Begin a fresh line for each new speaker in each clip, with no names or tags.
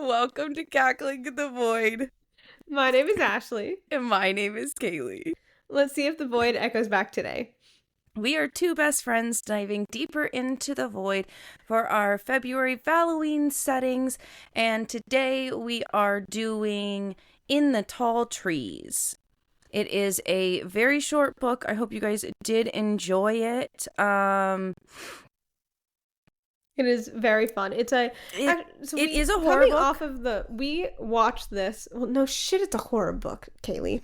Welcome to Cackling in the Void.
My name is Ashley.
And my name is Kaylee.
Let's see if the void echoes back today.
We are two best friends diving deeper into the void for our February Halloween settings. And today we are doing In the Tall Trees. It is a very short book. I hope you guys did enjoy it.
It is very fun. It is a horror book. We watched this. Well, no shit, it's a horror book, Kaylee.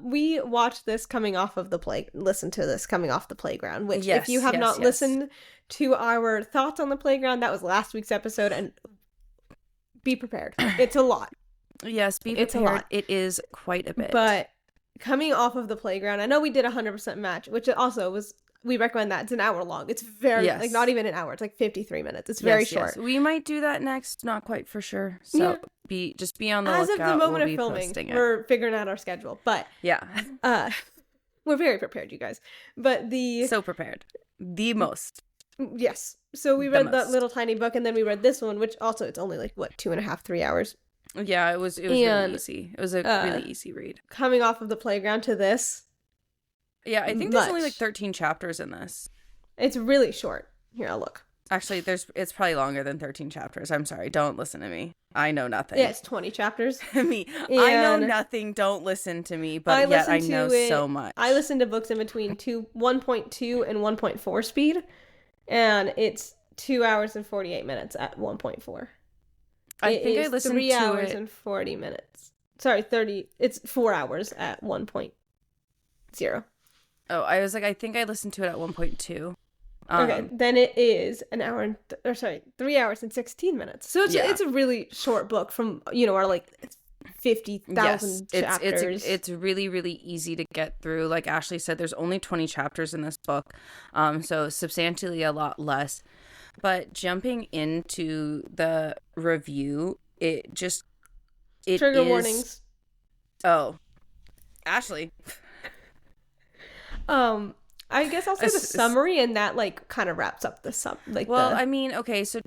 We watched this coming off of listened to this coming off the playground, which if you have not listened to our thoughts on the playground, that was last week's episode, and be prepared. It's a lot.
Yes, be prepared. It's a lot. It is quite a bit.
But coming off of the playground, I know we did 100% match, which also was, we recommend that. It's an hour long. It's very, not even an hour. It's like 53 minutes. It's very short.
We might do that next. Not quite for sure. So be on the lookout.
As of the moment of filming, we're figuring out our schedule. But
yeah,
we're very prepared, you guys. But
so prepared. The most.
Yes. So we read that little tiny book, and then we read this one, which also it's only like 3 hours.
Yeah, it was really easy. It was a really easy read.
Coming off of the playground to this.
Yeah, I think there's only like 13 chapters in this.
It's really short. Here, I'll look.
Actually, it's probably longer than 13 chapters. I'm sorry. Don't listen to me. I know nothing.
Yeah, it's 20 chapters.
I know nothing. Don't listen to me. But yet I know so much.
I listen to books in between 1.2 and 1.4 speed. And it's 2 hours and 48 minutes at 1.4. I listened to it. 3 hours and 40 minutes. Sorry, 30. It's 4 hours at 1.0.
Oh, I was like, I think I listened to it at 1.2.
Okay, then it is 3 hours and 16 minutes. So it's a really short book from, our like 50,000 chapters.
It's really, really easy to get through. Like Ashley said, there's only 20 chapters in this book. So substantially a lot less. But jumping into the review,
trigger warnings.
Oh, Ashley.
I guess I'll say the summary, and that kind of wraps up the
so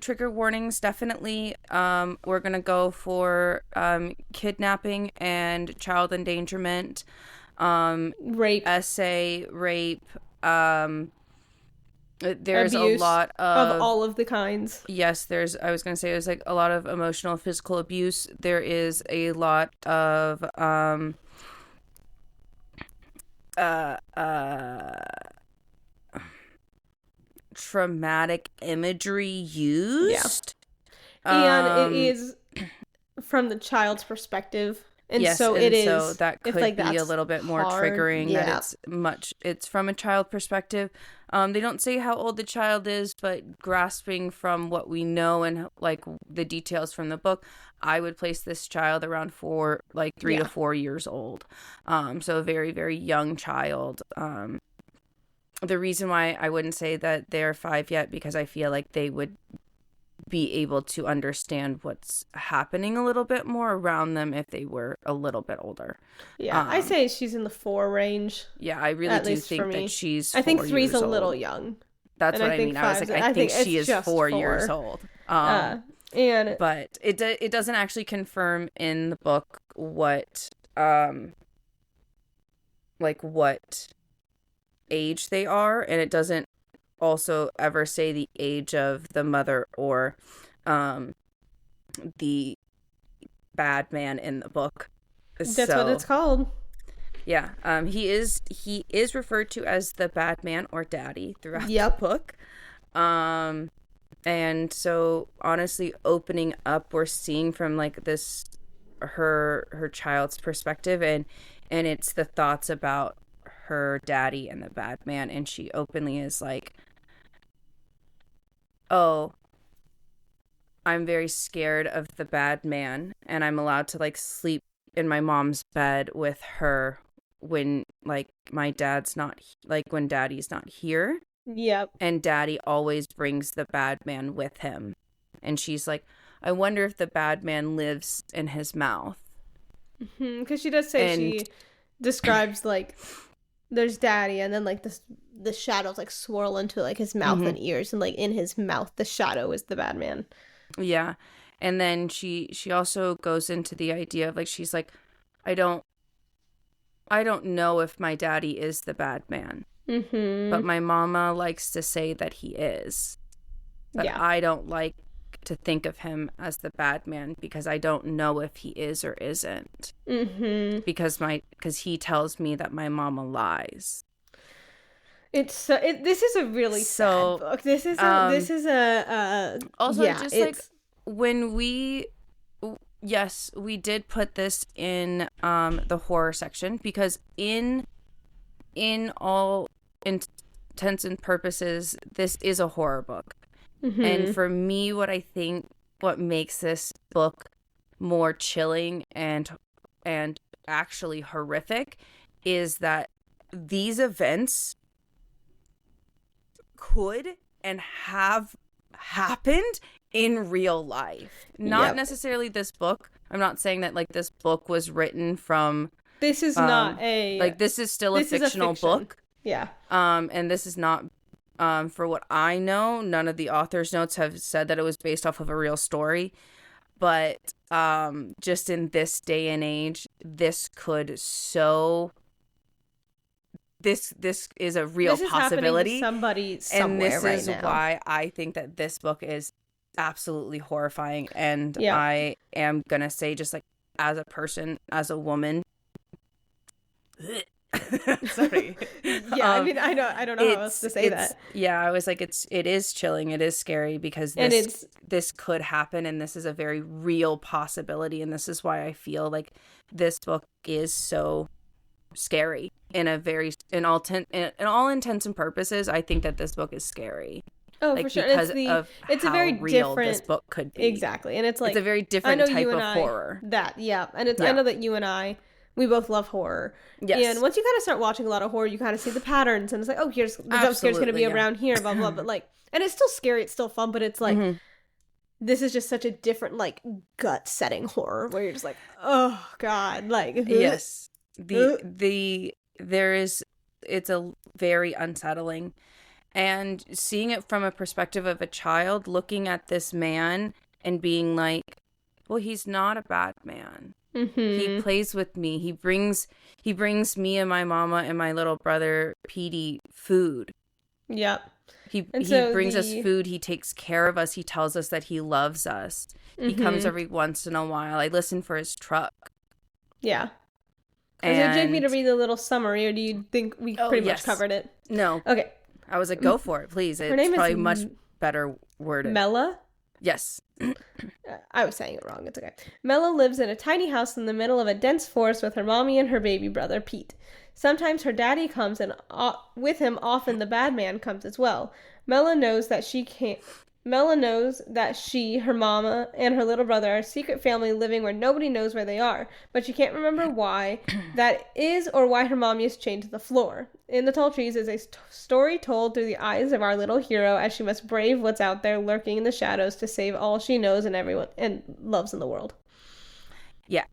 trigger warnings definitely. We're gonna go for kidnapping and child endangerment,
rape,
rape. There's
abuse
a lot of
all of the kinds.
Yes, I was gonna say there's like a lot of emotional, physical abuse. There is a lot of traumatic imagery used.
And it is from the child's perspective. And so
that could be a little bit more triggering.
Yeah.
That it's from a child perspective. They don't say how old the child is, but grasping from what we know and like the details from the book, I would place this child around 3 to 4 years old. So a very, very young child. The reason why I wouldn't say that they're 5 yet, because I feel like they would be able to understand what's happening a little bit more around them if they were a little bit older.
Yeah, I say she's in the 4 range.
Yeah, I really do think that she's 4
I think 3's
a
little young.
That's what I mean. I was like, I think she is 4 years old. But it doesn't actually confirm in the book what age they are, and it doesn't also ever say the age of the mother or the bad man in the book.
That's what it's called.
Yeah. He is referred to as the bad man or daddy throughout the book. And so honestly, opening up, we're seeing from like this her child's perspective, and it's the thoughts about her daddy and the bad man, and she openly is like, oh, I'm very scared of the bad man, and I'm allowed to like sleep in my mom's bed with her when like my dad's not, like when daddy's not here.
Yep.
And daddy always brings the bad man with him. And she's like, I wonder if the bad man lives in his mouth.
Because she does say, she describes like there's daddy, and then like the shadows like swirl into like his mouth and ears, and like in his mouth the shadow is the bad man.
Yeah. And then she also goes into the idea of like, she's like, I don't know if my daddy is the bad man, but my mama likes to say that he is. But I don't like to think of him as the bad man because I don't know if he is or isn't. Because he tells me that my mama lies.
This is a really sad book. This is also
just like when we did put this in the horror section because in all intents and purposes this is a horror book. And for me, what makes this book more chilling and actually horrific is that these events could and have happened in real life. Not necessarily this book. I'm not saying that like this book was written from.
This is not a
like this is still a fictional book.
Yeah.
And this is not. For what I know, none of the author's notes have said that it was based off of a real story. But just in this day and age, this is a real possibility.
Somebody somewhere
and this
right
is
now.
why I think that this book is absolutely horrifying. And I am gonna say, just like as a person, as a woman. Sorry.
I mean, I don't know how else to say that.
Yeah, I was like, it is chilling. It is scary because this could happen, and this is a very real possibility, and this is why I feel like this book is so scary in all intents and purposes. I think that this book is scary.
Oh,
like,
for sure.
Because
it's a very
real
different
this book could be.
Exactly, and it's like
it's a very different type of horror.
I know that you and I. We both love horror.
Yes.
And once you kind of start watching a lot of horror, you kind of see the patterns. And it's like, oh, here's the jump scare's going to be around here, blah, blah. But like, and it's still scary. It's still fun. But it's like, this is just such a different, like, gut-setting horror where you're just like, oh, God. Like,
yes. It's a very unsettling. And seeing it from a perspective of a child, looking at this man and being like, well, he's not a bad man. He plays with me. He brings me and my mama and my little brother Petey food.
Yep.
He brings us food. He takes care of us. He tells us that he loves us. He comes every once in a while. I listen for his truck.
Yeah. Is it Jake me to read the little summary, or do you think we pretty much covered it?
No.
Okay.
I was like, go for it, please. It's probably much better worded.
Mela?
Yes.
I was saying it wrong. It's okay. Mela lives in a tiny house in the middle of a dense forest with her mommy and her baby brother, Pete. Sometimes her daddy comes, and with him often the bad man comes as well. Mela knows that she, her mama, and her little brother are a secret family living where nobody knows where they are, but she can't remember why that is or why her mommy is chained to the floor. In the Tall Trees is a story told through the eyes of our little hero as she must brave what's out there lurking in the shadows to save all she knows and everyone and loves in the world. Yeah.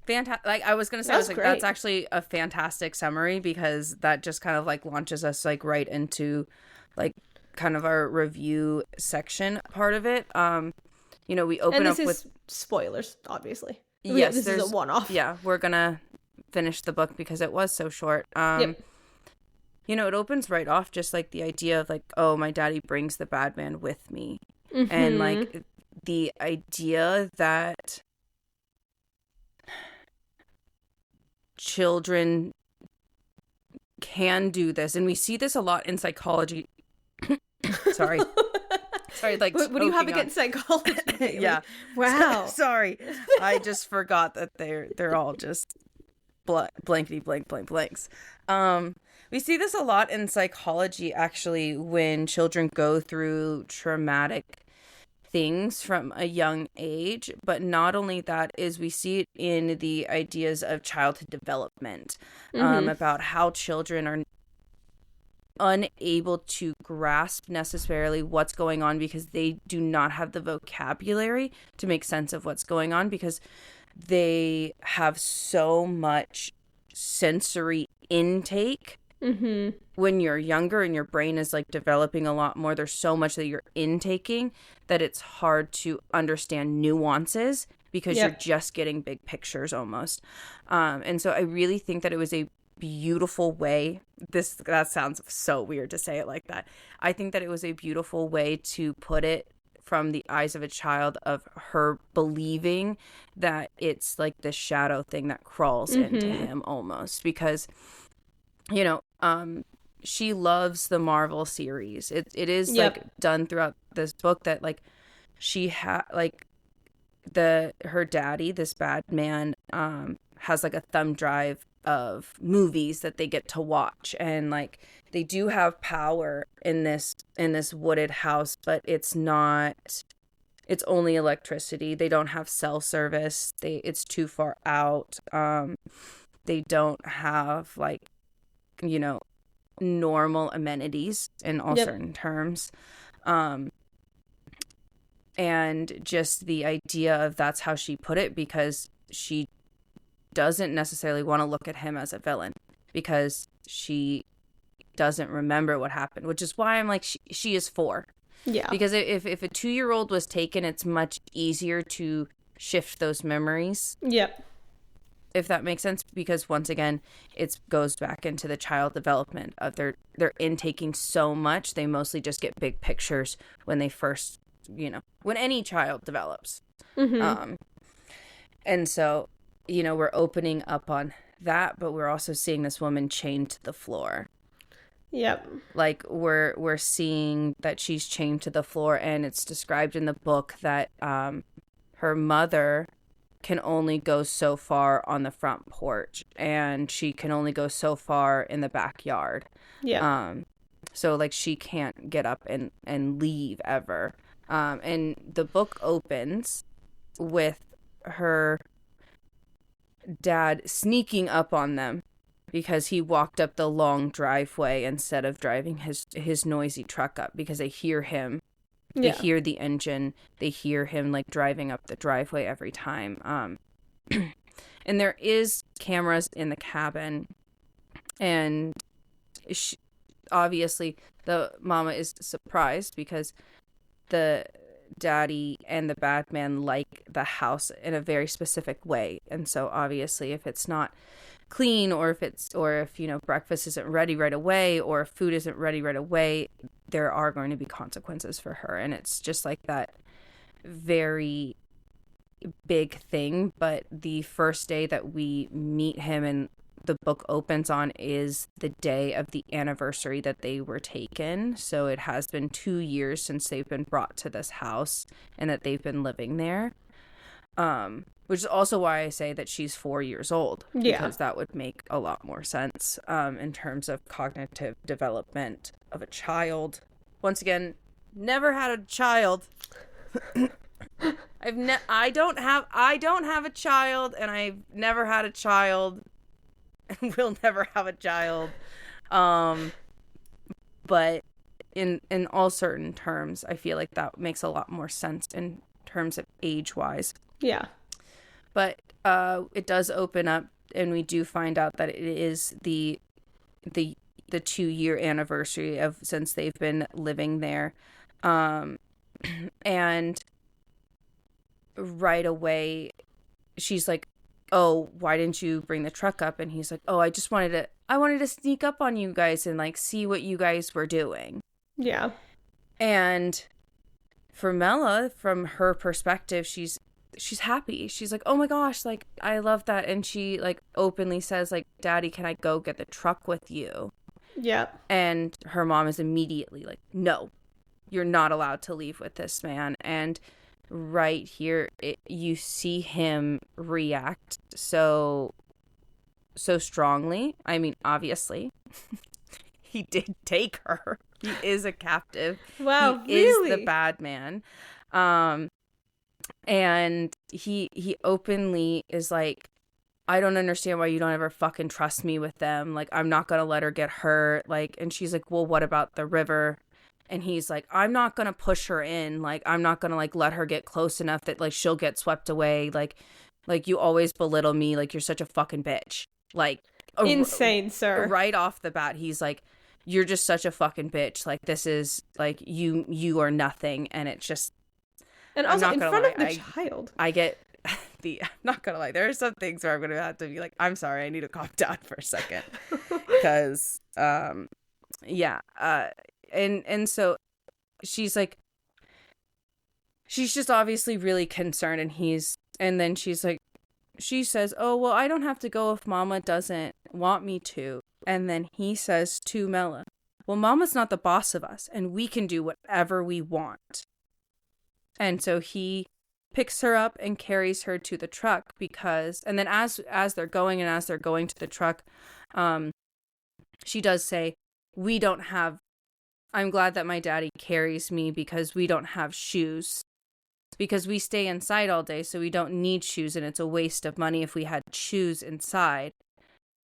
Fantastic. Like I was gonna say, that's actually a fantastic summary, because that just kind of like launches us like right into like kind of our review section part of it. We open up with
spoilers, obviously.
Yes,
this is a one-off.
Yeah, we're gonna finish the book because it was so short. It opens right off just like the idea of like, oh, my daddy brings the bad man with me, and like the idea that children can do this, and we see this a lot in psychology. Sorry, like
what do you have against psychology?
Yeah,
wow.
Sorry, I just forgot that they're all just blankety blank blanks. We see this a lot in psychology, actually, when children go through traumatic things from a young age. But not only that, is we see it in the ideas of childhood development, about how children are unable to grasp necessarily what's going on because they do not have the vocabulary to make sense of what's going on, because they have so much sensory intake
Mm-hmm.
When you're younger and your brain is like developing a lot more, there's so much that you're intaking that it's hard to understand nuances because you're just getting big pictures almost. And so I really think that it was a beautiful way. That sounds so weird to say it like that. I think that it was a beautiful way to put it from the eyes of a child, of her believing that it's like this shadow thing that crawls into him almost, because, you know, she loves the Marvel series. It is like done throughout this book that like she like her daddy, this bad man, has like a thumb drive of movies that they get to watch, and like they do have power in this wooded house, but it's only electricity. They don't have cell service. It's too far out. They don't have like, you know, normal amenities in all certain terms. And just the idea of that's how she put it, because she doesn't necessarily want to look at him as a villain because she doesn't remember what happened, which is why I'm like, she is 4.
Yeah.
Because if a 2-year-old was taken, it's much easier to shift those memories.
Yep.
If that makes sense, because once again, it goes back into the child development of they're intaking so much. They mostly just get big pictures when they first, you know, when any child develops.
Mm-hmm.
And so, you know, we're opening up on that, but we're also seeing this woman chained to the floor.
Yep.
Like we're seeing that she's chained to the floor, and it's described in the book that her mother can only go so far on the front porch, and she can only go so far in the backyard.
Yeah.
So like she can't get up and leave ever. And the book opens with her dad sneaking up on them because he walked up the long driveway instead of driving his noisy truck up, because they hear him. They hear the engine. They hear him like driving up the driveway every time. And there is cameras in the cabin, and obviously the mama is surprised because the daddy and the bad man like the house in a very specific way. And so obviously if it's not clean, or if you know, breakfast isn't ready right away, or if food isn't ready right away, there are going to be consequences for her. And it's just like that very big thing. But the first day that we meet him and the book opens on is the day of the anniversary that they were taken. So it has been 2 years since they've been brought to this house and that they've been living there. Which is also why I say that she's 4 years old.
Yeah.
Because that would make a lot more sense in terms of cognitive development of a child. Once again, never had a child. I don't have a child, and I've never had a child, and will never have a child. But in all certain terms, I feel like that makes a lot more sense in terms of age-wise.
Yeah.
But it does open up, and we do find out that it is the 2-year anniversary of since they've been living there. And right away she's like, "Oh, why didn't you bring the truck up?" And he's like, "Oh, I wanted to sneak up on you guys and like see what you guys were doing."
Yeah.
And for Mela, from her perspective, she's happy. She's like, "Oh my gosh, like I love that." And she like openly says like, "Daddy, can I go get the truck with you?"
Yeah.
And her mom is immediately like, "No, you're not allowed to leave with this man." And right here, you see him react so strongly. I mean, obviously, he did take her. He is a captive.
Wow,
he
really?
is the bad man. And he openly is like, "I don't understand why you don't ever fucking trust me with them. Like, I'm not gonna let her get hurt." Like, and she's like, "Well, what about the river?" And he's like, "I'm not gonna push her in. Like, I'm not gonna like let her get close enough that like she'll get swept away. Like you always belittle me. Like, you're such a fucking bitch." Like,
insane, sir.
Right off the bat, he's like, you're just such a fucking bitch. Like, this is like, you are nothing. And it's just,
and also in front of the child.
I get I'm not gonna lie, there are some things where I'm gonna have to be like, I'm sorry, I need to calm down for a second. Because and so she's like, she's just obviously really concerned, and then she's like, she says, oh, well, I don't have to go if Mama doesn't want me to. And then he says to Mela, well, Mama's not the boss of us, and we can do whatever we want. And so he picks her up and carries her to the truck and then as they're going to the truck, she does say, I'm glad that my daddy carries me because we don't have shoes. Because we stay inside all day, so we don't need shoes, and it's a waste of money if we had shoes inside.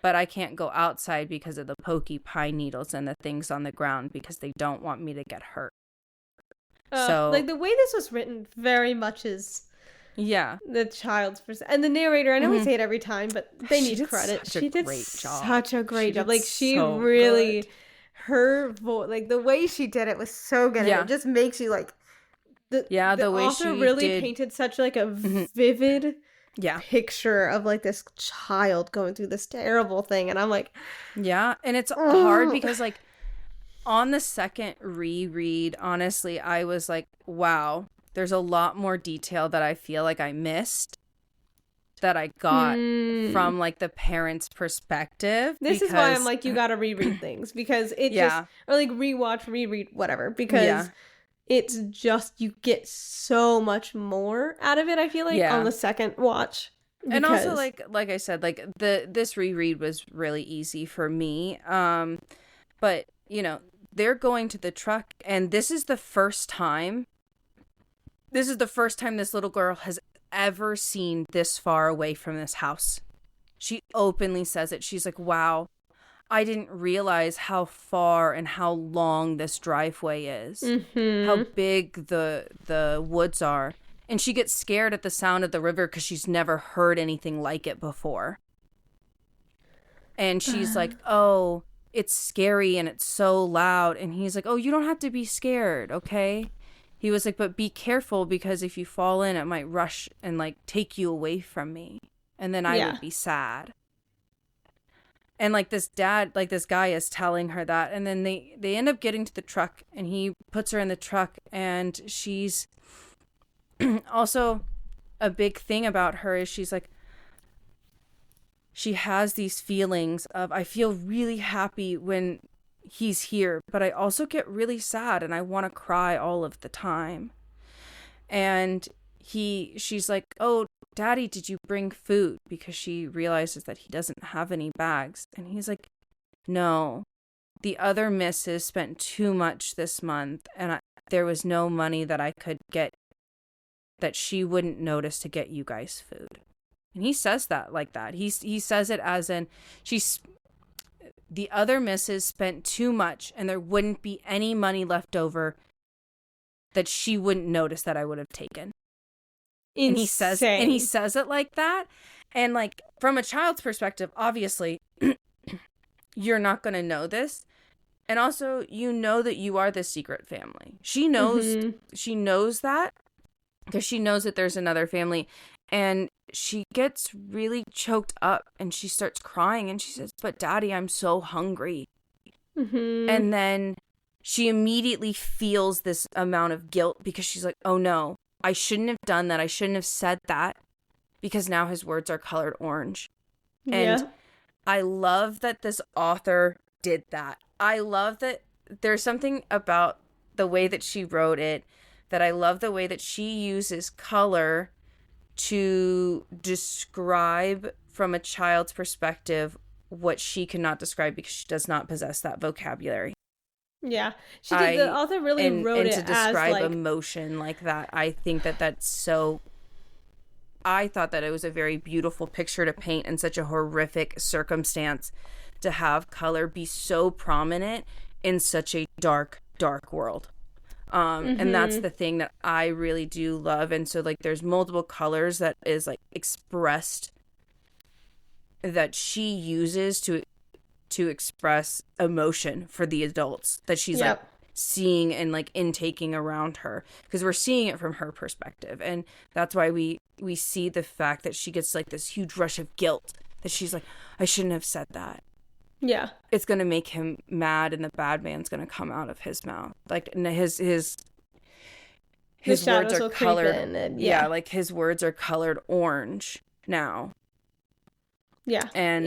But I can't go outside because of the pokey pine needles and the things on the ground because they don't want me to get hurt. So,
like, the way this was written very much is the child's and the narrator. I know we say it every time, but they need credit. She did such a great job. Like, she really, her voice, like the way she did it was so good. And it just makes you like. The way author really painted such like a vivid picture of like this child going through this terrible thing, and I'm like,
and it's hard because like on the second reread, honestly, I was like, wow, there's a lot more detail that I feel like I missed that I got from like the parents' perspective.
This is why I'm like, you gotta reread things because it just, or like rewatch, reread, whatever, because it's just, you get so much more out of it, I feel like, on the second watch.
And also, like I said, like this reread was really easy for me. But, you know, they're going to the truck, and this is the first time this little girl has ever seen this far away from this house. She openly says it. She's like, wow, I didn't realize how far and how long this driveway is, how big the woods are. And she gets scared at the sound of the river because she's never heard anything like it before. And she's like, oh, it's scary and it's so loud. And he's like, oh, you don't have to be scared, okay? He was like, but be careful because if you fall in, it might rush and like take you away from me. And then I would be sad. And, like, this guy is telling her that. And then they end up getting to the truck. And he puts her in the truck. And she's... also, a big thing about her is she's, like... she has these feelings of, I feel really happy when he's here. But I also get really sad. And I want to cry all of the time. And she's like, oh... Daddy, did you bring food? Because she realizes that he doesn't have any bags. And he's like, no. The other missus spent too much this month. And there was no money that I could get that she wouldn't notice to get you guys food. And he says that like that. He says it as in, the other missus spent too much and there wouldn't be any money left over that she wouldn't notice that I would have taken.
Insane.
And he says it like that. And like from a child's perspective, obviously you're not going to know this. And also, you know that you are the secret family. She knows that because she knows that there's another family, and she gets really choked up and she starts crying and she says, "But Daddy, I'm so hungry." And then she immediately feels this amount of guilt because she's like, "Oh no. I shouldn't have done that. I shouldn't have said that," because now his words are colored orange. And I love that this author did that. I love that there's something about the way that she wrote it, that I love the way that she uses color to describe from a child's perspective what she cannot describe because she does not possess that vocabulary.
Yeah, she did. The author really wrote it as,
and to describe
like,
emotion like that, I think that's so... I thought that it was a very beautiful picture to paint in such a horrific circumstance, to have color be so prominent in such a dark, dark world. And that's the thing that I really do love. And so, like, there's multiple colors that is, like, expressed that she uses to express emotion for the adults that she's like seeing and like intaking around her, because we're seeing it from her perspective, and that's why we see the fact that she gets like this huge rush of guilt, that she's like, I shouldn't have said that.
Yeah,
it's gonna make him mad, and the bad man's gonna come out of his mouth. Like his words are colored. Like his words are colored orange now.
Yeah,
and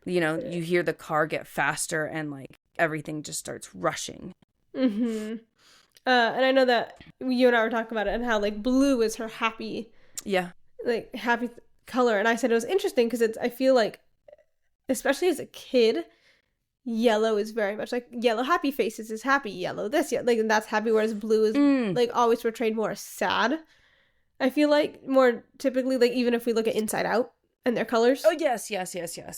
you know, you hear the car get faster, and like everything just starts rushing.
Mm-hmm. And I know that you and I were talking about it, and how like blue is her happy, happy color. And I said it was interesting because I feel like, especially as a kid, yellow is very much like yellow. Happy faces is happy. Yellow this, like, and that's happy. Whereas blue is like always portrayed more as sad. I feel like more typically, like even if we look at Inside Out and their colors.
Oh yes.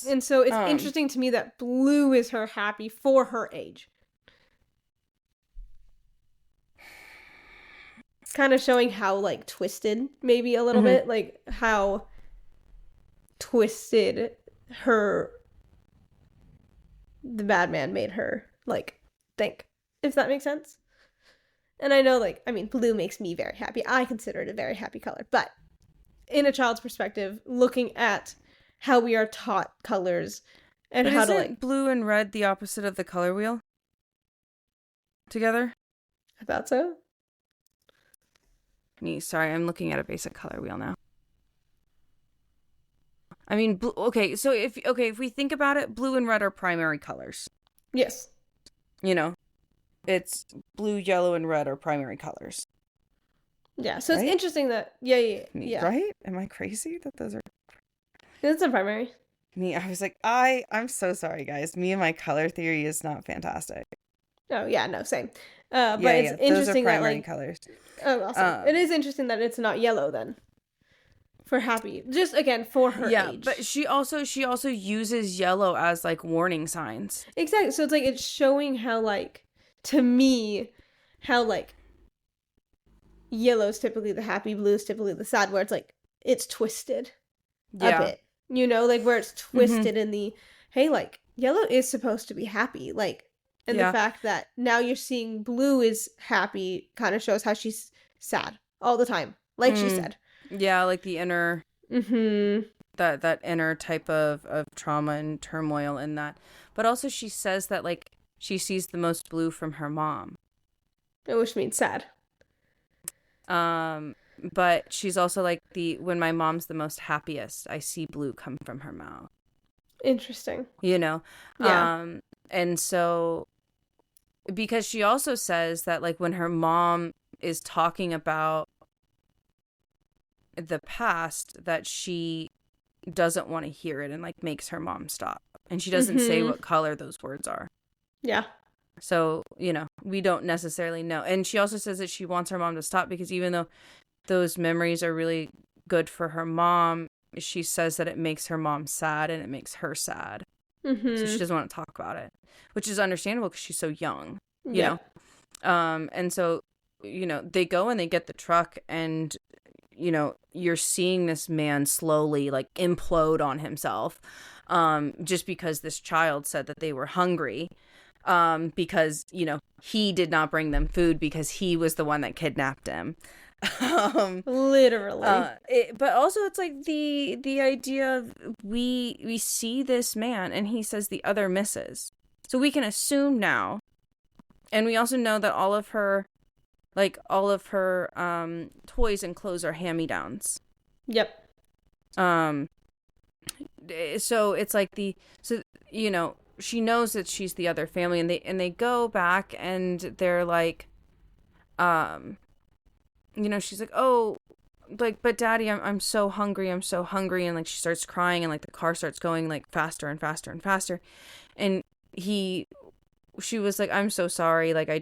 And so it's interesting to me that blue is her happy for her age. Kind of showing how like twisted, maybe a little bit, like how twisted the bad man made her like think, if that makes sense. And I know, like, I mean, blue makes me very happy. I consider it a very happy color, but in a child's perspective, looking at how we are taught colors and
but
how
isn't
to like
blue and red the opposite of the color wheel together?
I thought so.
Sorry, I'm looking at a basic color wheel now. I mean, okay, so if we think about it, blue and red are primary colors.
Yes.
You know, it's blue, yellow, and red are primary colors.
Yeah, so right? It's interesting that yeah.
Right? Am I crazy that those are?
It's a primary.
I was like, I'm so sorry, guys. Me and my color theory is not fantastic.
Oh yeah, no, same. But it's interesting
those are primary
that like
colors.
Oh, awesome. It is interesting that it's not yellow then. For happy. Just again for her age. Yeah,
but she also uses yellow as like warning signs.
Exactly. So it's like it's showing how like, to me, how like yellow's typically the happy, blue's typically the sad, where it's like it's twisted a bit. You know, like where it's twisted in the, hey, like yellow is supposed to be happy, like. And the fact that now you're seeing blue is happy kind of shows how she's sad all the time, like she said.
Yeah, like the inner, that inner type of trauma and turmoil in that. But also she says that like she sees the most blue from her mom.
Which means sad.
But she's also like when my mom's the most happiest, I see blue come from her mouth.
Interesting.
You know? Yeah. And so, because she also says that, like, when her mom is talking about the past, that she doesn't want to hear it and, like, makes her mom stop. And she doesn't say what color those words are.
Yeah.
So, you know, we don't necessarily know. And she also says that she wants her mom to stop because even though those memories are really good for her mom, she says that it makes her mom sad and it makes her sad. So she doesn't want to talk about it, which is understandable because she's so young, you know? And so, you know, they go and they get the truck and, you know, you're seeing this man slowly like implode on himself, just because this child said that they were hungry, because, you know, he did not bring them food because he was the one that kidnapped him.
Literally.
But also it's like the idea of we see this man and he says the other misses, so we can assume now, and we also know that all of her toys and clothes are hand-me-downs.
Yep.
So it's like you know, she knows that she's the other family, and they go back and they're like, you know, she's like, oh, like, but Daddy, I'm so hungry, and like she starts crying, and like the car starts going like faster and faster and faster, and she was like, I'm so sorry, like I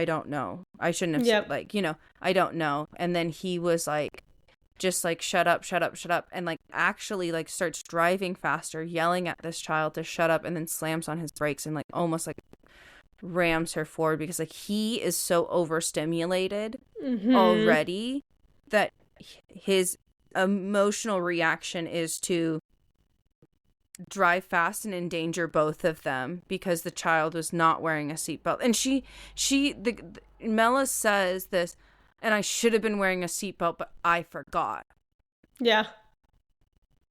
don't know, I shouldn't have said, like, you know, I don't know. And then he was like, just like shut up, and like actually like starts driving faster, yelling at this child to shut up, and then slams on his brakes and like almost like rams her forward because like he is so overstimulated already that his emotional reaction is to drive fast and endanger both of them because the child was not wearing a seatbelt. And Mela says this, and I should have been wearing a seatbelt, but I forgot.
Yeah.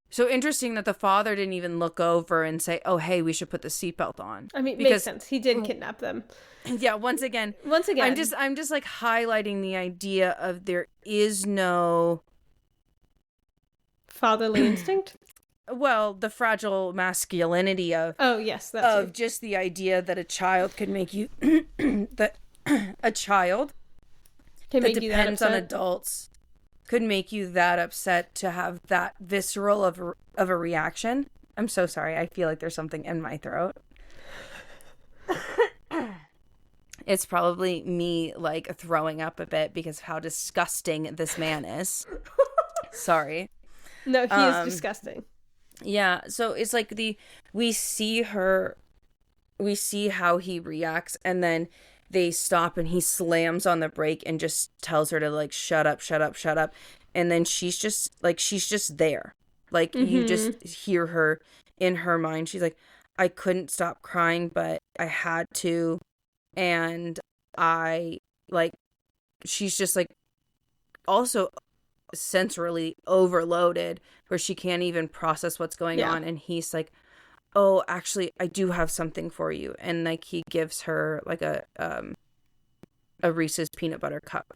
So interesting that the father didn't even look over and say, oh, hey, we should put the seatbelt on.
I mean, it makes sense. He did kidnap them.
Yeah, once again. I'm just like highlighting the idea of there is no
fatherly instinct.
Well, the fragile masculinity of just the idea that a child could make you that a child
can make you that
depends on adults could make you that upset to have that visceral of a reaction. I'm so sorry. I feel like there's something in my throat. It's probably me like throwing up a bit because of how disgusting this man is. Sorry.
No, he is disgusting.
Yeah, so it's like we see how he reacts, and then they stop and he slams on the brake and just tells her to like shut up, and then she's just there. Like you just hear her in her mind. She's like, I couldn't stop crying, but I had to, and she's just like also sensorily overloaded where she can't even process what's going on, and he's like, oh, actually I do have something for you, and like he gives her like a Reese's peanut butter cup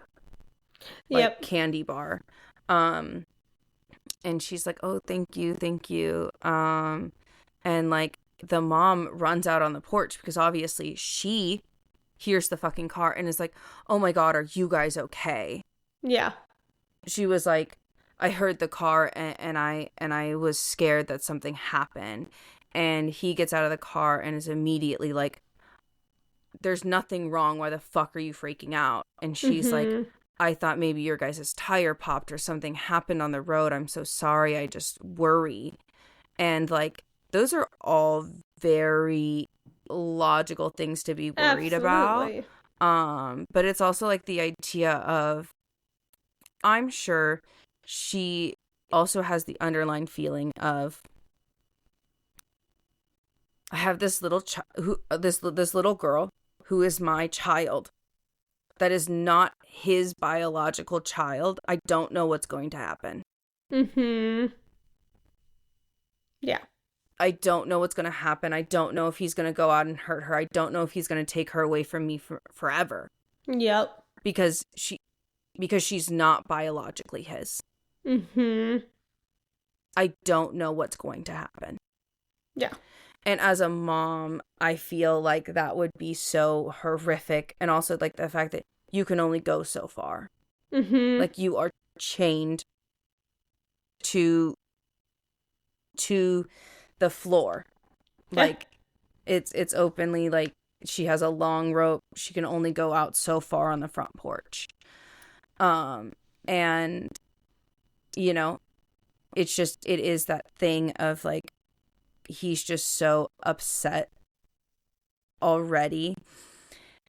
candy bar, and she's like, oh, thank you, and like the mom runs out on the porch because obviously she hears the fucking car and is like, oh my god, are you guys okay?
Yeah.
She was like, I heard the car and I was scared that something happened. And he gets out of the car and is immediately like, there's nothing wrong. Why the fuck are you freaking out? And she's like, I thought maybe your guys' tire popped or something happened on the road. I'm so sorry. I just worry. And like, those are all very logical things to be worried about. But it's also like the idea of, I'm sure she also has the underlying feeling of, I have this little this little girl who is my child that is not his biological child. I don't know what's going to happen.
Yeah.
I don't know what's going to happen. I don't know if he's going to go out and hurt her. I don't know if he's going to take her away from me forever.
Yep.
Because she's not biologically his. I don't know what's going to happen.
Yeah.
And as a mom, I feel like that would be so horrific. And also like the fact that you can only go so far. Like you are chained to the floor. Like it's openly like she has a long rope. She can only go out so far on the front porch. And you know, it is that thing of like, he's just so upset already,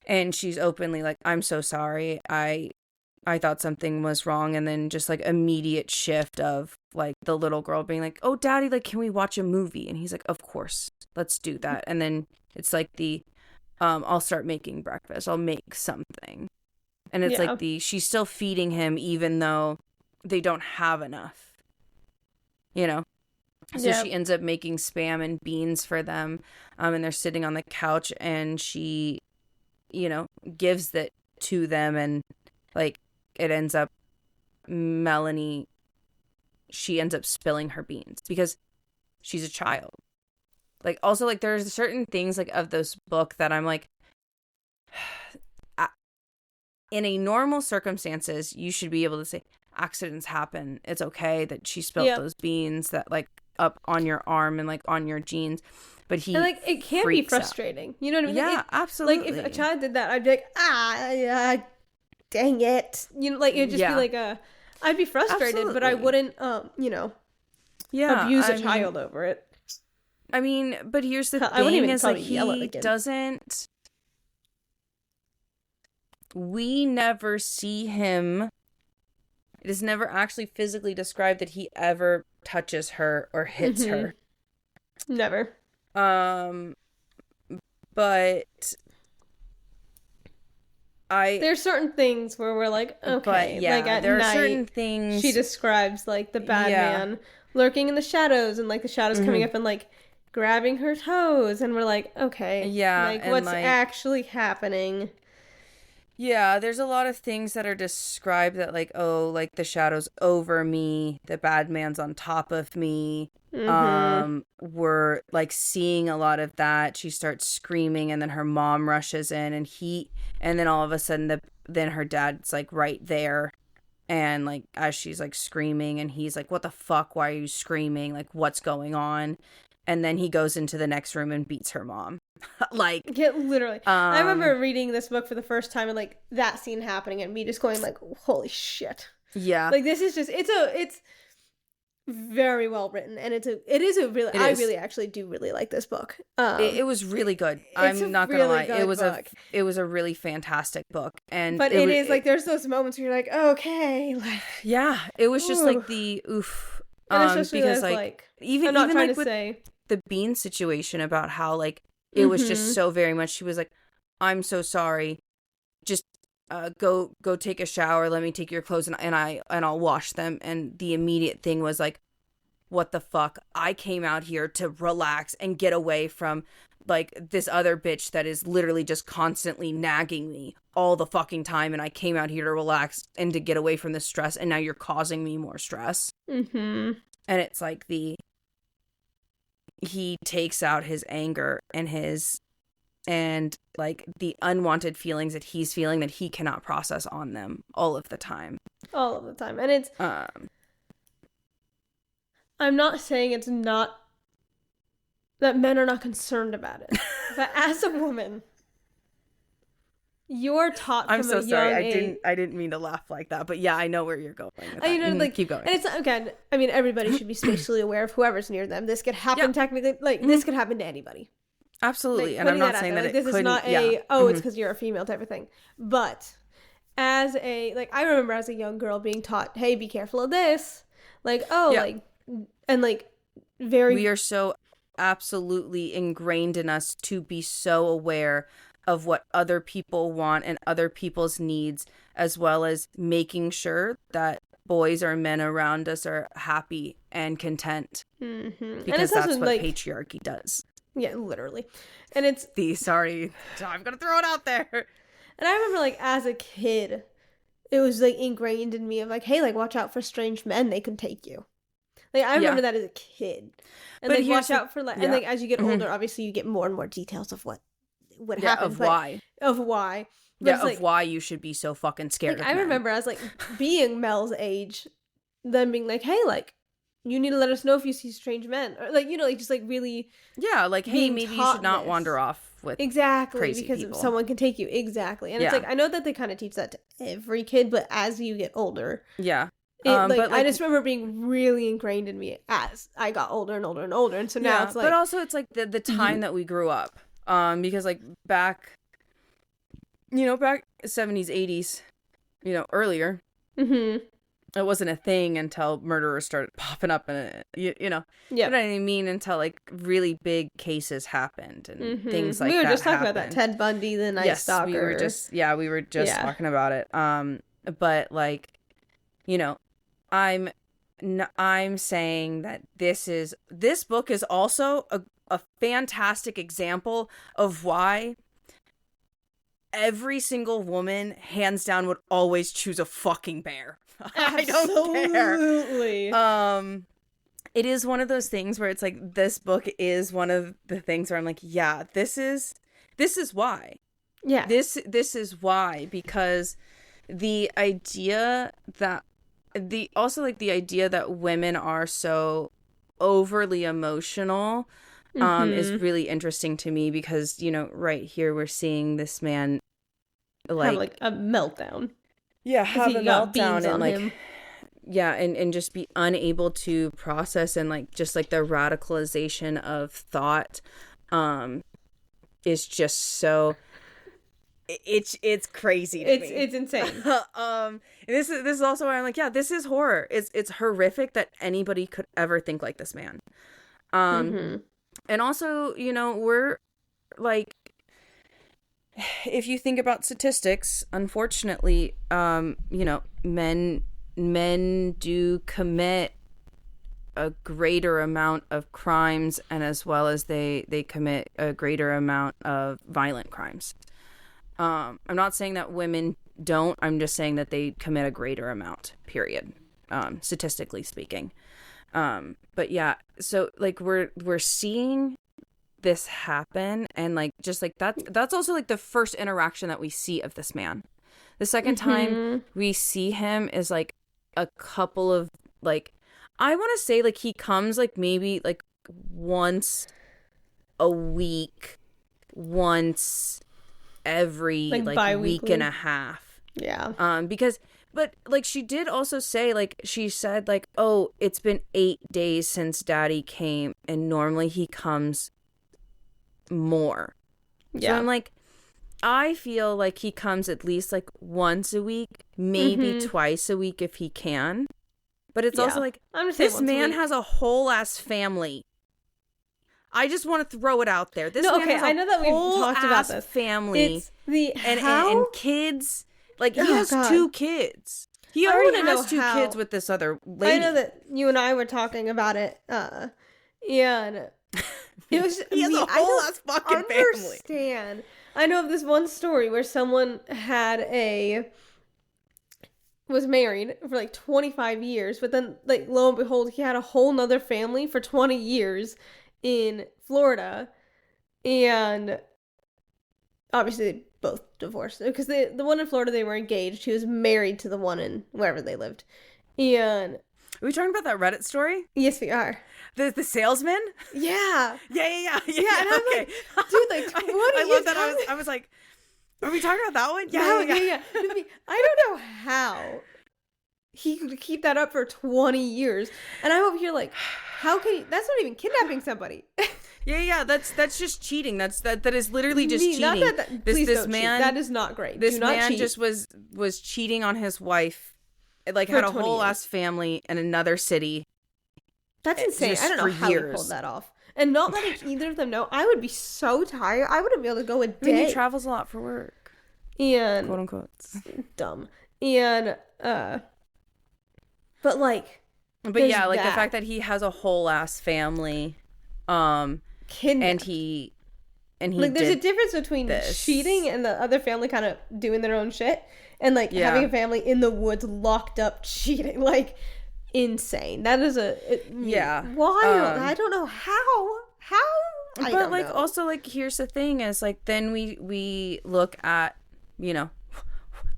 and she's openly like, I'm so sorry, I thought something was wrong. And then just like immediate shift of like the little girl being like, oh daddy, like can we watch a movie? And he's like, of course, let's do that. And then it's like the I'll start making breakfast, I'll make something. And it's like she's still feeding him even though they don't have enough, you know? So she ends up making Spam and beans for them. And they're sitting on the couch and she, you know, gives that to them. And like, it ends up Melanie, she ends up spilling her beans because she's a child. Like, also like there's certain things like of this book that I'm like, in a normal circumstances, you should be able to say accidents happen. It's okay that she spilled those beans that like up on your arm and like on your jeans. But he and,
like it can be frustrating. You know what I mean?
Yeah, absolutely.
Like if a child did that, I'd be like, dang it. You know, like it'd just be like I'd be frustrated, but I wouldn't you know, abuse a child over it.
I mean, but here's the thing: I wouldn't even is like he doesn't. We never see him. It is never actually physically described that he ever touches her or hits her.
Never.
But
there's certain things where we're like, okay,
yeah,
like at
there
night,
are certain things
she describes like the bad man lurking in the shadows and like the shadows coming up and like grabbing her toes, and we're like, okay, like what's like, actually happening?
Yeah, there's a lot of things that are described that like, oh, like the shadow's over me, the bad man's on top of me. We're like seeing a lot of that. She starts screaming and then her mom rushes in and then all of a sudden then her dad's like right there, and like as she's like screaming and he's like, what the fuck, why are you screaming, like what's going on? And then he goes into the next room and beats her mom. Like,
yeah, literally. I remember reading this book for the first time and like that scene happening and me just going like, holy shit.
Yeah.
Like this is just it's very well written, and I really actually do really like this book.
It was really good. I'm not gonna lie. It was a really fantastic book,
but it is like there's those moments where you're like, okay, like
yeah, it was just like the oof. Because like even
I'm not
even
trying
like
to say
the Bean situation about how like it was just so very much. She was like, I'm so sorry. Just go take a shower. Let me take your clothes and I'll wash them. And the immediate thing was like, what the fuck? I came out here to relax and get away from like this other bitch that is literally just constantly nagging me all the fucking time. And I came out here to relax and to get away from the stress. And now you're causing me more stress. And it's like he takes out his anger and like the unwanted feelings that he's feeling that he cannot process on them all of the time.
And it's I'm not saying it's not that men are not concerned about it, but as a woman, you're taught from a young age.
I didn't mean to laugh like that, but yeah, I know where you're going with that.
You know, like
keep going.
And it's again, I mean, everybody should be spatially aware of whoever's near them. This could happen technically, like this could happen to anybody.
Absolutely,
like,
and I'm not saying that
like, this is not a it's because you're a female type of thing. But as a I remember as a young girl being taught, hey, be careful of this. Like we
are so absolutely ingrained in us to be so aware of what other people want and other people's needs, as well as making sure that boys or men around us are happy and content. Because that's what patriarchy does.
Yeah, literally. And it's
sorry, I'm gonna throw it out there.
And I remember as a kid, it was ingrained in me of hey, watch out for strange men, they can take you. I remember that as a kid. And but watch out for and as you get older, obviously you get more and more details of what happened.
Why.
Of why.
But of why you should be so fucking scared of
I
men.
remember as being Mel's age, them being hey, you need to let us know if you see strange men. Or just really
hey, maybe you should not wander off with crazy
because
people.
Someone can take you. Exactly. And it's I know that they kind of teach that to every kid, but as you get older.
Yeah.
But I just remember being really ingrained in me as I got older and older and older, and so now it's
but also it's the time that we grew up, because back 70s, 80s, earlier, it wasn't a thing until murderers started popping up, and you know what I mean, until really big cases happened and things like that.
We were just talking
happened.
about that Ted Bundy, the Night Stalker.
We were just talking about it. But I'm saying that this book is also a fantastic example of why every single woman, hands down, would always choose a fucking bear. I don't care. It is one of those things where it's this book is one of the things where I'm yeah, this is why.
Yeah.
This is why, because the idea that the idea that women are so overly emotional is really interesting to me, because right here we're seeing this man
have a meltdown.
Yeah, have a meltdown and and just be unable to process, and just the radicalization of thought is just so it's crazy to me.
It's insane.
This is also why I'm this is horror. It's horrific that anybody could ever think like this man. And also, you know, we're like, if you think about statistics, unfortunately, you know, men do commit a greater amount of crimes, and as well as they commit a greater amount of violent crimes. I'm not saying that women don't. I'm just saying that they commit a greater amount, period, statistically speaking. But yeah, so like we're seeing this happen, and like just like that's also like the first interaction that we see of this man. The second time we see him is like a couple of, like, I want to say like he comes like maybe like once a week, once every like week and a half.
Yeah.
Because but like she did also say, like she said like, oh, it's been 8 days since daddy came, and normally he comes more. Yeah. So I'm like, I feel like he comes at least like once a week, maybe twice a week if he can. But it's also like, this man has a whole ass family. I just want to throw it out there. This man has
I know that we've talked about this
family.
It's the
and kids. Like he has 2 kids. He already has 2 kids with this other lady.
I know that you and I were talking about it. And it was
he has a whole ass fucking family.
I know of this one story where someone was married for like 25 years, but then like lo and behold, he had a whole nother family for 20 years in Florida, and obviously they both divorced because the one in Florida, they were engaged. He was married to the one in wherever they lived. And
are we talking about that Reddit story?
Yes, we are.
The salesman?
Yeah.
Yeah.
And I'm like, dude, like 20
I love that. I was like, are we talking about that one?
Yeah. I don't know how he could keep that up for 20 years. And I'm over here like, how can you? That's not even kidnapping somebody.
Yeah. That's just cheating. That is literally just cheating.
Not that, please
this
don't
man.
Cheat. That is not great.
This
Do not
man
cheat.
just was cheating on his wife. Like had a whole ass family in another city.
That's insane. I don't know how he pulled that off. And not letting either of them know. I would be so tired. I wouldn't be able to go a day.
I mean, he travels a lot for work.
And
quote unquote.
Dumb. And but like,
but yeah, like the fact that he has a whole ass family, and he
like, there's a difference between cheating and the other family kind of doing their own shit, and like having a family in the woods locked up cheating, like insane. That is wild. I don't know how.
But like, also like, here's the thing is like, then we look at, you know,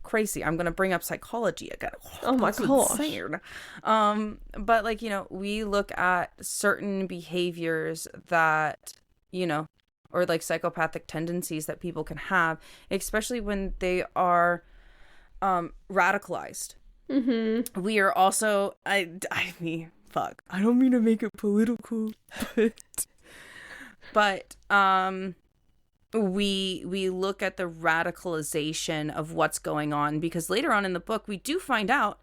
crazy. I'm gonna bring up psychology again.
Oh my gosh.
Insane. But like, you know, we look at certain behaviors that, you know, or like psychopathic tendencies that people can have, especially when they are radicalized. We are also, I mean, fuck, I don't mean to make it political, but we look at the radicalization of what's going on, because later on in the book we do find out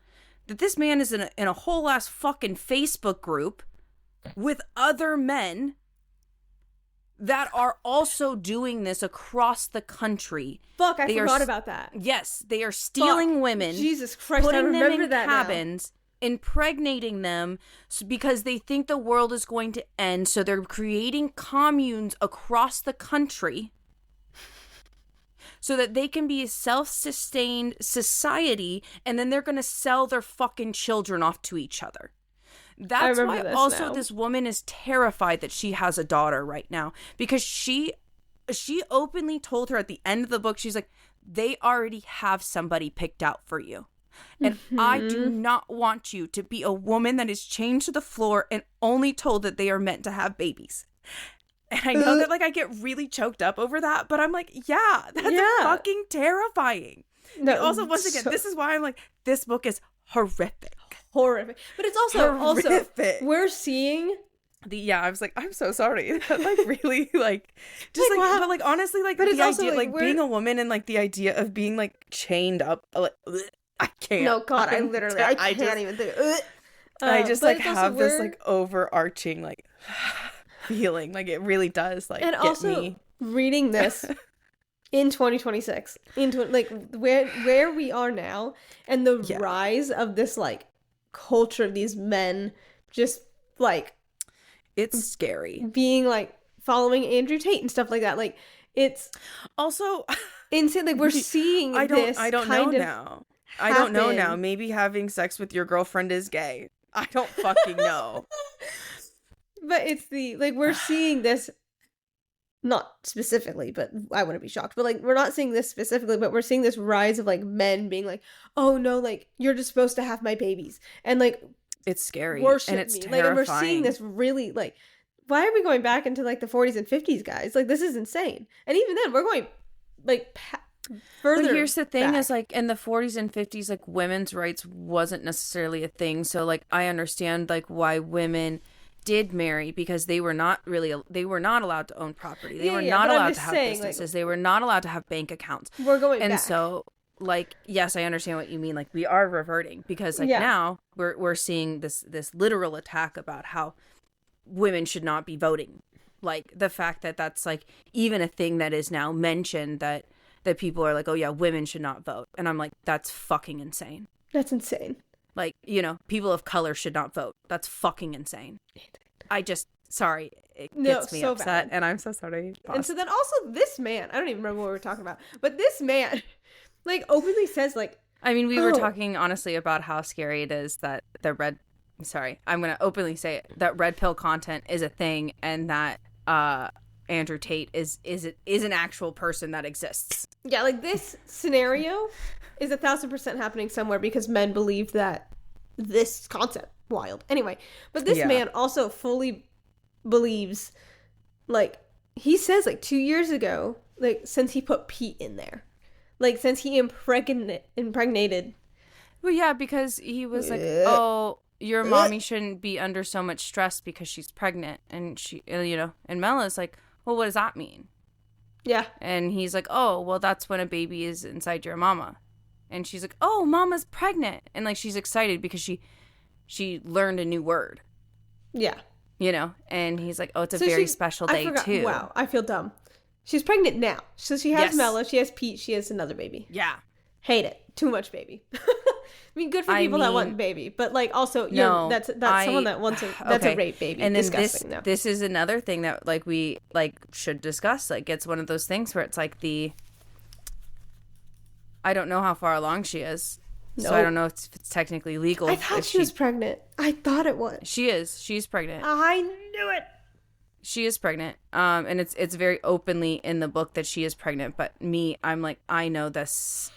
that this man is in a whole ass fucking Facebook group with other men that are also doing this across the country.
Fuck, I forgot about that.
Yes, they are stealing women.
Jesus Christ, I remember
putting them in
that
cabins, impregnating them because they think the world is going to end. So they're creating communes across the country so that they can be a self-sustained society, and then they're going to sell their fucking children off to each other. That's why also this woman is terrified that she has a daughter right now, because she openly told her at the end of the book, she's like, they already have somebody picked out for you. And I do not want you to be a woman that is chained to the floor and only told that they are meant to have babies. And I know that like I get really choked up over that, but I'm like, that's fucking terrifying. No, also, once again, this is why I'm like, this book is horrific.
But it's also we're seeing
I was like, I'm so sorry. That like really like just like, but like honestly, like, but the idea like being a woman and like the idea of being like chained up, like, I can't.
No, God, I can't even think.
I just like have this like overarching like feeling. Like, it really does, like,
and
get
also,
me.
Reading this in 2026, into like where we are now, and the rise of this like culture of these men just like
it's scary
being like following Andrew Tate and stuff like that. Like, it's
also
insane. Like, we're seeing
I don't know now. I don't know now. Maybe having sex with your girlfriend is gay. I don't fucking know.
But it's we're seeing this, not specifically, but I wouldn't be shocked. But like, we're not seeing this specifically, but we're seeing this rise of like men being like, oh no, like, you're just supposed to have my babies. And like,
it's scary.
Worship
and it's
me.
terrifying.
Like, and we're seeing this really like, why are we going back into like the 40s and 50s, guys? Like, this is insane. And even then, we're going like further.
But here's the thing:
back.
is like in the 40s and 50s, like women's rights wasn't necessarily a thing. So like I understand like why women did marry, because they were not allowed to own property. They were not allowed to have businesses. Like, they were not allowed to have bank accounts.
We're going
and
back.
So like, yes, I understand what you mean. Like, we are reverting, because like now we're seeing this literal attack about how women should not be voting. Like, the fact that that's like even a thing that is now mentioned, that people are like, oh yeah, women should not vote. And I'm like, that's fucking insane.
That's insane.
Like, you know, people of color should not vote. That's fucking insane. I just, sorry, it gets me so upset, bad. And I'm so sorry. Pause.
And so then also this man, I don't even remember what we were talking about, but this man like openly says like,
I mean, we were talking honestly about how scary it is that I'm going to openly say it, that red pill content is a thing, and that Andrew Tate is an actual person that exists.
Yeah, like, this scenario is 1,000% happening somewhere because men believe that this concept wild. Anyway, but this man also fully believes, like, he says like 2 years ago, like, since he put Pete in there, like, since he impregnated.
Well, yeah, because he was like, oh, your mommy shouldn't be under so much stress because she's pregnant, and she, you know, and Mella's like, well, what does that mean?
Yeah.
And he's like, oh, well, that's when a baby is inside your mama. And she's like, oh, mama's pregnant. And like, she's excited because she learned a new word.
Yeah.
You know, and he's like, oh, it's a very special day too.
Wow, I feel dumb. She's pregnant now. So she has Mella, she has Pete, she has another baby.
Yeah.
Hate it. Too much baby. I mean, good for people that want baby, but like, also, that's someone that wants that's a rape baby.
And then this is another thing that like we like should discuss. Like, it's one of those things where it's like I don't know how far along she is, so I don't know if it's technically legal.
I thought she was pregnant. I thought it was.
She is. She's pregnant.
I knew it.
She is pregnant. And it's very openly in the book that she is pregnant. But I'm like, I know this.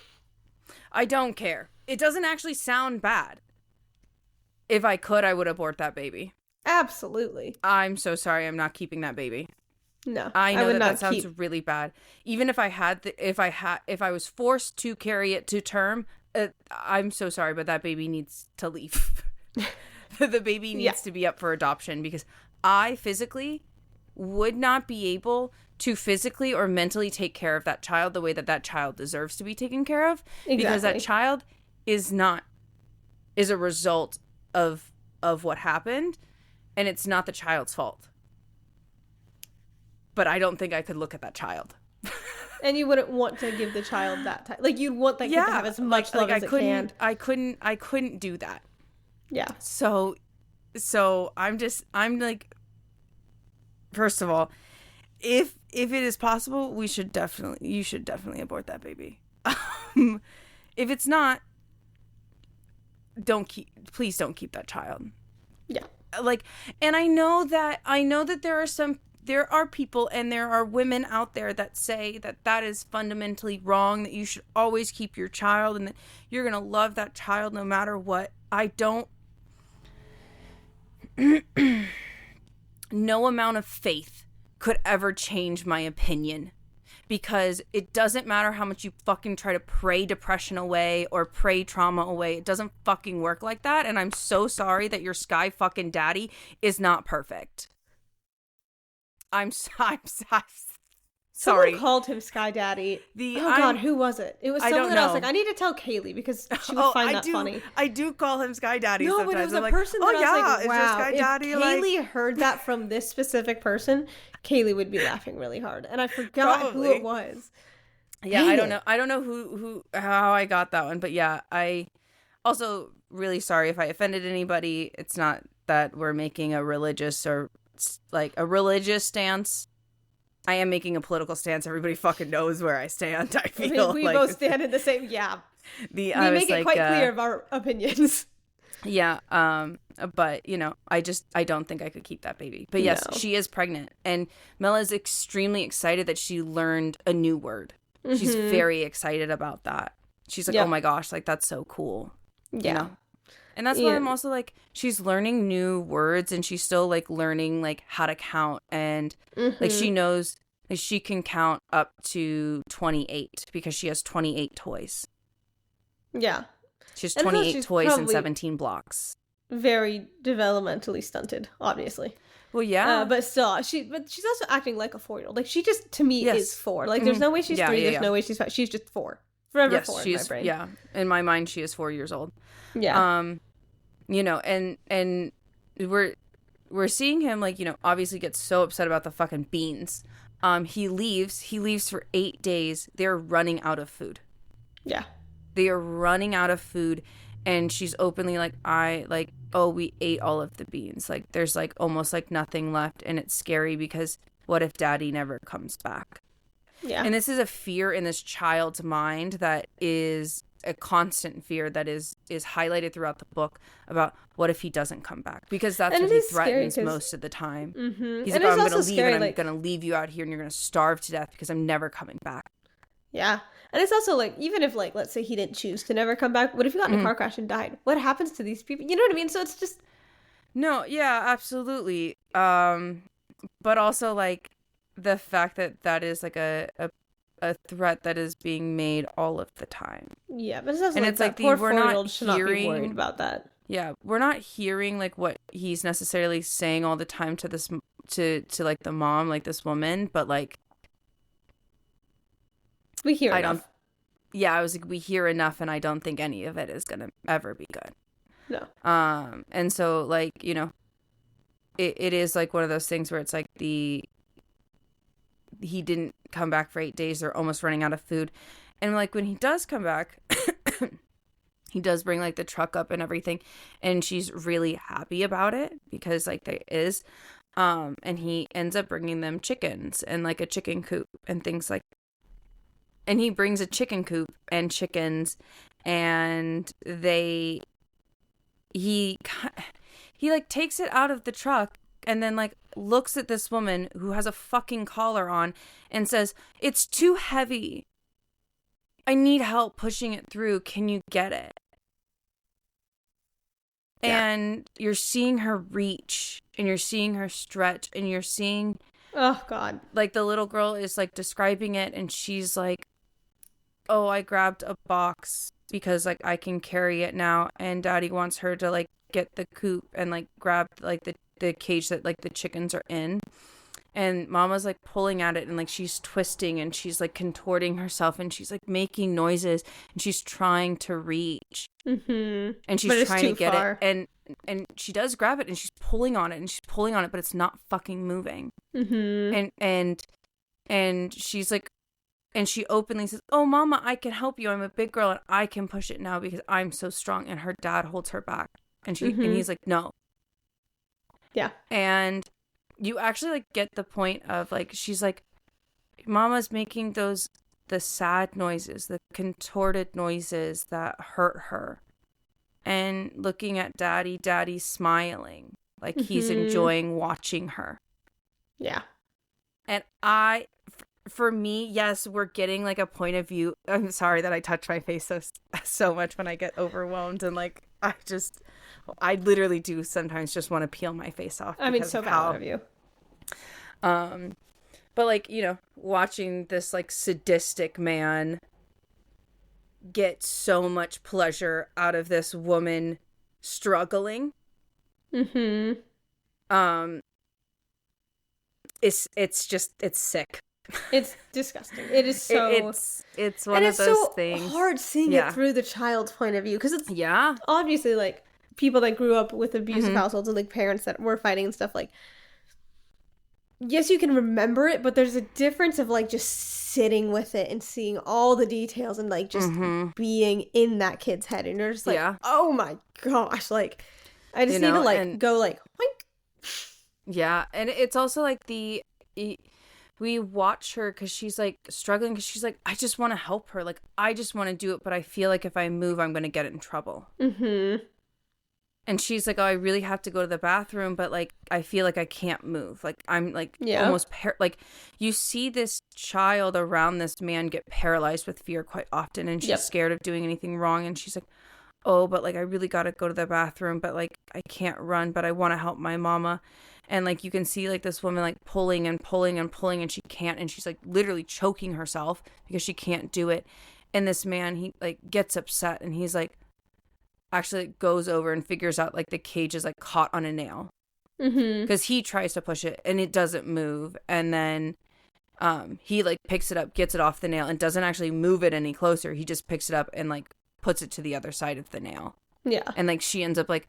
I don't care. It doesn't actually sound bad. If I could, I would abort that baby.
Absolutely.
I'm so sorry. I'm not keeping that baby.
No,
I know that sounds really bad. Even if I was forced to carry it to term, I'm so sorry, but that baby needs to leave. The baby needs to be up for adoption, because I physically would not be able to physically or mentally take care of that child the way that child deserves to be taken care of. Exactly. Because that child is a result of what happened, and it's not the child's fault. But I don't think I could look at that child.
And you wouldn't want to give the child that time. Like, you'd want that kid to have as much love as it can.
I couldn't do that.
Yeah.
So I'm like, first of all, if it is possible, you should definitely abort that baby. If it's not, please don't keep that child.
Yeah.
Like, and I know that there are people and there are women out there that say that is fundamentally wrong, that you should always keep your child and that you're going to love that child no matter what. I don't. No amount of faith could ever change my opinion, because it doesn't matter how much you fucking try to pray depression away or pray trauma away. It doesn't fucking work like that. And I'm so sorry that your sky fucking daddy is not perfect. I'm
Someone called him Sky Daddy. God, who was it? It was someone that I was like, I need to tell Kaylee because she would find that funny.
I do call him Sky Daddy sometimes.
No, but it was a person that I was like, wow, Sky Daddy, if Kaylee heard that from this specific person, Kaylee would be laughing really hard. And I forgot who it was.
Yeah, I don't know. I don't know how I got that one, but yeah, I also really sorry if I offended anybody. It's not that we're making a religious or like a religious stance. I am making a political stance. Everybody fucking knows where I stand. I feel
we both stand in the same. Yeah, we make it quite clear of our opinions.
Yeah, but you know, I don't think I could keep that baby. But yes, she is pregnant, and Mela is extremely excited that she learned a new word. Mm-hmm. She's very excited about that. She's like, oh my gosh, like that's so cool. Yeah. You know? And that's why I'm also like, she's learning new words and she's still like learning like how to count and like she knows that she can count up to 28 because she has 28 toys.
Yeah.
She has 28 toys and 17 blocks.
Very developmentally stunted, obviously.
Well, yeah.
But still, she's also acting like a 4-year-old. Like she just, to me, is 4. Like there's no way she's 3, there's no way she's 5. She's just 4. Forever 4 in my brain.
Yeah. In my mind, she is 4 years old.
Yeah.
You know, and we're seeing him like, you know, obviously get so upset about the fucking beans. He leaves for 8 days. They're running out of food.
Yeah.
They are running out of food, and she's openly like, we ate all of the beans. Like there's like almost like nothing left, and it's scary because what if Daddy never comes back?
Yeah.
And this is a fear in this child's mind that is a constant fear that is highlighted throughout the book about what if he doesn't come back, because that's what he threatens most of the time. He's like, I'm going to leave and I'm going to leave you out here and you're going to starve to death because I'm never coming back.
Yeah. And it's also like, even if like, let's say he didn't choose to never come back, what if he got in a car crash and died? What happens to these people? You know what I mean? So it's just...
No, yeah, absolutely. But also like the fact that is like a threat that is being made all of the time.
Yeah, but it's also and like, it's like poor 4-year-old should not be worried about that.
Yeah, we're not hearing like what he's necessarily saying all the time to this to like the mom, like this woman, but like
we hear enough.
Yeah, I was like, we hear enough, and I don't think any of it is gonna ever be good.
No.
And so like, you know, it is like one of those things where it's like he didn't come back for 8 days. They're almost running out of food. And like when he does come back, he does bring like the truck up and everything. And she's really happy about it because like there is. And he ends up bringing them chickens and like a chicken coop and things like. And he brings a chicken coop and chickens, and he like takes it out of the truck and then like looks at this woman who has a fucking collar on and says, "It's too heavy. I need help pushing it through. Can you get it?" Yeah. And you're seeing her reach and you're seeing her stretch and you're seeing,
oh God,
like the little girl is like describing it and she's like, "Oh, I grabbed a box because like I can carry it now," and Daddy wants her to like get the coop and like grab like the cage that like the chickens are in, and Mama's like pulling at it and like she's twisting and she's like contorting herself and she's like making noises and she's trying to reach and she's trying to get it and she does grab it and she's pulling on it but it's not fucking moving. And she's like, and she openly says, "Oh, Mama, I can help you. I'm a big girl and I can push it now because I'm so strong." And her dad holds her back. And and he's like, "No."
Yeah.
And you actually like get the point of like, she's like, Mama's making the sad noises, the contorted noises that hurt her. And looking at Daddy's smiling. Like he's enjoying watching her.
Yeah.
And for me, yes, we're getting like a point of view. I'm sorry that I touch my face so much when I get overwhelmed and like I literally do sometimes just want to peel my face off.
I mean, so valid of you.
But like, you know, watching this like sadistic man get so much pleasure out of this woman struggling. It's sick.
It's disgusting. It is so...
It's one of those things.
And it's so hard seeing it through the child's point of view. Because it's obviously, like, people that grew up with abusive households and, like, parents that were fighting and stuff, like... Yes, you can remember it, but there's a difference of, like, just sitting with it and seeing all the details and, like, just being in that kid's head. And you're just like, oh my gosh. Like, I just need to, like, go, like, oink.
Yeah, and it's also, like, we watch her because she's, like, struggling because she's like, I just want to help her. Like, I just want to do it, but I feel like if I move, I'm going to get in trouble. Mm-hmm. And she's like, oh, I really have to go to the bathroom, but, like, I feel like I can't move. Like, I'm, like, almost, like, you see this child around this man get paralyzed with fear quite often, and she's scared of doing anything wrong, and she's like, oh, but, like, I really got to go to the bathroom, but, like, I can't run, but I want to help my mama. And, like, you can see, like, this woman, like, pulling and pulling and pulling, and she can't, and she's, like, literally choking herself because she can't do it. And this man, he, like, gets upset, and he's, like, actually goes over and figures out, like, the cage is, like, caught on a nail. Because he tries to push it, and it doesn't move. And then he, like, picks it up, gets it off the nail, and doesn't actually move it any closer. He just picks it up and, like, puts it to the other side of the nail. Yeah. And, like, she ends up, like,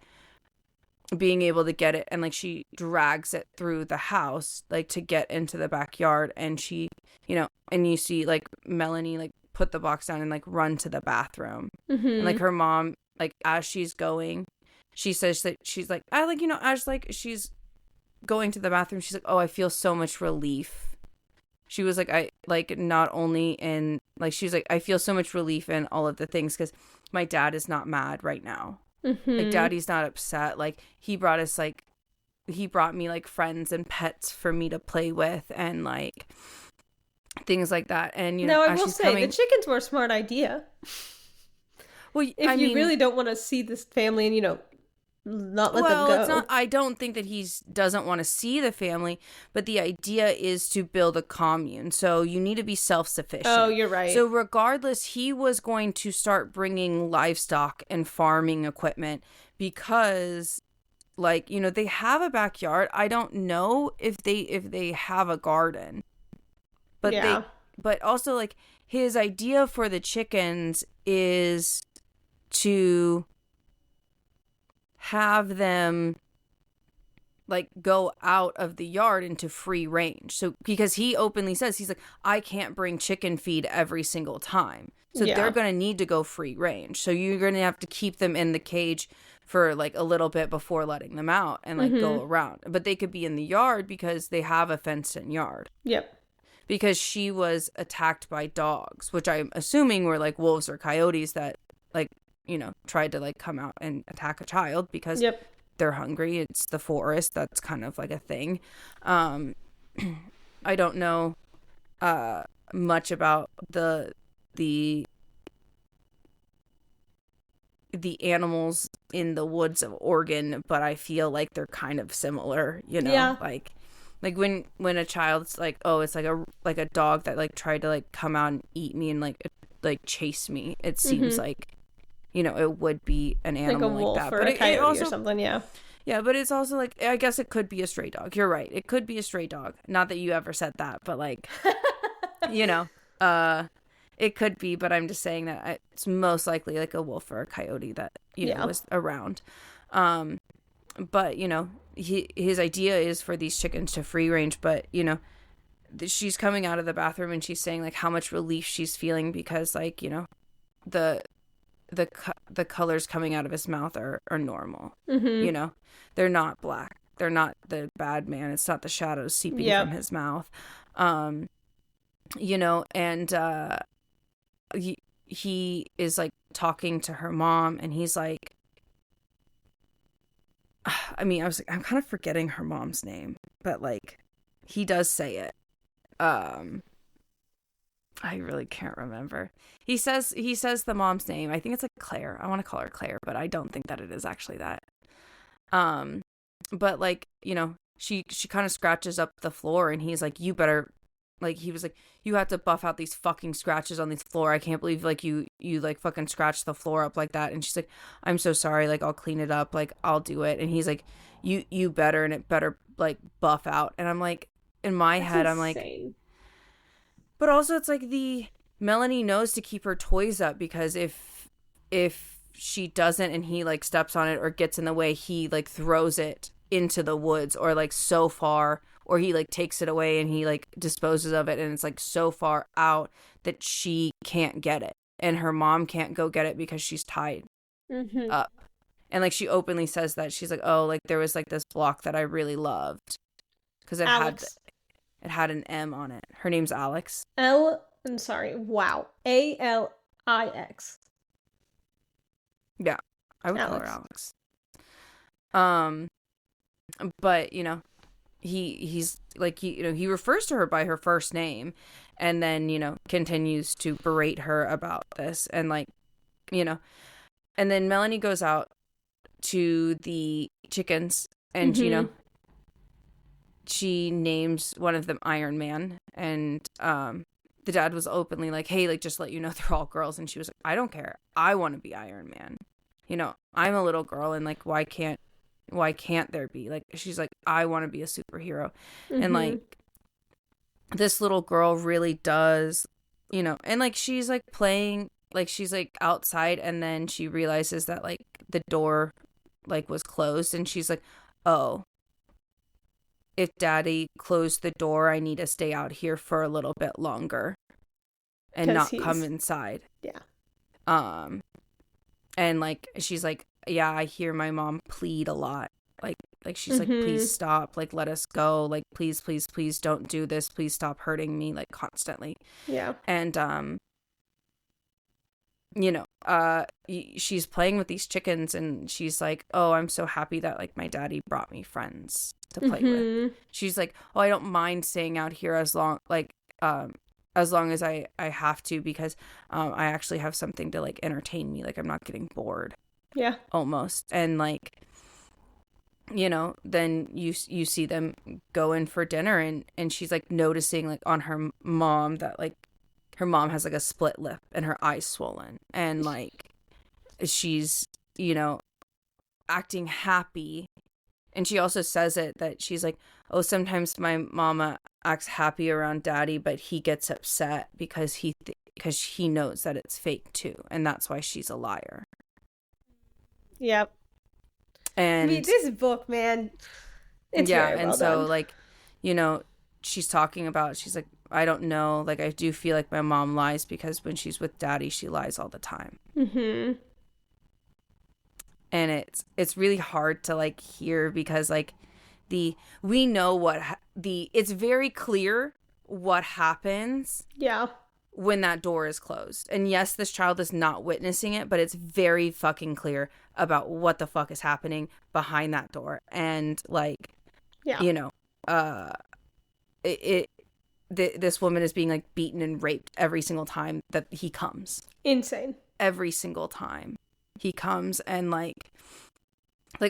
being able to get it, and, like, she drags it through the house, like, to get into the backyard. And she, you know, and you see, like, Melanie, like, put the box down and, like, run to the bathroom. And, like, her mom, like, as she's going, she says that she's like, I, like, you know, as, like, she's going to the bathroom, she's like, oh, I feel so much relief. She was like, I, like, not only in, like, she's like, I feel so much relief in all of the things because my dad is not mad right now. Like, daddy's not upset. Like, he brought us, like, he brought me, like, friends and pets for me to play with and, like, things like that. And, you know,
now I will say, the chickens were a smart idea.
Well,
if you really don't want to see this family and, you know, not let them go.
It's not, I don't think that he doesn't want to see the family, but the idea is to build a commune. So you need to be self-sufficient.
Oh, you're right.
So regardless, he was going to start bringing livestock and farming equipment because, like, you know, they have a backyard. I don't know if they have a garden, but but also, like, his idea for the chickens is to have them, like, go out of the yard into free range. So because he openly says, he's like, I can't bring chicken feed every single time. So they're going to need to go free range. So you're going to have to keep them in the cage for, like, a little bit before letting them out and, like, go around. But they could be in the yard because they have a fenced-in yard. Yep. Because she was attacked by dogs, which I'm assuming were, like, wolves or coyotes that, like, you know, tried to, like, come out and attack a child because they're hungry. It's the forest. That's kind of, like, a thing. I don't know much about the animals in the woods of Oregon, but I feel like they're kind of similar, you know, like when a child's like, oh, it's like a dog that, like, tried to, like, come out and eat me and, like chase me. It seems like, you know, it would be an animal
like a wolf
like that,
or
but
a coyote
it also,
or something. Yeah,
but it's also, like, I guess it could be a stray dog. You're right. It could be a stray dog. Not that you ever said that, but, like, you know, it could be. But I'm just saying that it's most likely, like, a wolf or a coyote that, you know, was around. But, you know, his idea is for these chickens to free range. But, you know, she's coming out of the bathroom and she's saying, like, how much relief she's feeling because, like, you know, the colors coming out of his mouth are normal. You know, they're not black. They're not the bad man. It's not the shadows seeping from his mouth. You know, and he is, like, talking to her mom, and he's like, I mean, I'm kind of forgetting her mom's name, but, like, he does say it. I really can't remember. He says the mom's name. I think it's, like, Claire. I want to call her Claire, but I don't think that it is actually that. But, like, you know, she kind of scratches up the floor, and he's like, you better, like, he was like, you have to buff out these fucking scratches on this floor. I can't believe, like, you like, fucking scratched the floor up like that. And she's like, I'm so sorry. Like, I'll clean it up. Like, I'll do it. And he's like, you better, and it better, like, buff out. And I'm like, in my head, I'm like, But also it's like Melanie knows to keep her toys up, because if she doesn't and he like steps on it or gets in the way, he like throws it into the woods, or like so far, or he like takes it away and he like disposes of it, and it's like so far out that she can't get it, and her mom can't go get it because she's tied up. And like she openly says that, she's like, oh, like there was like this block that I really loved because it had an M on it. Her name's Alex.
I'm sorry. Wow. Alix.
Yeah, I would call her Alex. But you know, he's like, he refers to her by her first name, and then, you know, continues to berate her about this, and like, you know, and then Melanie goes out to the chickens, and you know, she names one of them Iron Man, and the dad was openly like, hey, like, just let you know they're all girls, and she was like, I don't care, I want to be Iron Man, you know, I'm a little girl, and like, why can't there be, like, she's like, I want to be a superhero. And like, this little girl really does, you know, and like, she's like playing, like, she's like outside, and then she realizes that like the door like was closed, and she's like, oh, if daddy closed the door, I need to stay out here for a little bit longer and not come inside.
Yeah.
And like, she's like, yeah, I hear my mom plead a lot. Like she's like, please stop, like, let us go, like, please don't do this, please stop hurting me, like, constantly.
Yeah.
And you know, she's playing with these chickens, and she's like, oh, I'm so happy that like my daddy brought me friends to play with. She's like, oh, I don't mind staying out here as long as I have to, because I actually have something to like entertain me, like I'm not getting bored.
Yeah.
Almost. And like, you know, then you see them go in for dinner, and she's like noticing like on her mom that like her mom has like a split lip and her eyes swollen, and like she's, you know, acting happy. And she also says it that she's like, oh, sometimes my mama acts happy around daddy, but he gets upset because he knows that it's fake too, and that's why she's a liar.
Yep.
And
I mean, this book, man, it's very well
so
done.
like, you know, she's talking about, she's like, I don't know, like, I do feel like my mom lies because when she's with daddy, she lies all the time. And it's really hard to like hear, because like we know it's very clear what happens.
Yeah.
When that door is closed. And yes, this child is not witnessing it, but it's very fucking clear about what the fuck is happening behind that door. And like,
yeah,
you know, this woman is being like beaten and raped every single time that he comes.
Insane.
Every single time he comes. And like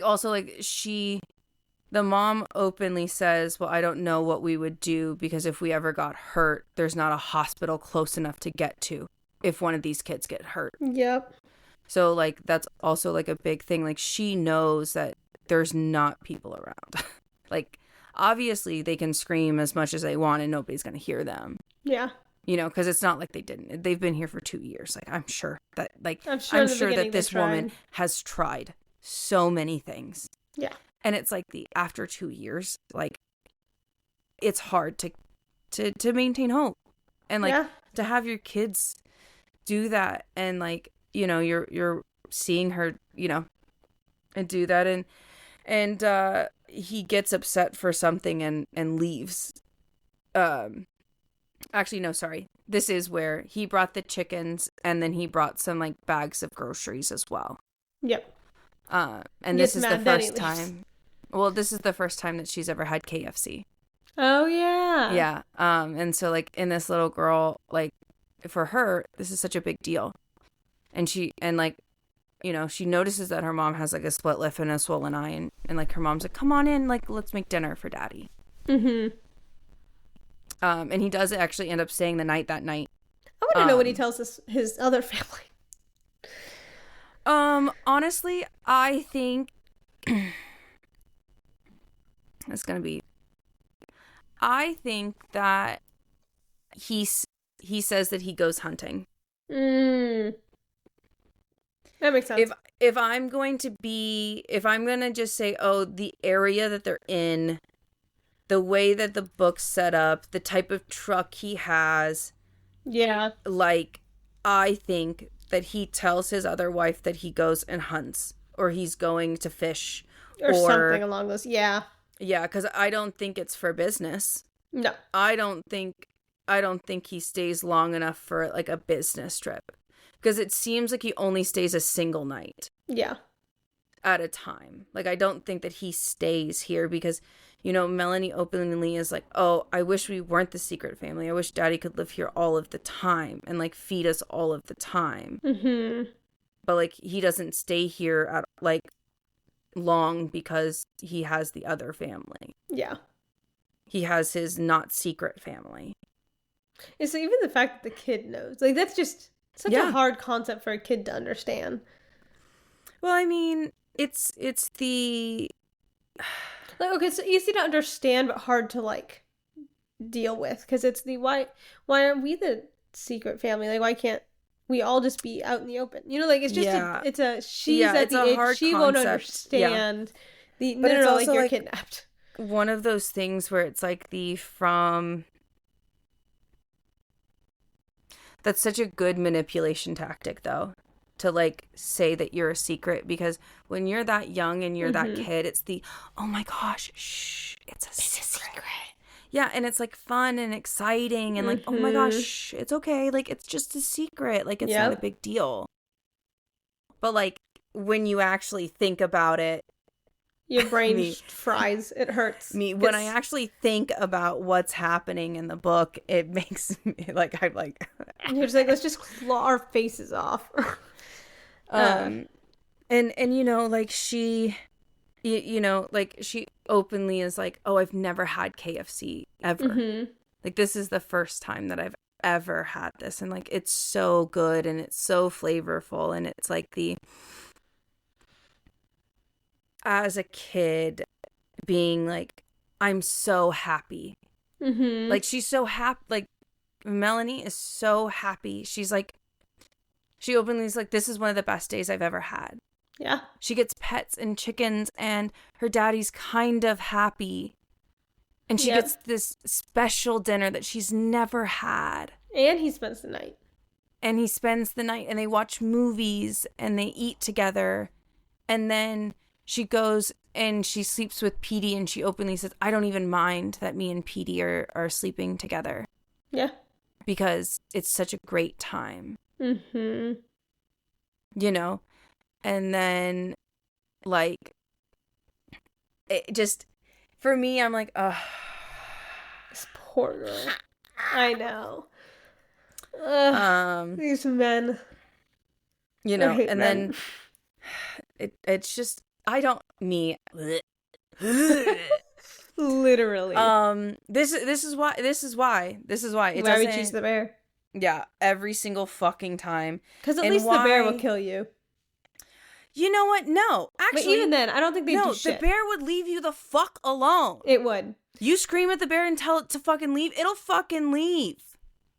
also like the mom openly says, well, I don't know what we would do, because if we ever got hurt, there's not a hospital close enough to get to if one of these kids get hurt.
Yep.
So like, that's also like a big thing. Like, she knows that there's not people around. Like, obviously they can scream as much as they want and nobody's going to hear them.
Yeah.
You know, because it's not like they've been here for 2 years. Like, I'm sure that this woman has tried so many things.
Yeah.
And it's like after 2 years, like, it's hard to maintain hope, and like to have your kids do that, and like, you know, you're seeing her, you know, and do that, and he gets upset for something and leaves. Actually, no, sorry. This is where he brought the chickens, and then he brought some like bags of groceries as well.
Yep.
And this is the first time. Well, this is the first time that she's ever had KFC.
Oh, yeah.
Yeah. And so, like, in this little girl, like, for her, this is such a big deal. And like, you know, she notices that her mom has, like, a split lip and a swollen eye. And like, her mom's like, come on in, like, let's make dinner for daddy. And he does actually end up staying the night that night.
I want to know what he tells his other family.
Honestly, I think... I think that he says that he goes hunting.
That makes sense.
If I'm going to just say, oh, the area that they're in, the way that the book's set up, the type of truck he has.
Yeah.
Like, I think that he tells his other wife that he goes and hunts, or he's going to fish.
Or something along those, yeah.
Yeah, because I don't think it's for business.
No.
I don't think he stays long enough for, like, a business trip. Because it seems like he only stays a single night.
Yeah.
At a time. Like, I don't think that he stays here because, you know, Melanie openly is like, oh, I wish we weren't the secret family. I wish Daddy could live here all of the time and, like, feed us all of the time.
Mm-hmm.
But, like, he doesn't stay here at, like, long because he has the other family.
Yeah.
He has his not secret family.
And so even the fact that the kid knows, like, that's just such a hard concept for a kid to understand.
Well, I mean, it's the...
Like, okay, so easy to understand, but hard to, like, deal with. Because it's the, why aren't we the secret family? Like, why can't we all just be out in the open? You know, like, it's just, she's at the age, she won't understand. But it's also, like, you're kidnapped.
One of those things where it's, like, that's such a good manipulation tactic, though. To, like, say that you're a secret, because when you're that young and you're that kid, it's the, oh my gosh, shh, it's a secret. Yeah, and it's, like, fun and exciting and, like, oh my gosh, it's okay, like, it's just a secret, like, it's not a big deal. But, like, when you actually think about it,
your brain fries, it hurts.
When I actually think about what's happening in the book, it makes me, like, I'm like...
You're just like, let's just claw our faces off.
And you know, like, she, you know, like, she openly is like, oh, I've never had KFC ever. Like, this is the first time that I've ever had this, and, like, it's so good and it's so flavorful, and it's like as a kid being like, I'm so happy. Like, she's so happy. Like, Melanie is so happy. She's like, she openly is like, this is one of the best days I've ever had.
Yeah.
She gets pets and chickens, and her daddy's kind of happy. And she gets this special dinner that she's never had.
And he spends the night.
And they watch movies, and they eat together. And then she goes and she sleeps with Petey, and she openly says, I don't even mind that me and Petey are sleeping together.
Yeah. Because
it's such a great time.
You
know? And then, like, it just, for me, I'm like, ugh.
This poor girl. I know. These men.
You know, and men. Then it's just, I don't, me.
Literally.
This is why. Why
we choose the bear.
Yeah, every single fucking time.
Because at least the bear will kill you.
You know what? No. Actually,
but even then, I don't think they do shit.
The bear would leave you the fuck alone.
It would.
You scream at the bear and tell it to fucking leave, it'll fucking leave.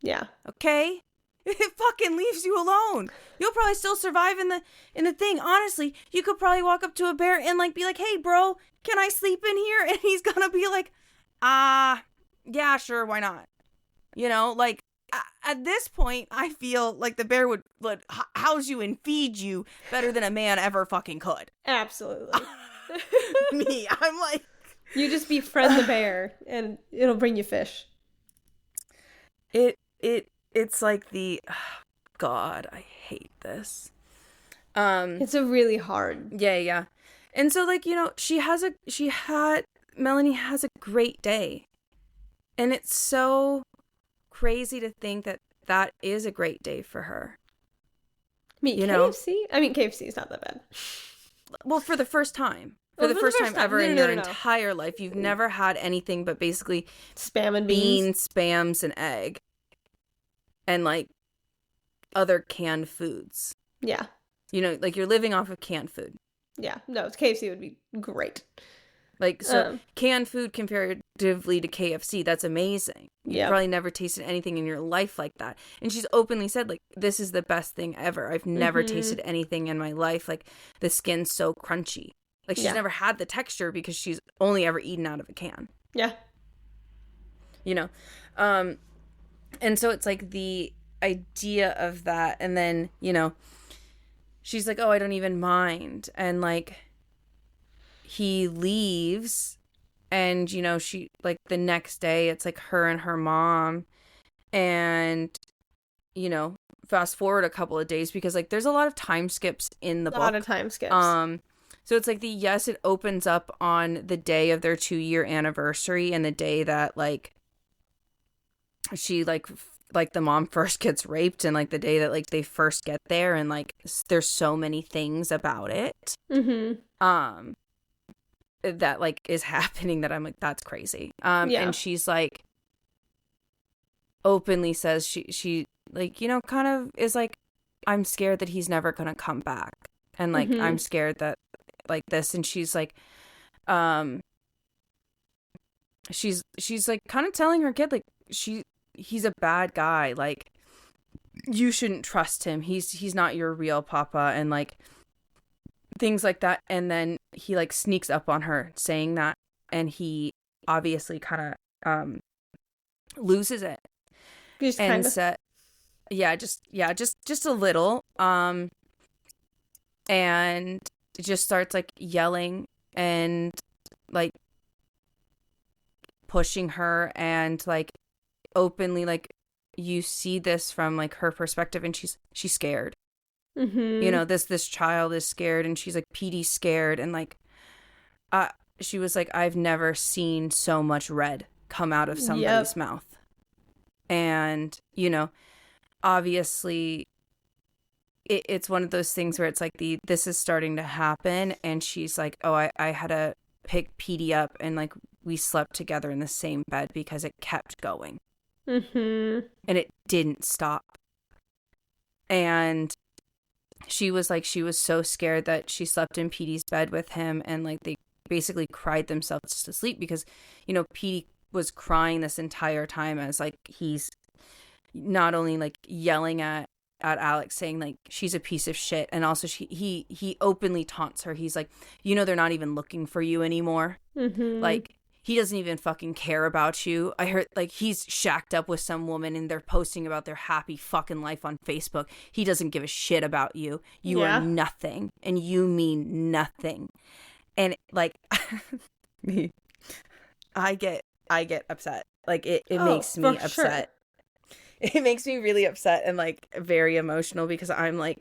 Yeah.
Okay? It fucking leaves you alone. You'll probably still survive in the thing. Honestly, you could probably walk up to a bear and, like, be like, hey, bro, can I sleep in here? And he's gonna be like, yeah, sure, why not? You know, like, at this point, I feel like the bear would house you and feed you better than a man ever fucking could.
Absolutely.
Me, I'm like...
You just befriend the bear, and it'll bring you fish.
It's like the... Oh, God, I hate this.
It's a really hard...
Yeah. And so, like, you know, Melanie has a great day. And it's so... crazy to think that is a great day for her.
You KFC? Know? I mean, KFC is not that bad.
Well, for the first time. For the first time ever in your entire life, you've never had anything but basically
spam and
beans, spams, and egg. And, like, other canned foods.
Yeah.
You know, like, you're living off of canned food.
Yeah. No, KFC would be great.
Like, so canned food comparatively to KFC, that's amazing. You've probably never tasted anything in your life like that. And she's openly said, like, this is the best thing ever. I've never tasted anything in my life. Like, the skin's so crunchy. Like, she's never had the texture because she's only ever eaten out of a can.
Yeah.
You know? And so it's like the idea of that. And then, you know, she's like, oh, I don't even mind. And, like, he leaves, and, you know, she, like, the next day, it's, like, her and her mom, and, you know, fast forward a couple of days, because, like, there's a lot of time skips in the book.
A lot of time skips.
So it's, like, it opens up on the day of their 2-year anniversary, and the day that, like, she, like, the mom first gets raped, and, like, the day that, like, they first get there, and, like, there's so many things about it. That, like, is happening that I'm like, that's crazy. And she's, like, openly says she like, you know, kind of is like, I'm scared that he's never gonna come back, and, like, I'm scared that, like, this. And she's like, she's like kind of telling her kid, like, he's a bad guy, like, you shouldn't trust him, he's not your real papa, and, like, things like that. And then he, like, sneaks up on her saying that, and he obviously kind of loses it. Just and said, just a little, and just starts, like, yelling and, like, pushing her, and, like, openly, like, you see this from, like, her perspective, and she's scared. You know, this child is scared, and she's like, Petey's scared, and, like, she was like, I've never seen so much red come out of somebody's mouth. And, you know, obviously it's one of those things where it's like, this is starting to happen, and she's like, oh, I had to pick Petey up, and, like, we slept together in the same bed because it kept going. And it didn't stop. And she was like, she was so scared that she slept in Petey's bed with him, and, like, they basically cried themselves to sleep because, you know, Petey was crying this entire time as, like, he's not only, like, yelling at Alex, saying, like, she's a piece of shit, and also he openly taunts her. He's like, you know, they're not even looking for you anymore. Like, he doesn't even fucking care about you. I heard, like, he's shacked up with some woman, and they're posting about their happy fucking life on Facebook. He doesn't give a shit about you. You are nothing, and you mean nothing. And, like, I get upset. Like, it makes me upset. Sure. It makes me really upset and, like, very emotional, because I'm like,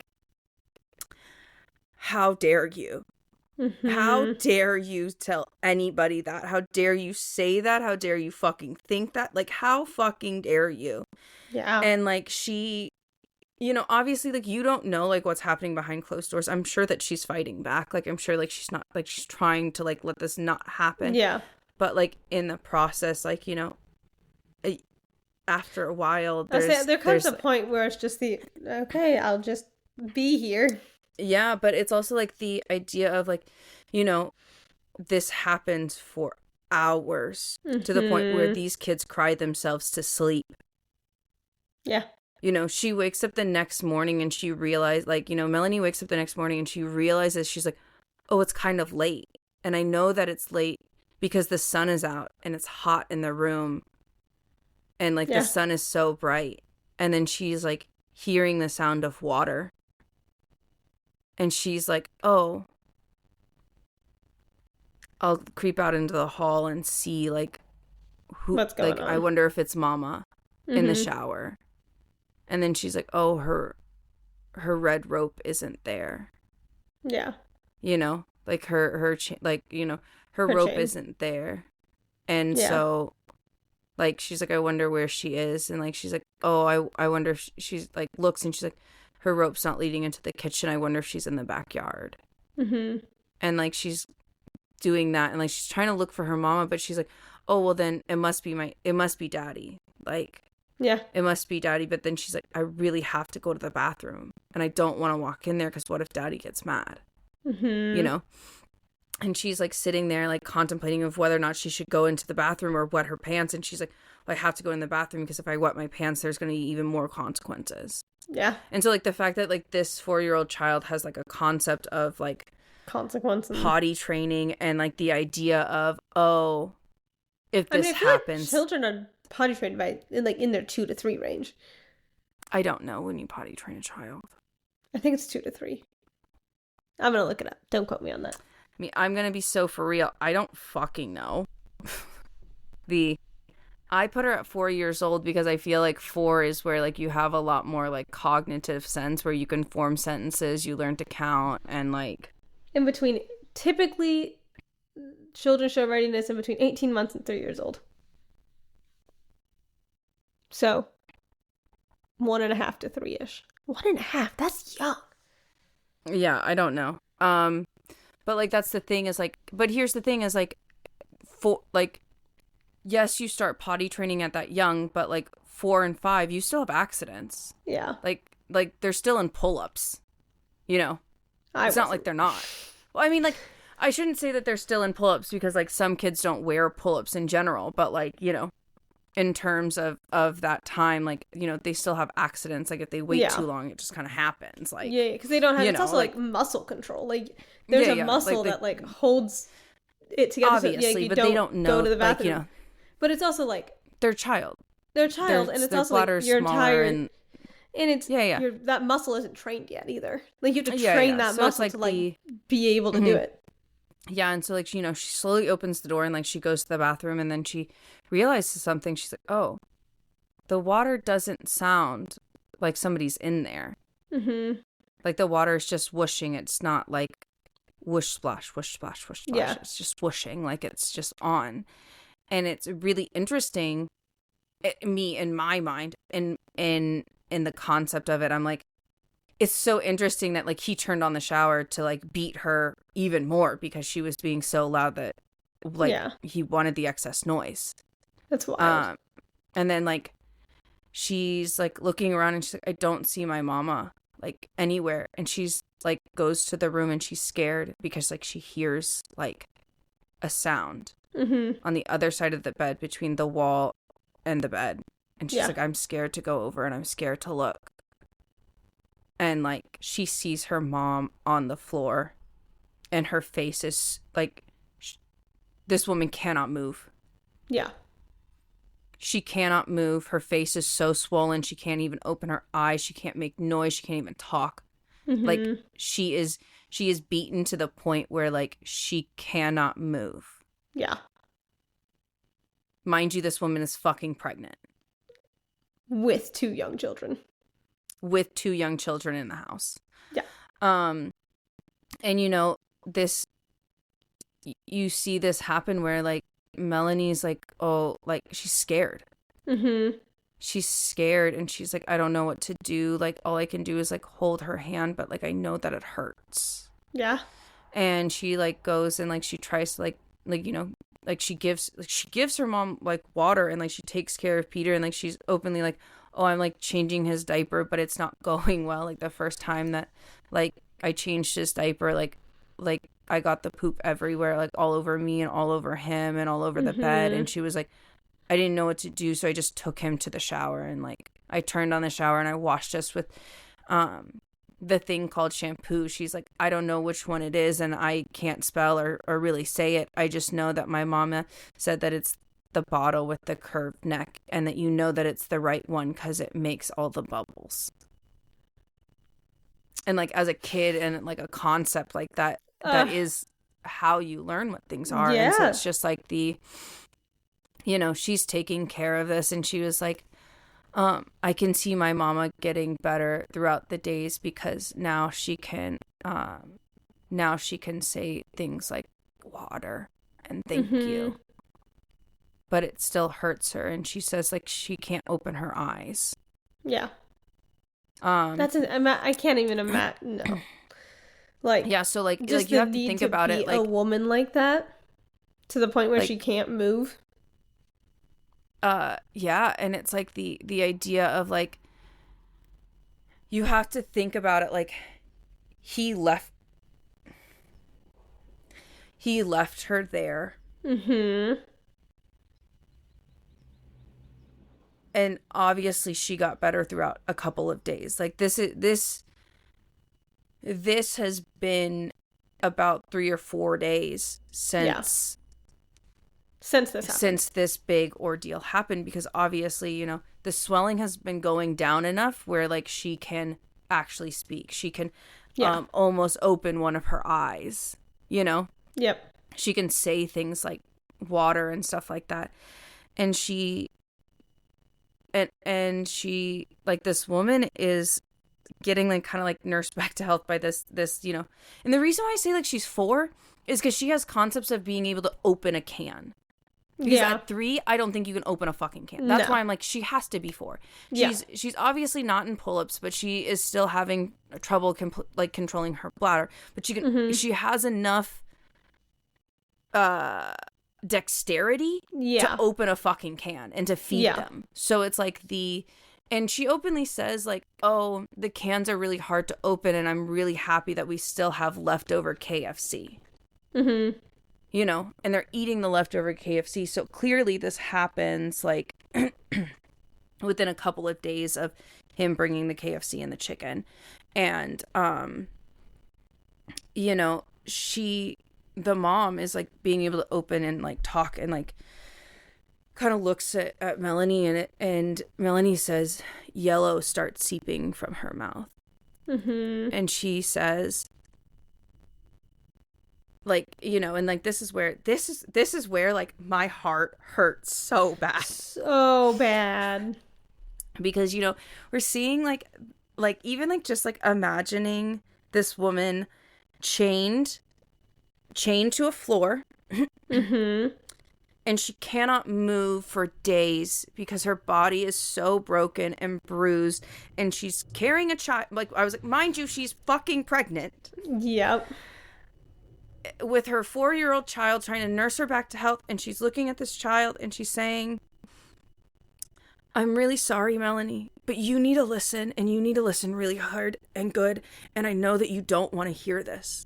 how dare you? How dare you tell anybody that? How dare you say that? How dare you fucking think that? Like, how fucking dare you? Yeah. And, like, she, you know, obviously, like, you don't know, like, what's happening behind closed doors. I'm sure that she's fighting back. Like, I'm sure, like, she's not, like, she's trying to, like, let this not happen. Yeah. But, like, in the process, like, you know, after a while,
there comes a point where it's just okay, I'll just be here.
Yeah, but it's also, like, the idea of, like, you know, this happens for hours to the point where these kids cry themselves to sleep. Yeah. You know, she wakes up the next morning, and she realized, like, you know, Melanie wakes up the next morning, and she realizes, she's like, oh, it's kind of late. And I know that it's late because the sun is out, and it's hot in the room. And, like, the sun is so bright. And then she's, like, hearing the sound of water. And she's like, oh, I'll creep out into the hall and see, like, who, what's going on. I wonder if it's Mama in the shower. And then she's like, oh, her red rope isn't there. Yeah. You know, like, her you know, her rope chain isn't there. And so, like, she's like, I wonder where she is. And, like, she's like, oh, I wonder if she's, like, looks, and she's like, her rope's not leading into the kitchen. I wonder if she's in the backyard. And, like, she's doing that, and, like, she's trying to look for her mama, but she's like, oh, well, then it must be Daddy. Like, it must be Daddy. But then she's like, I really have to go to the bathroom, and I don't want to walk in there because what if Daddy gets mad? You know? And she's like sitting there like contemplating of whether or not she should go into the bathroom or wet her pants. And she's like, well, I have to go in the bathroom because if I wet my pants, there's going to be even more consequences.
Yeah.
And so like the fact that like this 4-year-old child has like a concept of like
consequences,
potty training, and like the idea of, oh, if this happens,
like children are potty trained by in their 2 to 3 range.
I don't know when you potty train a child.
I think it's 2 to 3. I'm gonna look it up. Don't quote me on that.
I mean, I'm gonna be so for real. I don't fucking know. I put her at 4 years old because I feel like 4 is where like you have a lot more like cognitive sense, where you can form sentences, you learn to count, and like
in between. Typically, children show readiness in between 18 months and 3 years old. So 1.5 to 3-ish. 1.5. That's young.
Yeah, I don't know. But like that's the thing is like, but here's the thing is like, yes, you start potty training at that young, but like 4 and 5, you still have accidents.
Yeah.
Like they're still in pull-ups, you know. It's not like they're not. Well, I mean, like, I shouldn't say that they're still in pull-ups because like some kids don't wear pull-ups in general, but like, you know, in terms of that time, like, you know, they still have accidents. Like if they wait too long, it just kind of happens. Like,
yeah, because they don't have. It's also like muscle control. Like there's a muscle that like holds it together.
Obviously,
so, you
but they don't know.
Go to the bathroom.
Like, you know,
but it's also like
they're a child.
And it's also like you're tired, and it's that muscle isn't trained yet either. Like you have to train that muscle to like be able to do it.
Yeah, and so like, you know, she slowly opens the door and like she goes to the bathroom, and then she realizes something. She's like, oh, the water doesn't sound like somebody's in there. Mm-hmm. Like the water is just whooshing. It's not like whoosh splash, whoosh splash, whoosh splash. Yeah. It's just whooshing, like it's just on. And it's really interesting, me in my mind, in the concept of it. I'm like, it's so interesting that like he turned on the shower to like beat her even more because she was being so loud that like he wanted the excess noise.
That's wild.
And then like she's like looking around and she's like, I don't see my mama like anywhere. And she's like goes to the room and she's scared because like she hears like a sound on the other side of the bed between the wall and the bed. And she's like, I'm scared to go over and I'm scared to look. And like she sees her mom on the floor and her face is like, this woman cannot move. Yeah. She cannot move. Her face is so swollen. She can't even open her eyes. She can't make noise. She can't even talk. Mm-hmm. Like she is beaten to the point where like she cannot move. Yeah. Mind you, this woman is fucking pregnant.
With 2 young children.
With 2 young children in the house.
Yeah.
And you know, this, you see this happen where like Melanie's like, oh, like she's scared. Mm-hmm. She's scared and she's like, I don't know what to do. Like all I can do is like hold her hand, but like I know that it hurts. Yeah. And she like goes and like she tries to like you know, like she gives her mom like water and like she takes care of Peter and like she's openly like, oh, I'm like changing his diaper, but it's not going well. Like the first time that like I changed his diaper, like I got the poop everywhere, like all over me and all over him and all over the bed. And she was like, I didn't know what to do, so I just took him to the shower and like I turned on the shower and I washed us with the thing called shampoo. She's like, I don't know which one it is and I can't spell or really say it. I just know that my mama said that it's the bottle with the curved neck and that you know that it's the right one because it makes all the bubbles. And like as a kid and like a concept like that, that is how you learn what things are. Yeah. And so it's just like you know, she's taking care of this and she was like, I can see my mama getting better throughout the days because now she can say things like water and thank you. But it still hurts her and she says like she can't open her eyes. Yeah.
I can't even imagine. No. Like,
yeah, so like you have to think about it like
a woman like that to the point where like, she can't move.
Yeah, and it's like the idea of like you have to think about it like he left he left her there.
Mm-hmm.
And obviously she got better throughout a couple of days. Like this has been about 3 or 4 days since this big ordeal happened, because obviously, you know, the swelling has been going down enough where like she can actually speak. She can almost open one of her eyes, you know?
Yep.
She can say things like water and stuff like that. And she like, this woman is getting like kind of like nursed back to health by this, you know. And the reason why I say like she's 4 is because she has concepts of being able to open a can. Because at 3, I don't think you can open a fucking can. That's why I'm like, she has to be 4. She's obviously not in pull-ups, but she is still having trouble controlling her bladder. But she can. She has enough dexterity to open a fucking can and to feed them. So it's like and she openly says like, oh, the cans are really hard to open, and I'm really happy that we still have leftover KFC.
Mm-hmm.
You know, and they're eating the leftover KFC. So clearly this happens like within a couple of days of him bringing the KFC and the chicken. And, you know, the mom is like being able to open and like talk and like kind of looks at Melanie, and Melanie says yellow starts seeping from her mouth.
Mm-hmm.
And she says, like, you know, and like this is where like my heart hurts so bad, because, you know, we're seeing like even like just like imagining this woman chained to a floor.
Mm-hmm.
And she cannot move for days because her body is so broken and bruised, and she's carrying a child. Like, I was like, mind you, she's fucking pregnant.
Yep.
With her 4-year-old child, trying to nurse her back to health, and she's looking at this child and she's saying, I'm really sorry, Melanie, but you need to listen, and you need to listen really hard and good, and I know that you don't want to hear this.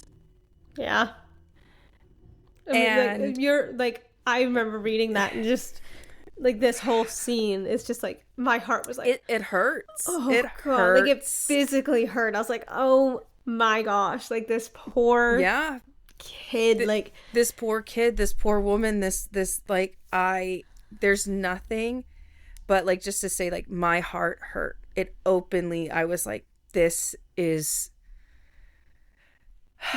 Yeah. I mean, like, you're like, I remember reading that, and just like this whole scene is just like, my heart was like,
it hurts.
Oh,
it
God.
hurts.
Like, it physically hurt. I was like, oh my gosh, like this poor kid, like
this poor kid, this poor woman, this like, there's nothing but like just to say like my heart hurt. It openly, I was like, this is.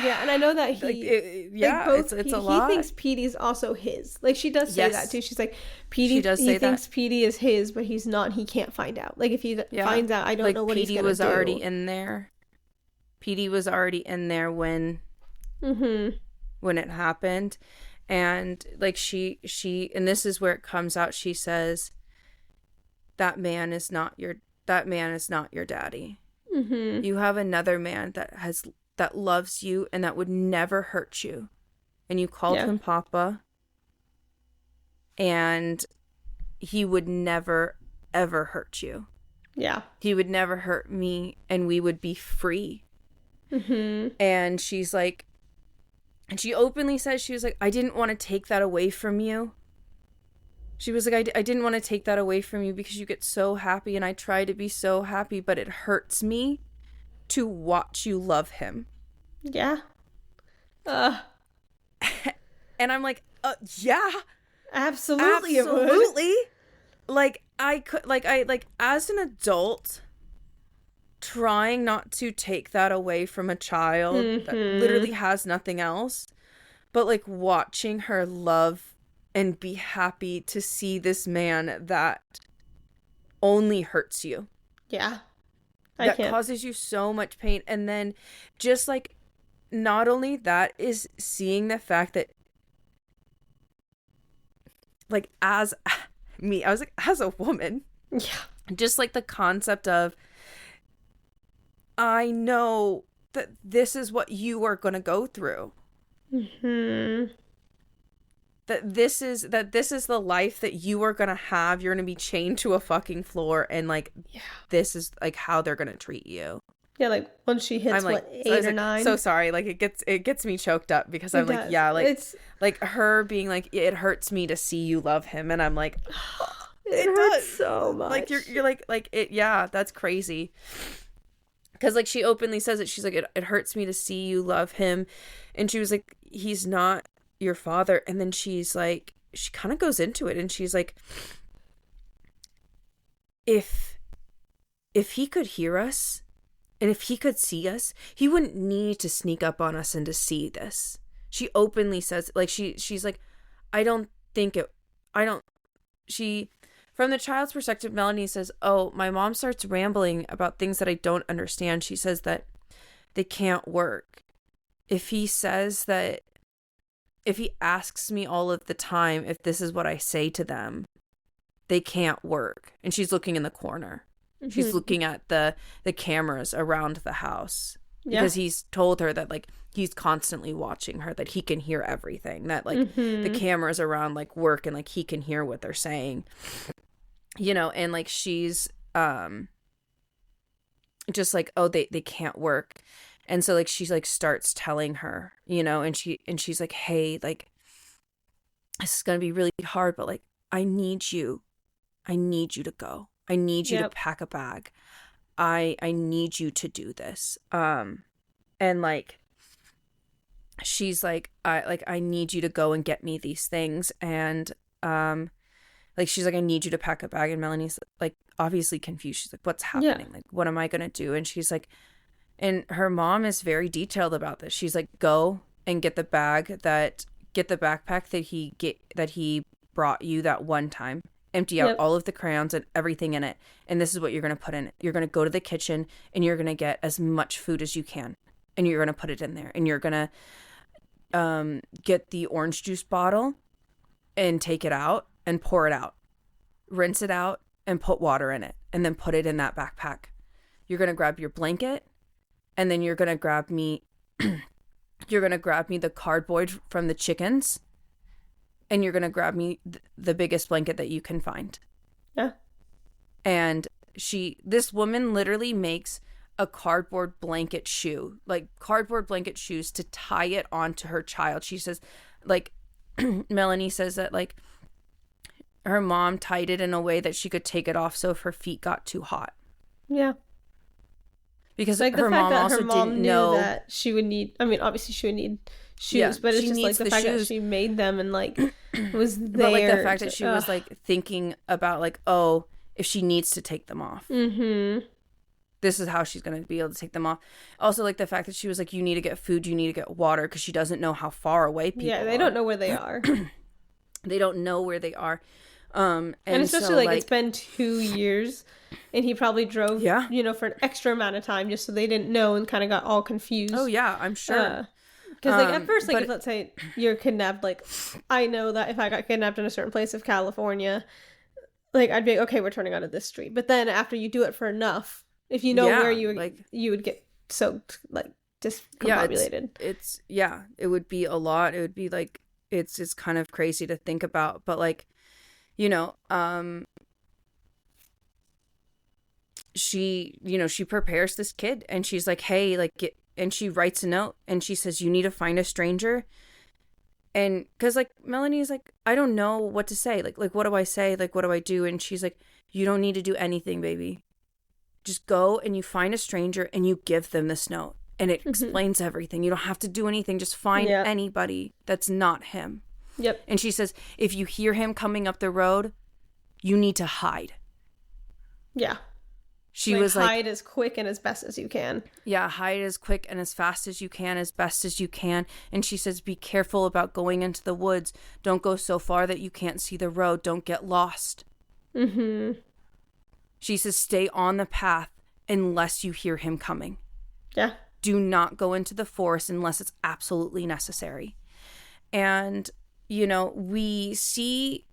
Yeah, and I know that he,
it's a lot.
He thinks Petey's also his. Like, she does say that too. She's like, Petey, he thinks Petey is his, but he's not. He can't find out. Like, if he finds out, I don't know what he's gonna do. Petey was already in there.
Petey was already in there when it happened, and like she, and this is where it comes out. She says, that man is not your daddy.
Mm-hmm.
You have another man that loves you and that would never hurt you. And you called him Papa. And he would never, ever hurt you.
Yeah.
He would never hurt me, and we would be free.
Mm-hmm.
And she's like, and she openly says, she was like, I didn't want to take that away from you. She was like, I didn't want to take that away from you because you get so happy, and I try to be so happy, but it hurts me to watch you love him.
Yeah.
And I'm like, yeah.
Absolutely.
Like, I as an adult, trying not to take that away from a child that literally has nothing else, but like watching her love and be happy to see this man that only hurts you.
Yeah.
That causes you so much pain. And then just like, not only that, is seeing the fact that like, as me, I was like, as a woman, just like the concept of, I know that this is what you are going to go through.
Mm-hmm.
That this is the life that you are going to have. You're going to be chained to a fucking floor, and like, this is like how they're going to treat you.
Yeah, like once she hits,
I'm like,
what,
so
8 or 9?
so sorry. Like it gets me choked up because I'm like,
does.
yeah, like
It's
like her being like, it hurts me to see you love him, and I'm like,
it hurts so much.
Like you're like it. Yeah, that's crazy. Because like she openly says it. She's like, it hurts me to see you love him, and she was like, he's not your father. And then she's like, she kind of goes into it, and she's like, if he could hear us. And if he could see us, he wouldn't need to sneak up on us and to see this. She openly says, like, she's like, from the child's perspective, Melanie says, oh, my mom starts rambling about things that I don't understand. She says that they can't work. If he asks me all of the time if this is what I say to them, they can't work. And she's looking in the corner. She's looking at the cameras around the house because he's told her that like he's constantly watching her, that he can hear everything, that like the cameras around like work and like he can hear what they're saying, you know, and like she's just like, oh, they can't work. And so like she's like starts telling her, you know, and she's like, hey, like this is gonna be really hard, but like I need you to go. I need you to pack a bag. I need you to do this. And like she's like, I need you to go and get me these things. And like she's like, I need you to pack a bag. And Melanie's like obviously confused. She's like, what's happening? Like, what am I gonna do? And she's like, and her mom is very detailed about this. She's like, go and get the backpack that he brought you that one time. Empty out all of the crayons and everything in it. And this is what you're going to put in it. You're going to go to the kitchen and you're going to get as much food as you can. And you're going to put it in there. And you're going to get the orange juice bottle and take it out and pour it out. Rinse it out and put water in it. And then put it in that backpack. You're going to grab your blanket. And then you're going to grab me the cardboard from the chickens. And you're going to grab me the biggest blanket that you can find.
Yeah.
And this woman literally makes a cardboard blanket shoe, like cardboard blanket shoes to tie it onto her child. She says, like, Melanie says that, like, her mom tied it in a way that she could take it off so if her feet got too hot.
Yeah.
Because
like
her mom also didn't know
that she would need, I mean, obviously she would need shoes, but it's just like the fact that she made them and like was there.
But like the fact that she was like thinking about like, oh, if she needs to take them off, this is how she's going to be able to take them off. Also, like the fact that she was like, you need to get food, you need to get water, because she doesn't know how far away people are.
They don't know where they are.
They don't know where they are.
And especially so, like it's been 2 years and he probably drove, you know, for an extra amount of time just so they didn't know and kind of got all confused.
Oh, yeah, I'm sure.
Because like at first, like if, let's say you're kidnapped, like I know that if I got kidnapped in a certain place of California, like I'd be like, okay, we're turning onto this street. But then after you do it for enough, if you know where you would get soaked, like discombobulated.
It would be a lot. It would be like it's kind of crazy to think about, but like, you know, she prepares this kid and she's like, hey, like and she writes a note and she says, you need to find a stranger. And because like Melanie's like, I don't know what to say. Like what do I say? Like, what do I do? And she's like, you don't need to do anything, baby. Just go and you find a stranger and you give them this note. And it explains everything. You don't have to do anything. Just find anybody that's not him.
Yep.
And she says, if you hear him coming up the road, you need to hide.
Yeah.
She was like,
hide as quick and as best as you can.
Yeah, hide as quick and as fast as you can, as best as you can. And she says, be careful about going into the woods. Don't go so far that you can't see the road. Don't get lost. She says, stay on the path unless you hear him coming.
Yeah.
Do not go into the forest unless it's absolutely necessary. And, you know, we see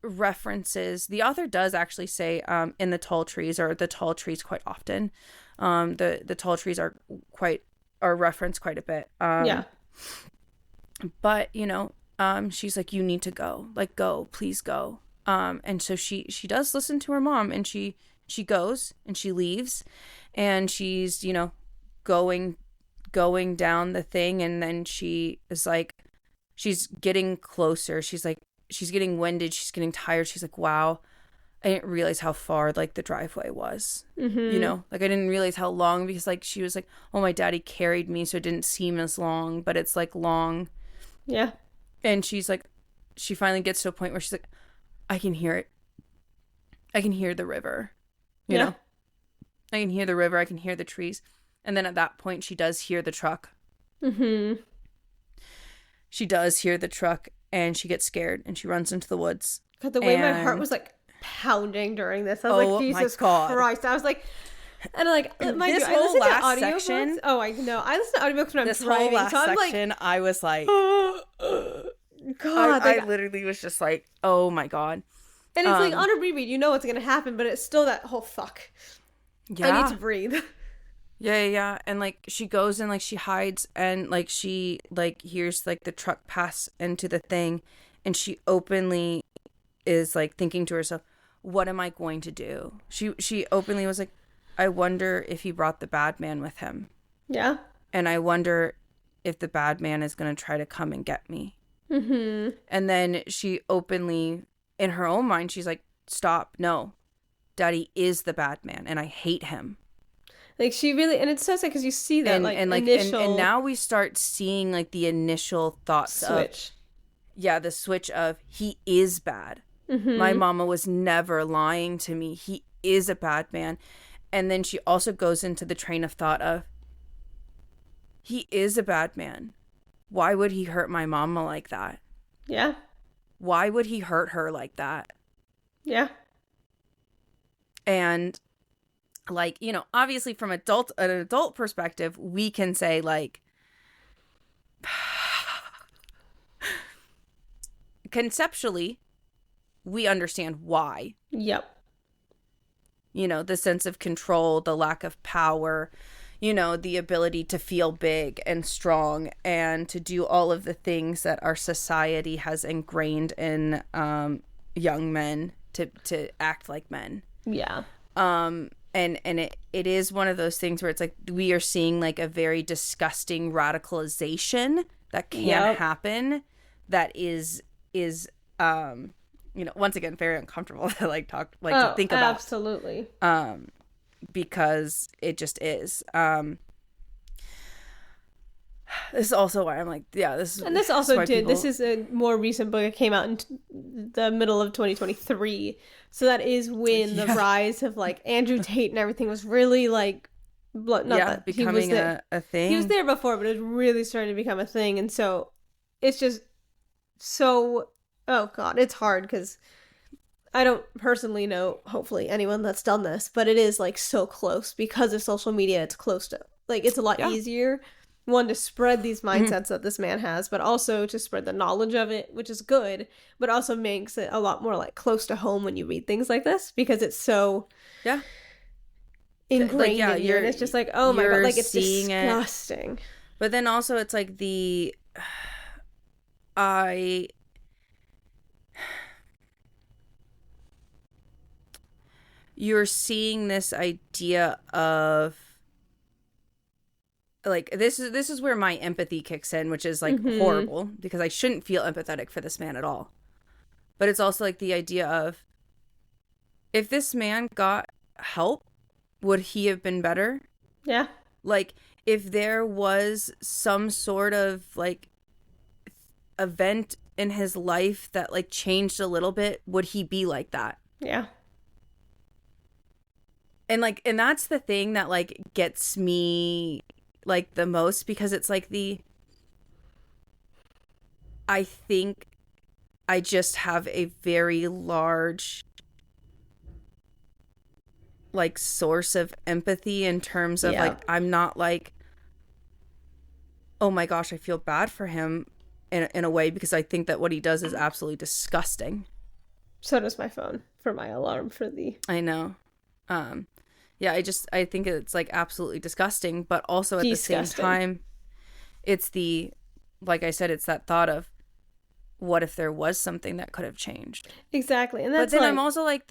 references. The author does actually say in the tall trees, or the tall trees quite often. The tall trees are referenced quite a bit. But, you know, she's like, you need to go. Like, go, please go. And so she does listen to her mom, and she She goes and she leaves, and she's, you know, going down the thing, and then she is like, she's getting closer. She's like, she's getting winded. She's getting tired. She's like, wow, I didn't realize how far, like, the driveway was. You know, like, I didn't realize how long, because, like, she was like, oh, my daddy carried me, so it didn't seem as long, but it's, like, long.
Yeah.
And she's like, she finally gets to a point where she's like, I can hear it. I can hear the river. You know? I can hear the river. I can hear the trees. And then at that point, she does hear the truck. She does hear the truck, and she gets scared, and she runs into the woods.
God, the way my heart was, like, pounding during this. I was like, Jesus Christ. I was like, and like, mind you, I listen to audiobooks. Oh, I know. I listen to audiobooks when I'm driving.
This whole last
so I'm
section,
like,
I was like,
God.
I literally was just like, oh my God.
And it's like, on a reread, you know what's going to happen, but it's still that whole fuck. Yeah. I need to breathe.
Yeah. And, like, she goes and, like, she hides, and, like, she, like, hears, like, the truck pass into the thing, and she openly is, like, thinking to herself, what am I going to do? She openly was like, I wonder if he brought the bad man with him. Yeah. And I wonder if the bad man is going to try to come and get me. And then she openly, in her own mind, she's like, stop, no. Daddy is the bad man, and I hate him.
Like, she really, and it's so sad because you see that, initial...
And now we start seeing, like, the initial thoughts
switch.
The switch of, he is bad. My mama was never lying to me. He is a bad man. And then she also goes into the train of thought of, he is a bad man. Why would he hurt my mama like that? Yeah. Why would he hurt her like that? Yeah. And, like, you know, obviously from an adult perspective, we can say, like, conceptually, we understand why. Yep. You know, the sense of control, the lack of power, you know, the ability to feel big and strong and to do all of the things that our society has ingrained in young men to act like men. Yeah. And it is one of those things where it's like we are seeing, like, a very disgusting radicalization that can happen that is you know, once again, very uncomfortable to, like, to think about.
Absolutely.
Because it just is. This is also why I'm like, this is a more recent book. It came out in the middle of 2023. So that is when the rise of, like, Andrew Tate and everything was really, like, becoming a thing. He was there before, but it really started to become a thing. And so it's just so... Oh, God, it's hard because I don't personally know, hopefully, anyone that's done this, but it is, like, so close because of social media. It's close to, like, it's a lot easier, one, to spread these mindsets that this man has, but also to spread the knowledge of it, which is good, but also makes it a lot more, like, close to home when you read things like this because it's so ingrained in you. And it's just like, oh my God, like, it's disgusting. But then also it's like you're seeing this idea of, like, this is where my empathy kicks in, which is, like, horrible because I shouldn't feel empathetic for this man at all. But it's also, like, the idea of, if this man got help, would he have been better? Yeah. Like, if there was some sort of, like, event in his life that, like, changed a little bit, would he be like that? Yeah. And, like, and that's the thing that, like, gets me, like, the most, because it's like I think I just have a very large, like, source of empathy in terms of, like, I'm not like, oh my gosh, I feel bad for him in a way, because I think that what he does is absolutely disgusting.
So does my phone for my alarm for the...
I know. Yeah, I think it's, like, absolutely disgusting, but also at the same time, it's like I said, it's that thought of, what if there was something that could have changed?
Exactly. And that's,
but then, like, I'm also like,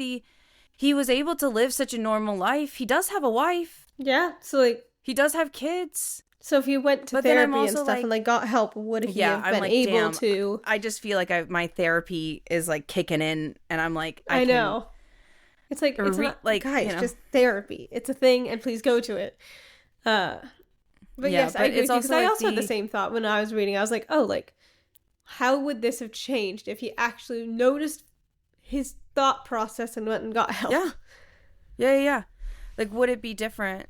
he was able to live such a normal life. He does have a wife.
Yeah. So, like...
He does have kids.
So if you went to therapy and stuff and, like, got help, would he have been able to...
I just feel like my therapy is, like, kicking in, and I'm like...
I know. It's like, it's not, like, guys, just therapy. It's a thing, and please go to it. But yes, I agree with you, because I also had the same thought when I was reading. I was like, oh, like, how would this have changed if he actually noticed his thought process and went and got help?
Yeah. Like, would it be different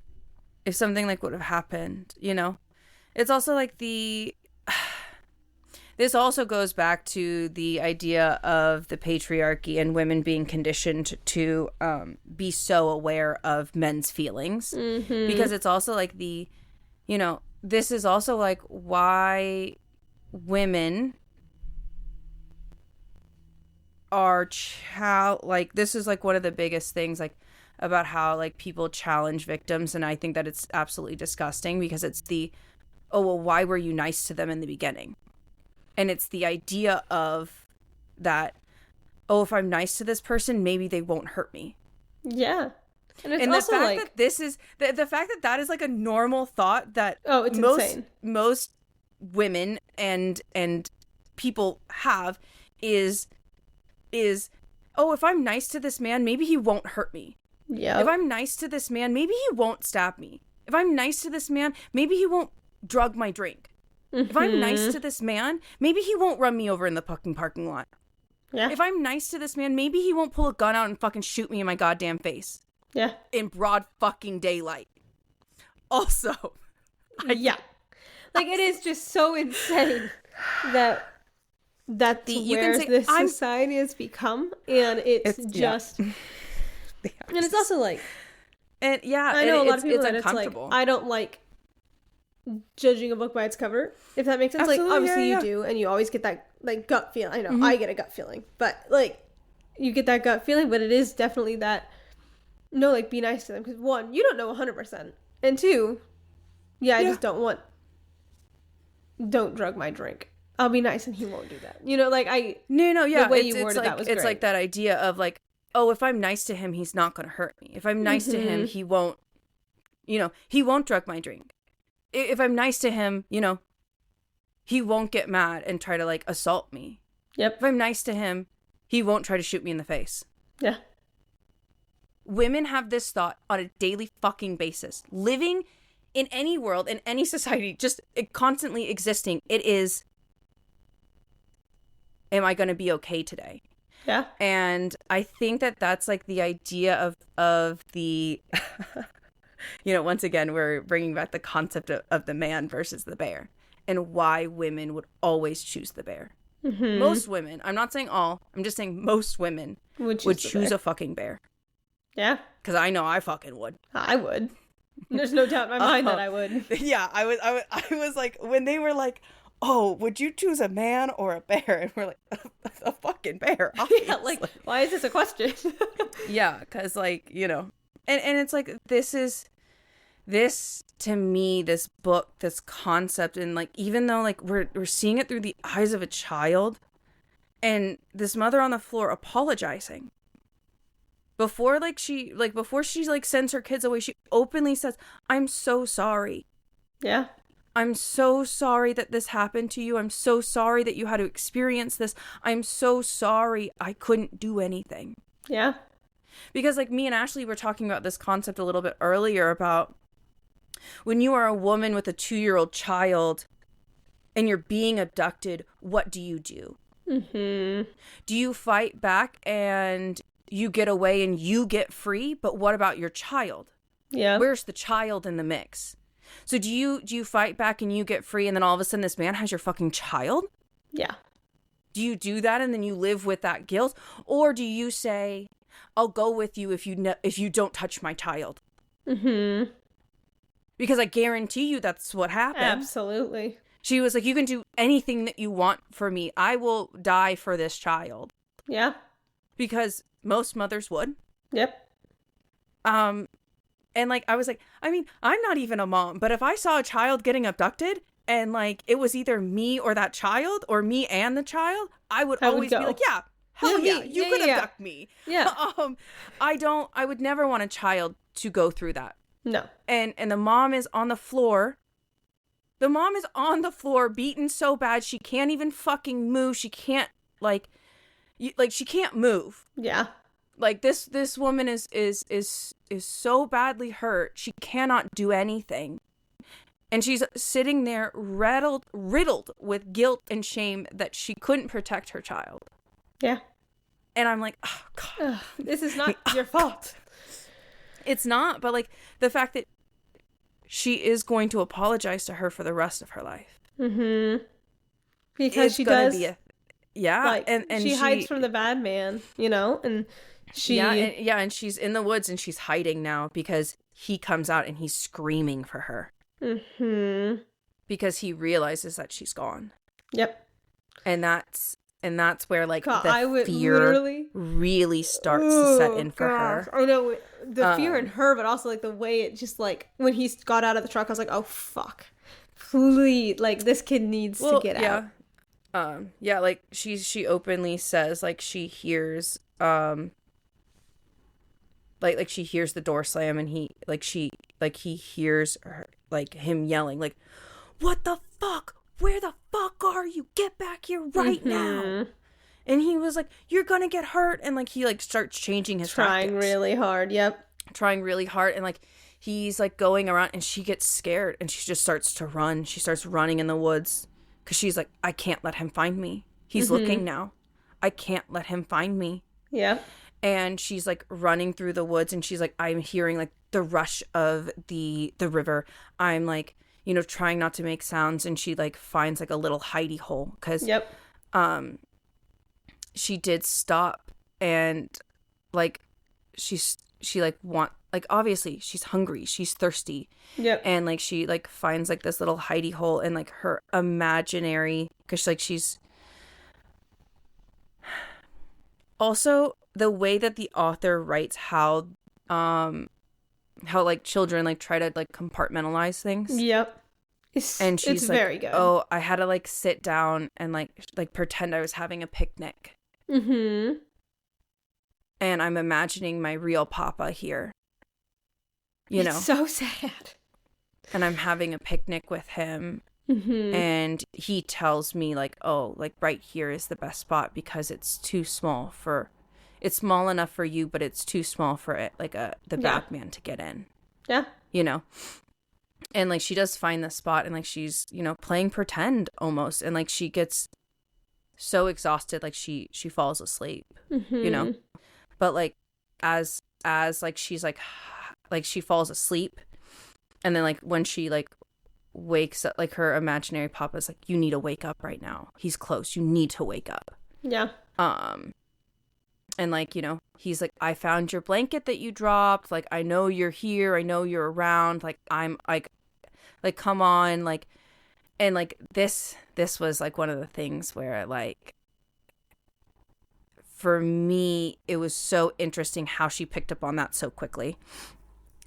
if something, like, would have happened, you know? It's also, like, this also goes back to the idea of the patriarchy and women being conditioned to be so aware of men's feelings. Mm-hmm. Because it's also, like, this is also, like, why women are like, this is, like, one of the biggest things, like, about how, like, people challenge victims, and I think that it's absolutely disgusting, because it's why were you nice to them in the beginning? And it's the idea of that, if I'm nice to this person, maybe they won't hurt me.
Yeah.
And it's also the fact, like, that this is the fact that is, like, a normal thought that
it's insane.
Most women and people have is if I'm nice to this man, maybe he won't hurt me.
Yeah.
If I'm nice to this man, maybe he won't stab me. If I'm nice to this man, maybe he won't drug my drink. Mm-hmm. If I'm nice to this man, maybe he won't run me over in the fucking parking lot.
Yeah.
If I'm nice to this man, maybe he won't pull a gun out and fucking shoot me in my goddamn face.
Yeah.
In broad fucking daylight. Also.
Like, it is just so insane that that's where this society has become, and it's just... And it's also, like...
And yeah,
I know a lot of people that it's like, I don't like judging a book by its cover, if that makes sense. Absolutely, like, obviously you do, and you always get that, like, gut feeling. I know, I get a gut feeling, but, like, you get that gut feeling, but it is definitely that, no, like, be nice to them, because one, you don't know 100%, and two, I just don't drug my drink. I'll be nice and he won't do that. You know, like, the way you worded that was great.
It's like that idea of, like, if I'm nice to him, he's not going to hurt me. If I'm nice to him, he won't, he won't drug my drink. If I'm nice to him, he won't get mad and try to, like, assault me.
Yep.
If I'm nice to him, he won't try to shoot me in the face.
Yeah.
Women have this thought on a daily fucking basis. Living in any world, in any society, just constantly existing, it is, am I going to be okay today?
Yeah.
And I think that that's, like, the idea of the, once again, we're bringing back the concept of the man versus the bear, and why women would always choose the bear. Mm-hmm. Most women, I'm not saying all, I'm just saying most women would choose a fucking bear.
Yeah.
Because I know I fucking would.
I would. There's no doubt in my mind that I would.
Yeah, I was like, when they were like, would you choose a man or a bear? And we're like, a fucking bear, obviously.
Yeah, like, why is this a question?
Yeah, because, like, and it's like, this to me, this book, this concept, and, like, even though, like, we're seeing it through the eyes of a child, and this mother on the floor apologizing. Before she sends her kids away, she openly says, I'm so sorry.
Yeah.
I'm so sorry that this happened to you. I'm so sorry that you had to experience this. I'm so sorry I couldn't do anything.
Yeah.
Because, like, me and Ashley were talking about this concept a little bit earlier about when you are a woman with a 2-year-old child and you're being abducted, what do you do?
Mm-hmm.
Do you fight back and you get away and you get free? But what about your child?
Yeah.
Where's the child in the mix? So do you fight back and you get free, and then all of a sudden this man has your fucking child?
Yeah.
Do you do that and then you live with that guilt? Or do you say, I'll go with you if you don't touch my child?
Mm-hmm.
Because I guarantee you that's what happened.
Absolutely.
She was like, you can do anything that you want for me. I will die for this child.
Yeah. Because
most mothers would.
Yep.
And, like, I was like, I mean, I'm not even a mom, but if I saw a child getting abducted and, like, it was either me or that child or me and the child, I would always be like, yeah,
hell yeah, you could abduct me.
Yeah.
I would never want a child to go through that.
No.
And the mom is on the floor. The mom is on the floor, beaten so bad she can't even fucking move. She can't she can't move.
Yeah.
Like this woman is so badly hurt. She cannot do anything. And she's sitting there riddled with guilt and shame that she couldn't protect her child.
Yeah.
And I'm like, oh God.
This is not your fault.
It's not, but like the fact that she is going to apologize to her for the rest of her life.
Mm-hmm. Because she does.
And
she hides from the bad man, and she.
And she's in the woods and she's hiding now because he comes out and he's screaming for her.
Mm-hmm.
Because he realizes that she's gone.
Yep.
And that's where like
God,
the fear really starts to set in for her.
I know the fear in her, but also like the way it just like when he got out of the truck, I was like, oh fuck, please, like this kid needs to get out.
Like she openly says like she hears like she hears the door slam and he hears her, like him yelling like, what the fuck? Where the fuck are you? Get back here right now. And he was like, you're gonna get hurt. And like he like starts changing his
tactics. Really hard. Yep.
Trying really hard. And like he's like going around and she gets scared and she just starts to run. She starts running in the woods because she's like, I can't let him find me. He's looking now. I can't let him find me.
Yeah.
And she's like running through the woods and she's like, I'm hearing like the rush of the river. I'm like, trying not to make sounds, and she like finds like a little hidey hole because she did stop and like she like obviously she's hungry, she's thirsty, and like she like finds like this little hidey hole in like her imaginary, because like she's also the way that the author writes how like children like try to like compartmentalize things.
Yep.
And she's
it's
like,
very good.
Oh, I had to like sit down and like pretend I was having a picnic.
Mm-hmm.
And I'm imagining my real papa here.
It's so sad.
And I'm having a picnic with him.
Mm-hmm.
And he tells me like, oh, like right here is the best spot because it's too small it's small enough for you, but it's too small for it, like the Batman to get in.
Yeah.
And like she does find the spot and like she's, playing pretend almost. And like she gets so exhausted, like she falls asleep, But like as like she's like she falls asleep. And then like when she like wakes up, like her imaginary papa's like, you need to wake up right now. He's close. You need to wake up.
Yeah.
And like, he's like, I found your blanket that you dropped. Like, I know you're here. I know you're around. Like, I'm like, come on. Like, and like this was like one of the things where like, for me, it was so interesting how she picked up on that so quickly.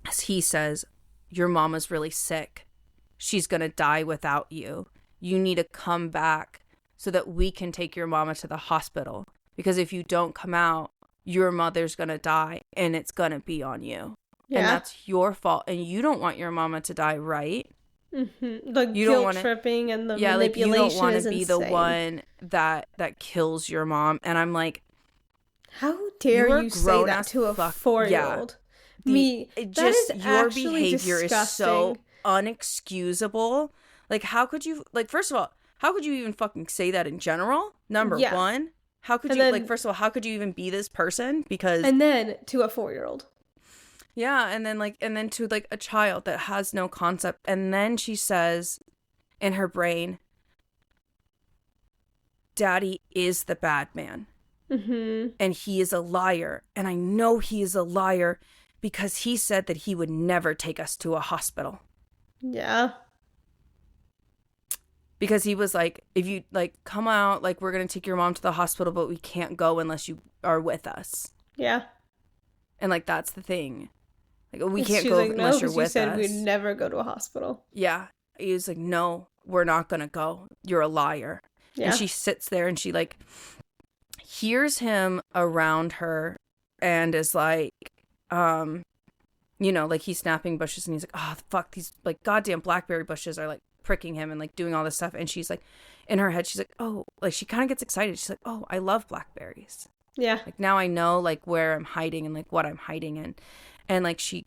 As he says, your mama's really sick. She's going to die without you. You need to come back so that we can take your mama to the hospital. Because if you don't come out, your mother's going to die and it's going to be on you. Yeah. And that's your fault. And you don't want your mama to die, right?
Mm-hmm. The guilt tripping and the manipulation,
you don't want to be
insane.
the one that kills your mom. And I'm like,
how dare you say that to a 4-year-old? That is your behavior disgusting.
Is so unexcusable. Like, how could you, like, first of all, how could you even fucking say that in general? Number one. How could you, like, first of all, how could you even be this person? Because...
And then to a 4-year-old.
Yeah, and then to, like, a child that has no concept. And then she says in her brain, Daddy is the bad man.
Mm-hmm.
And he is a liar. And I know he is a liar because he said that he would never take us to a hospital.
Yeah.
Because he was like, if you, like, come out, like, we're going to take your mom to the hospital, but we can't go unless you are with us.
Yeah.
And, like, that's the thing. Like, we can't go unless you're with us.
You said we'd never go to a hospital.
Yeah. He was like, no, we're not going to go. You're a liar. Yeah. And she sits there and she, like, hears him around her and is like, you know, like he's snapping bushes and he's like, oh, fuck, these like goddamn blackberry bushes are like pricking him and like doing all this stuff. And she's like, in her head, she's like, oh, like she kind of gets excited. She's like, oh, I love blackberries.
Yeah.
Like now I know like where I'm hiding and like what I'm hiding in. And like she's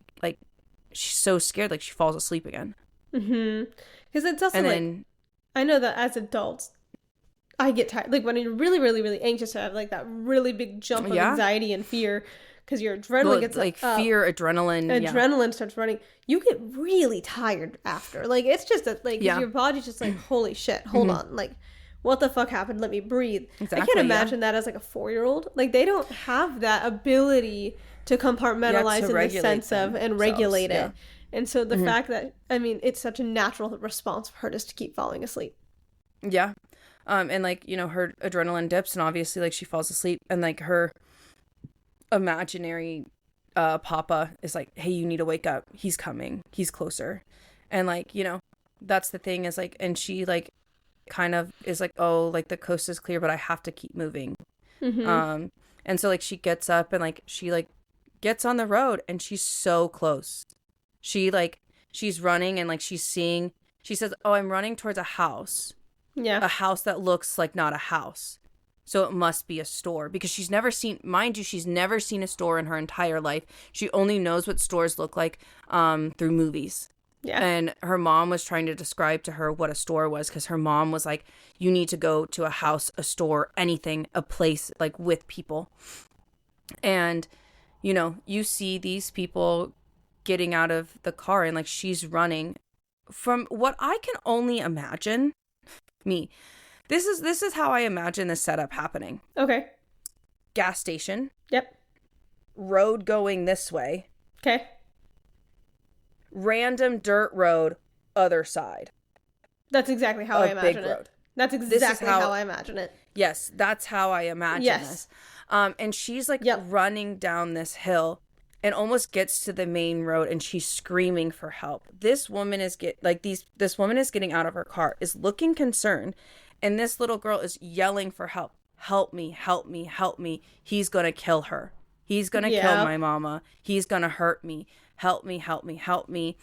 so scared, like she falls asleep again.
Mm-hmm. Because it's also
and
like,
then,
I know that as adults, I get tired. Like when you're really, really, really anxious, to have like that really big jump of anxiety and fear because your adrenaline gets
like fear,
adrenaline starts running. You get really tired after. Like it's just your body's just like, holy shit, hold on, like what the fuck happened? Let me breathe. Exactly, I can't imagine that as like a 4-year-old. Like they don't have that ability to compartmentalize in the sense of and regulate it. And so the fact that, I mean, it's such a natural response for her just to keep falling asleep.
Yeah. And like, you know, her adrenaline dips and obviously like she falls asleep and like her imaginary papa is like, hey, you need to wake up. He's coming. He's closer. And like, you know, that's the thing is like, and she like kind of is like, oh, like the coast is clear, but I have to keep moving. Mm-hmm. And so like she gets up and like she like gets on the road and she's so close. She's running and like she says, oh, I'm running towards a house. Yeah. A house that looks like not a house. So it must be a store because she's never seen a store in her entire life. She only knows what stores look like through movies. Yeah. And her mom was trying to describe to her what a store was because her mom was like, you need to go to a house, a store, anything, a place like with people. And, you know, you see these people getting out of the car and like she's running from what I can only imagine this is how I imagine this setup happening. Okay. Gas station. Yep. Road going this way. Okay. Random dirt road other side.
That's exactly how I imagine it. Road. That's exactly how I imagine it.
Yes, that's how I imagine this. And she's like running down this hill and almost gets to the main road and she's screaming for help. This woman is this woman is getting out of her car, is looking concerned, and this little girl is yelling for help. Help me, help me, help me. He's going to kill her. He's going to kill my mama. He's going to hurt me. Help me, help me, help me.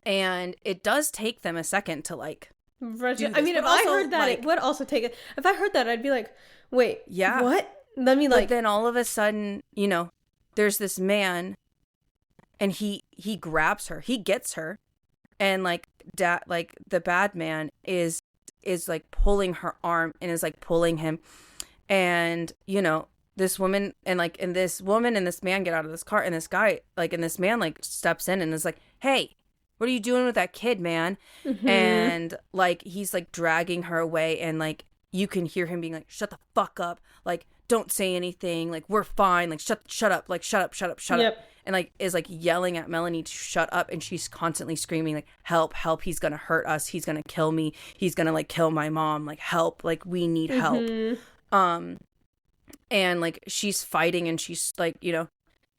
And it does take them a second to like do this.
I mean, if I heard that, it would also take it. If I heard that, I'd be like, wait, what? Let me like.
But then all of a sudden, you know, there's this man and he grabs her. He gets her. And like the bad man is like pulling her arm and is like pulling him. And, you know, this woman and this man get out of this car and this guy and this man like steps in and is like, hey, what are you doing with that kid, man? Mm-hmm. And like he's like dragging her away and like you can hear him being like, shut the fuck up. Like, don't say anything. Like, we're fine. Like, shut up. Like, shut up. And like is like yelling at Melanie to shut up. And she's constantly screaming like, help. He's going to hurt us. He's going to kill me. He's going to like kill my mom. Like, help. Like, we need help. Mm-hmm. And like she's fighting and she's like, you know,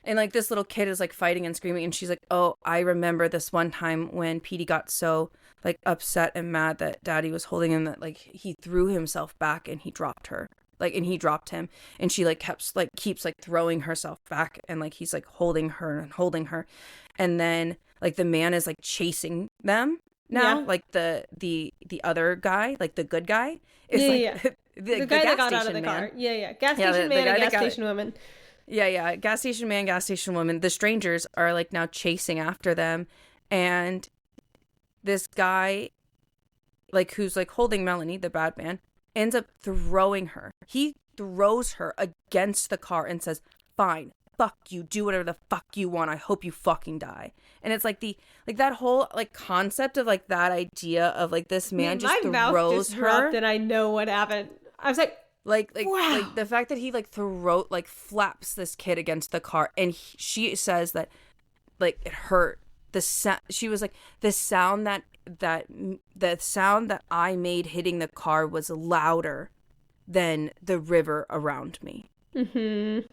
and like this little kid is like fighting and screaming and she's like, oh, I remember this one time when Petey got so like upset and mad that Daddy was holding him that like he threw himself back and he dropped her. Like, and he dropped him and she like keeps like throwing herself back and like he's like holding her. And then like the man is like chasing them now. Yeah. Like the other guy, like the good guy is
the guy that got out of the car. Yeah. Gas station man and gas station woman.
Yeah. Gas station man, gas station woman. The strangers are like now chasing after them. And this guy, like who's like holding Melanie, the bad man, ends up throwing her. He throws her against the car and says, fine, fuck you, do whatever the fuck you want. I hope you fucking die. And it's like that whole like concept of like that idea of like this man just throws her. My mouth just
and I know what happened. I was like
wow. Like the fact that he like flaps this kid against the car and she says that like it hurt. She was like, the sound that I made hitting the car was louder than the river around me. Mm-hmm.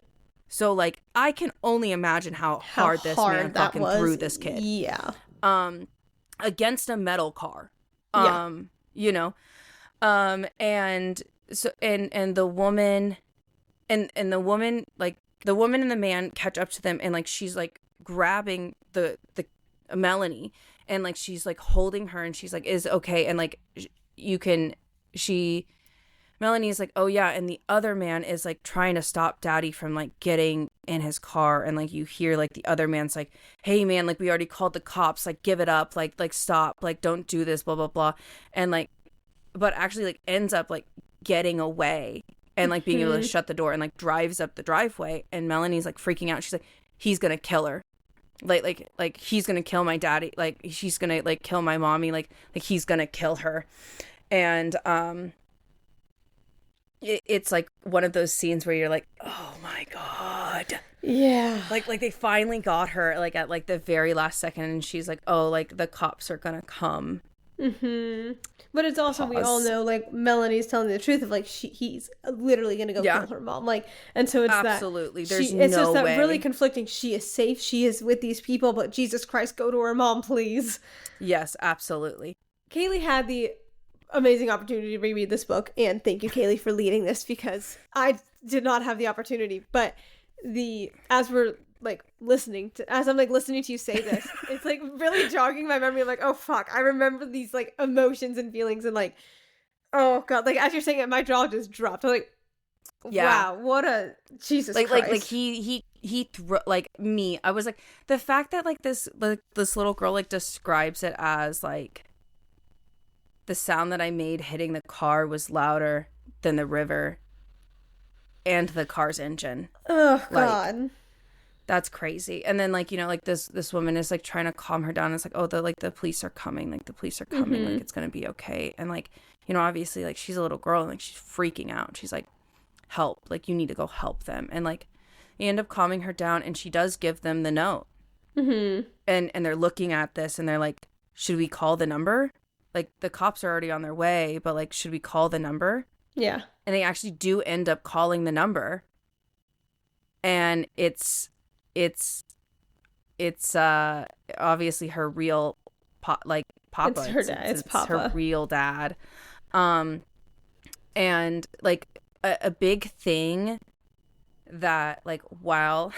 So like I can only imagine how hard this man fucking threw this kid.
Yeah.
Against a metal car. You know. And so and the woman and the woman and the man catch up to them, and like she's like grabbing the Melanie, and like she's like holding her, and she's like, is okay, and like Melanie is like, oh yeah, and the other man is like trying to stop Daddy from like getting in his car, and like you hear like the other man's like, hey man, like we already called the cops, like give it up, like stop, like don't do this, blah blah blah, and like, but actually like ends up like getting away and like being able to shut the door, and like drives up the driveway, and Melanie's like freaking out. She's like, he's gonna kill her, like he's gonna kill my daddy, like she's gonna like kill my mommy, like he's gonna kill her, and it's like one of those scenes where you're like, oh my god,
yeah,
like they finally got her like at like the very last second, and she's like, oh, like the cops are gonna come.
But it's also, we all know like Melanie's telling the truth of like he's literally gonna go kill her mom, like, and so it's
absolutely
that
there's
it's
no
just that
way.
really conflicting. She is safe, she is with these people, but Jesus Christ, go to her mom, please.
Yes, absolutely.
Kaylee had the amazing opportunity to reread this book, and thank you, Kaylee, for leading this, because I did not have the opportunity. But as I'm like listening to you say this, it's like really jogging my memory. I'm like, oh fuck, I remember these like emotions and feelings, and like, oh god, like as you're saying it, my jaw just dropped. I'm like, wow, what a Jesus Christ.
Like he like me. I was like, the fact that like this little girl like describes it as like, the sound that I made hitting the car was louder than the river and the car's engine.
Oh god.
Like, that's crazy. And then like, you know, like this woman is like trying to calm her down. It's like, oh, the police are coming. Like the police are coming. Like it's going to be okay. And like, you know, obviously like she's a little girl, and like she's freaking out. She's like, help, like you need to go help them. And like you end up calming her down, and she does give them the note. And they're looking at this, and they're like, should we call the number? Like the cops are already on their way, but like, should we call the number?
Yeah.
And they actually do end up calling the number. And it's obviously her real papa.
It's her dad. It's Papa.
Her real dad. And like a big thing that like a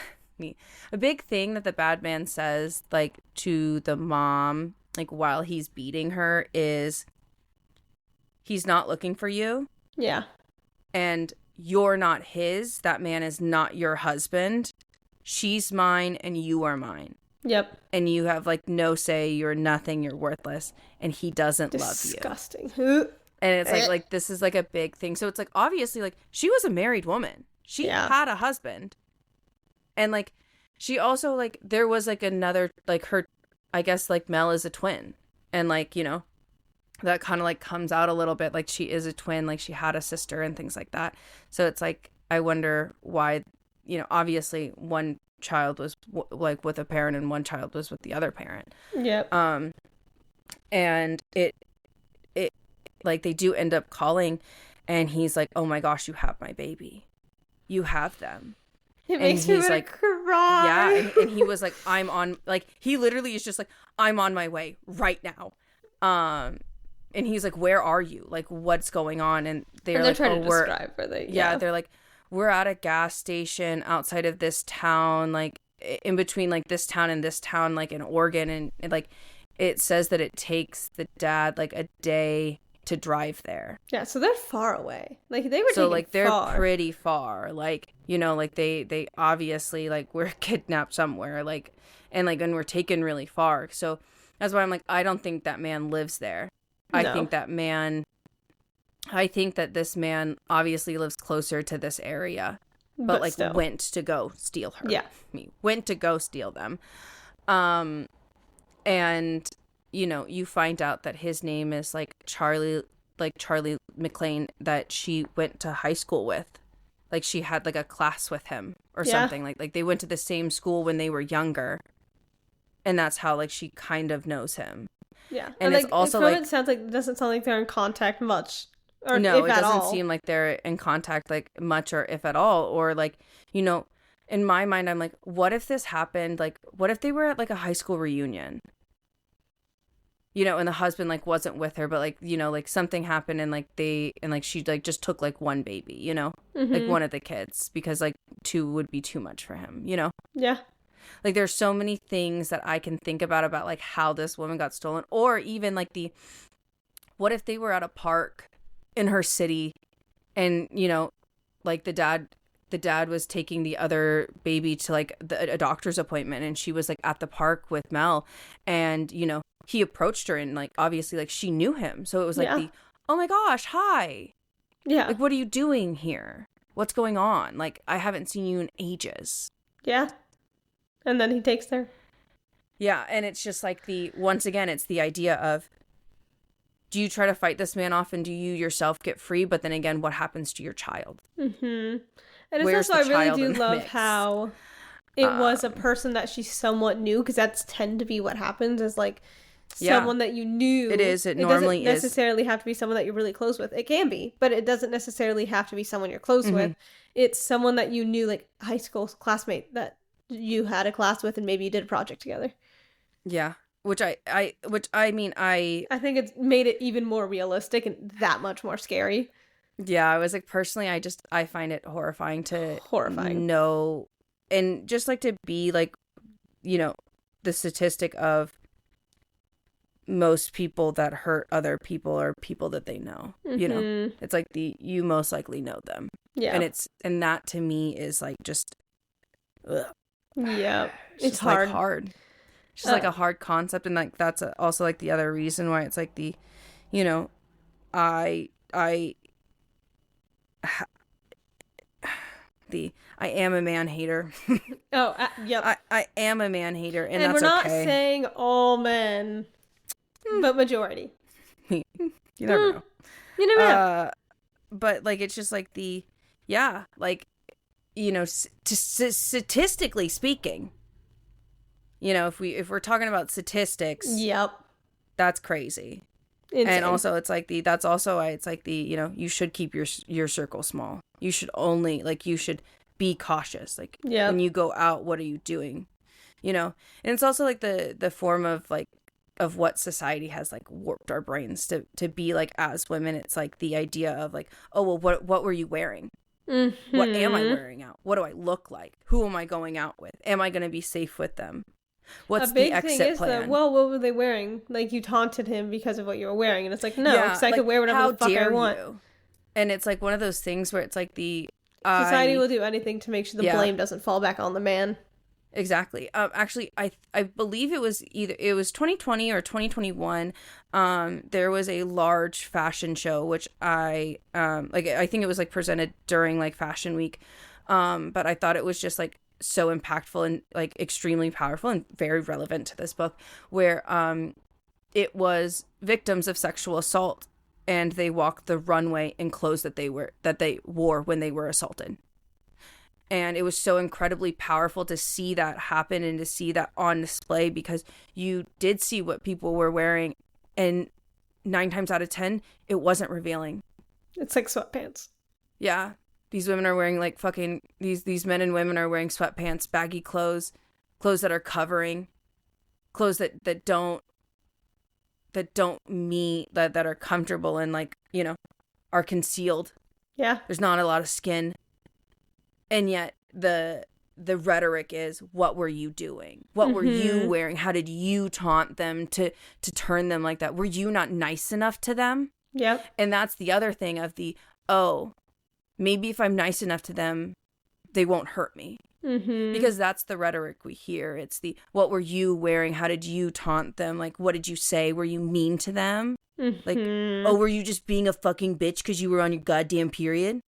big thing that the bad man says like to the mom, like while he's beating her, is he's not looking for you.
Yeah.
And you're not his. That man is not your husband. She's mine and you are mine.
Yep.
And you have like no say. You're nothing. You're worthless. And he doesn't love you.
Disgusting.
And it's like this is like a big thing. So it's like obviously like she was a married woman. She had a husband. And like she also like there was like another like her, I guess like Mel is a twin. And like, you know, that kind of like comes out a little bit, like she is a twin, like she had a sister and things like that. So it's like I wonder why, you know, obviously one child was like with a parent and one child was with the other parent.
Yep.
And it like they do end up calling, and he's like, oh my gosh, you have my baby, you have them.
It makes me want to cry.
Yeah, and he was like, I'm on, like he literally is just like, I'm on my way right now. And he's like, where are you? Like, what's going on? And they're like,
trying to describe where they,
they're like, we're at a gas station outside of this town, like in between like this town and this town, like in Oregon. And like, it says that it takes the dad like a day to drive there.
Yeah, so they're far away. Like they were
so like they're pretty far. Like, you know, like they obviously like were kidnapped somewhere, like, and like and were taken really far. So that's why I'm like, I don't think that man lives there. No. I think that this man obviously lives closer to this area, but like still went to go steal her.
Yeah,
went to go steal them. And you know, you find out that his name is like Charlie McLean, that she went to high school with. Like she had like a class with him or something. Like they went to the same school when they were younger. And that's how like she kind of knows him.
Yeah.
And it's
like,
also
from
like,
it doesn't sound like they're in contact much. Or
no,
if
it
at
doesn't
all.
seem like they're in contact like much or if at all. Or like, you know, in my mind, I'm like, what if this happened? Like, what if they were at like a high school reunion? you know, and the husband like wasn't with her, but like, you know, like something happened and like she like just took like one baby, you know, like one of the kids, because like two would be too much for him, you know?
Yeah.
Like there's so many things that I can think about like how this woman got stolen, or even like what if they were at a park in her city and, you know, like the dad was taking the other baby to like a doctor's appointment, and she was like at the park with Mel, and, you know, he approached her and like obviously like she knew him. So it was like oh my gosh, hi.
Yeah.
Like, what are you doing here? What's going on? Like, I haven't seen you in ages.
Yeah. And then he takes her.
Yeah, and it's just like once again, it's the idea of, do you try to fight this man off and do you yourself get free? But then again, what happens to your child?
Mm-hmm. And it's also, I really do love how it was a person that she somewhat knew, because that's tend to be what happens, is like someone that you knew.
It is. It normally
doesn't necessarily have to be someone that you're really close with. It can be, but it doesn't necessarily have to be someone you're close with. It's someone that you knew, like high school classmate that you had a class with and maybe you did a project together.
Yeah. Which I mean, I
think it's made it even more realistic and that much more scary.
Yeah, I was like, personally, I find it horrifying to know, and just like to be like, you know, the statistic of most people that hurt other people are people that they know. You know, it's like you most likely know them. Yeah, and that to me is like just, ugh.
Yeah, it's hard.
Like hard. It's just like a hard concept, and like that's also like the other reason why it's like you know, I am a man hater.
Yep.
I am a man hater, and that's
we're not
okay.
saying all men, but majority.
You never know.
You never know.
But like, it's just like like, you know, statistically speaking, you know, if we're talking about statistics,
yep,
that's crazy. Insane. And also it's like that's also why it's like you know, you should keep your circle small. You should only you should be cautious. Like, when you go out, what are you doing? You know? And it's also like the form of like of what society has like warped our brains to be like, as women, it's like the idea of like, oh well, what were you wearing? What am I wearing out? What do I look like? Who am I going out with? Am I going to be safe with them? What's the exit plan?
Well, what were they wearing? Like, you taunted him because of what you were wearing, and it's like, no, because I could wear whatever the fuck I want.
And it's like one of those things where it's like
society will do anything to make sure the blame doesn't fall back on the man.
Exactly. Actually, I believe it was 2020 or 2021. There was a large fashion show which I think it was like presented during like Fashion Week. But I thought it was just like so impactful and like extremely powerful and very relevant to this book, where it was victims of sexual assault, and they walked the runway in clothes that they wore when they were assaulted. And it was so incredibly powerful to see that happen and to see that on display, because you did see what people were wearing, and 9 times out of 10 it wasn't revealing.
It's like sweatpants.
Yeah. These women are wearing like fucking these men and women are wearing sweatpants, baggy clothes that are covering, clothes that don't meet, that are comfortable and like, you know, are concealed.
Yeah.
There's not a lot of skin. And yet the rhetoric is, what were you doing? What were you wearing? How did you taunt them to turn them like that? Were you not nice enough to them?
Yep.
And that's the other thing of maybe if I'm nice enough to them, they won't hurt me. Because that's the rhetoric we hear. It's what were you wearing? How did you taunt them? Like, what did you say? Were you mean to them? Like, were you just being a fucking bitch because you were on your goddamn period?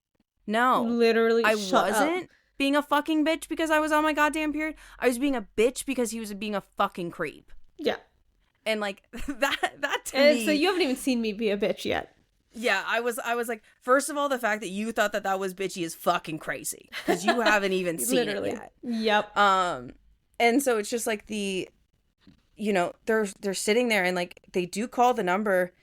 No.
Literally,
I wasn't being a fucking bitch because I was on my goddamn period. I was being a bitch because he was being a fucking creep.
Yeah.
And like, that to me.
So you haven't even seen me be a bitch yet.
Yeah, I was like, first of all, the fact that you thought that was bitchy is fucking crazy, because you haven't even seen it yet.
Yep.
And so it's just like you know, they're sitting there and like they do call the number,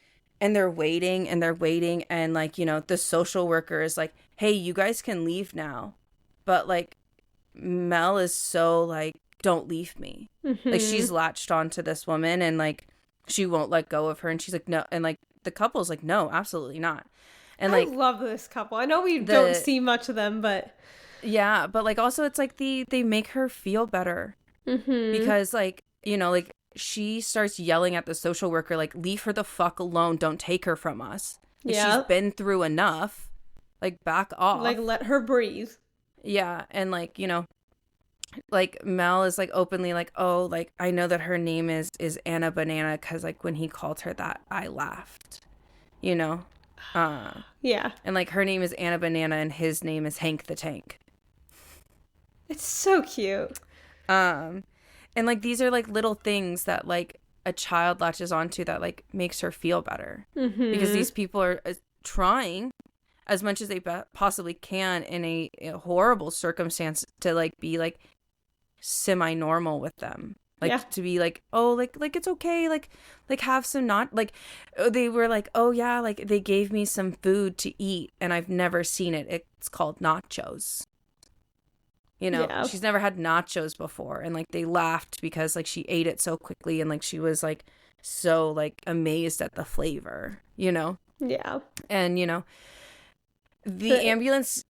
and they're waiting and like, you know, the social worker is like, hey, you guys can leave now, but like Mel is so like, don't leave me. Like, she's latched onto this woman, and like she won't let go of her, and she's like, no, and like the couple's like, no, absolutely not. And
I
like
love this couple. I know we don't see much of them, but
yeah, but like also it's like they make her feel better because like, you know, like she starts yelling at the social worker like, leave her the fuck alone, don't take her from us. Like, she's been through enough, like back off,
like let her breathe.
Yeah. And like, you know, like Mel is like openly like, oh, like I know that her name is Anna Banana because like when he called her that I laughed, you know.
Yeah.
And like her name is Anna Banana and his name is Hank the Tank.
It's so cute.
And like these are like little things that like a child latches onto that like makes her feel better because these people are trying as much as they possibly can in a horrible circumstance to like be like semi-normal with them, like to be like, oh, like it's okay, like have some, not like they were like, oh yeah, like they gave me some food to eat and I've never seen it, it's called nachos, you know. She's never had nachos before, and like they laughed because like she ate it so quickly and like she was like so like amazed at the flavor, you know. And you know, the ambulance,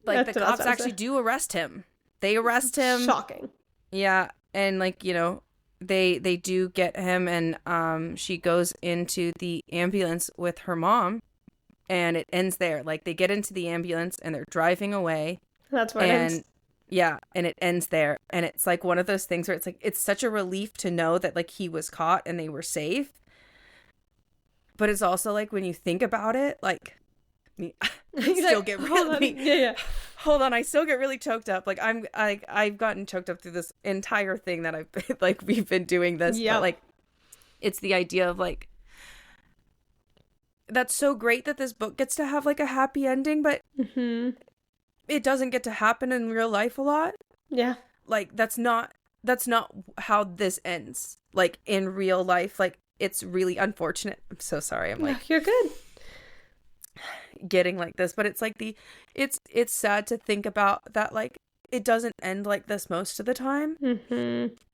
like the cops actually do arrest him. They arrest him.
Shocking.
Yeah. And like, you know, they do get him, and she goes into the ambulance with her mom, and it ends there. Like they get into the ambulance and they're driving away.
That's where it ends.
Yeah, and it ends there. And it's like one of those things where it's like it's such a relief to know that like he was caught and they were safe. But it's also like when you think about it, like I still get really hold on, I still get really choked up. Like I've gotten choked up through this entire thing that I've been, like we've been doing this. But like it's the idea of like that's so great that this book gets to have like a happy ending, but it doesn't get to happen in real life a lot. Yeah. Like that's not how this ends. Like in real life, like it's really unfortunate. I'm so sorry. I'm like,
you're good.
Getting like this, but it's like it's sad to think about that like it doesn't end like this most of the time.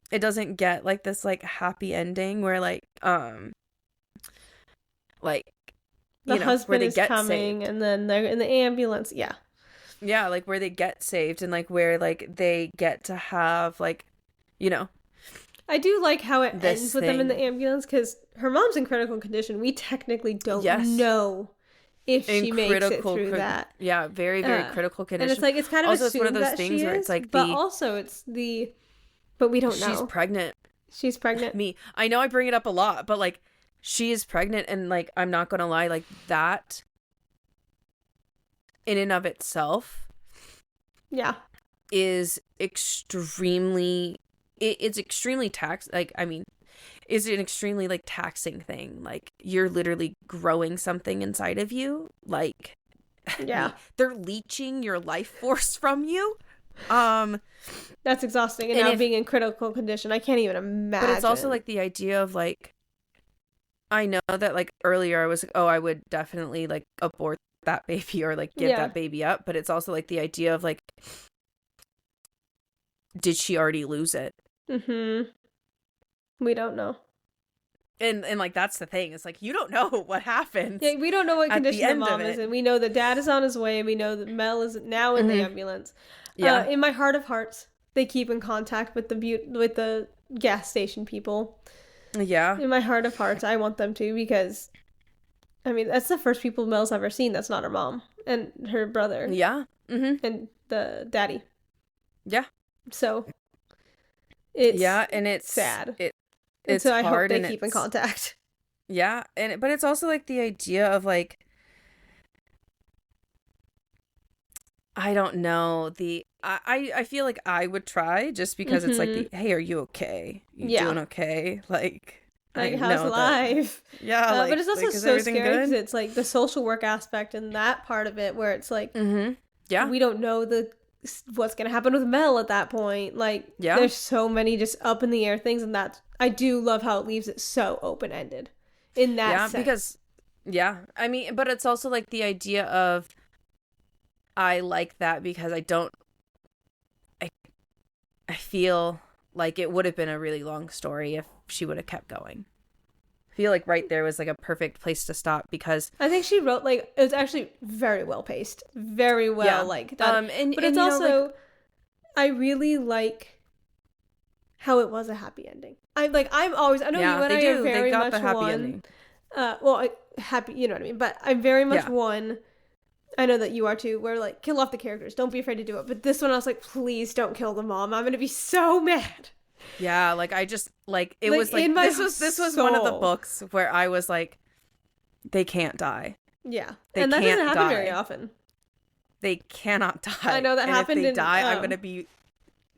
It doesn't get like this like happy ending where like
the husband is coming saved. And then they're in the ambulance. Yeah,
like where they get saved and like where like they get to have like, you know,
I do like how it ends with them in the ambulance because her mom's in critical condition. We technically don't know if she makes it through that.
Yeah, very, very critical condition.
And it's like, it's kind of
also,
assumed
it's one of those things where it's like
but also it's but we don't know.
She's pregnant.
She's pregnant.
I know I bring it up a lot, but like she is pregnant, and like I'm not gonna lie, like that in and of itself is extremely it's extremely like I mean is an extremely like taxing thing. Like you're literally growing something inside of you, like they're leeching your life force from you.
That's exhausting. And now being in critical condition, I can't even imagine.
But it's also like the idea of like, I know that like earlier I was like, oh, I would definitely like abort that baby or like give that baby up, but it's also like the idea of like, did she already lose it?
We don't know.
And like that's the thing. It's like you don't know what happens.
Yeah, we don't know what condition the mom is in. We know that dad is on his way, and we know that Mel is now in the ambulance. Yeah. In my heart of hearts, they keep in contact with the gas station people. Yeah. In my heart of hearts, I want them to, because I mean that's the first people Mel's ever seen. That's not her mom and her brother. Yeah. And the daddy. Yeah. So it's
and it's
sad.
It's
so I
hard,
hope they keep in contact.
Yeah, but it's also like the idea of like, I don't know, I feel like I would try just because it's like hey, are you okay? You doing okay? Like
how's life?
Yeah,
but it's also so scary because it's like the social work aspect and that part of it where it's like we don't know what's gonna happen with Mel at that point. Like there's so many just up in the air things, and that's I do love how it leaves it so open-ended in that sense. Because
I mean, but it's also like the idea of I like that because I feel like it would have been a really long story if she would have kept going. feel like right there was like a perfect place to stop because
I think she wrote like it was actually very well paced, very well like that. But it's also I really like how it was a happy ending. I'm always I know you and I are very much the happy ending. Happy, you know what I mean. But I'm very much one. I know that you are too. Where like kill off the characters, don't be afraid to do it. But this one, I was like, please don't kill the mom. I'm gonna be so mad.
Yeah, like I just like it was like this was one of the books where I was like, they can't die.
Yeah, and that doesn't happen very often.
They cannot die.
I know that happened.
If they die, I'm gonna be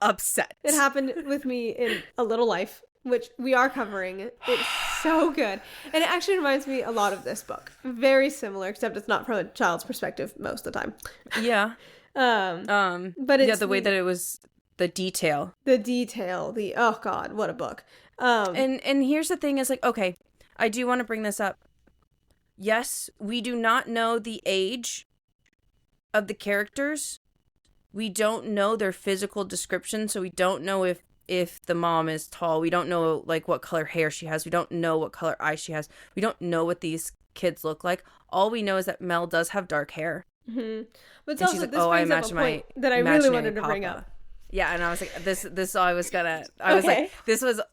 upset.
It happened with me in A Little Life, which we are covering. It's so good. And it actually reminds me a lot of this book. Very similar, except it's not from a child's perspective most of the time.
Yeah.
But it's
the way that it was, the detail,
oh God, what a book.
And here's the thing is like, okay, I do want to bring this up. Yes, we do not know the age of the characters. We don't know their physical description, so we don't know if the mom is tall. We don't know like what color hair she has. We don't know what color eyes she has. We don't know what these kids look like. All we know is that Mel does have dark hair.
Mm-hmm. But it's also, like, this brings up a point that I really wanted to bring up.
Yeah, and I was like,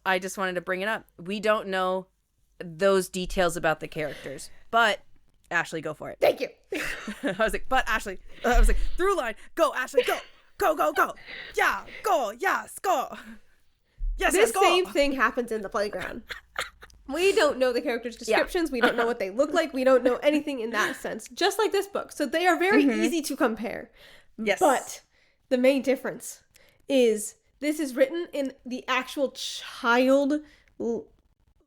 I just wanted to bring it up. We don't know those details about the characters, but Ashley, go for it.
Thank you.
I was like, but Ashley, I was like, through line, go Ashley, go. Go. Yeah, go. Yes, go. Yes,
this
go.
Same thing happens in the playground. We don't know the characters' descriptions. Yeah. We don't know what they look like. We don't know anything in that sense. Just like this book. So they are very easy to compare.
Yes.
But the main difference is this is written in the actual child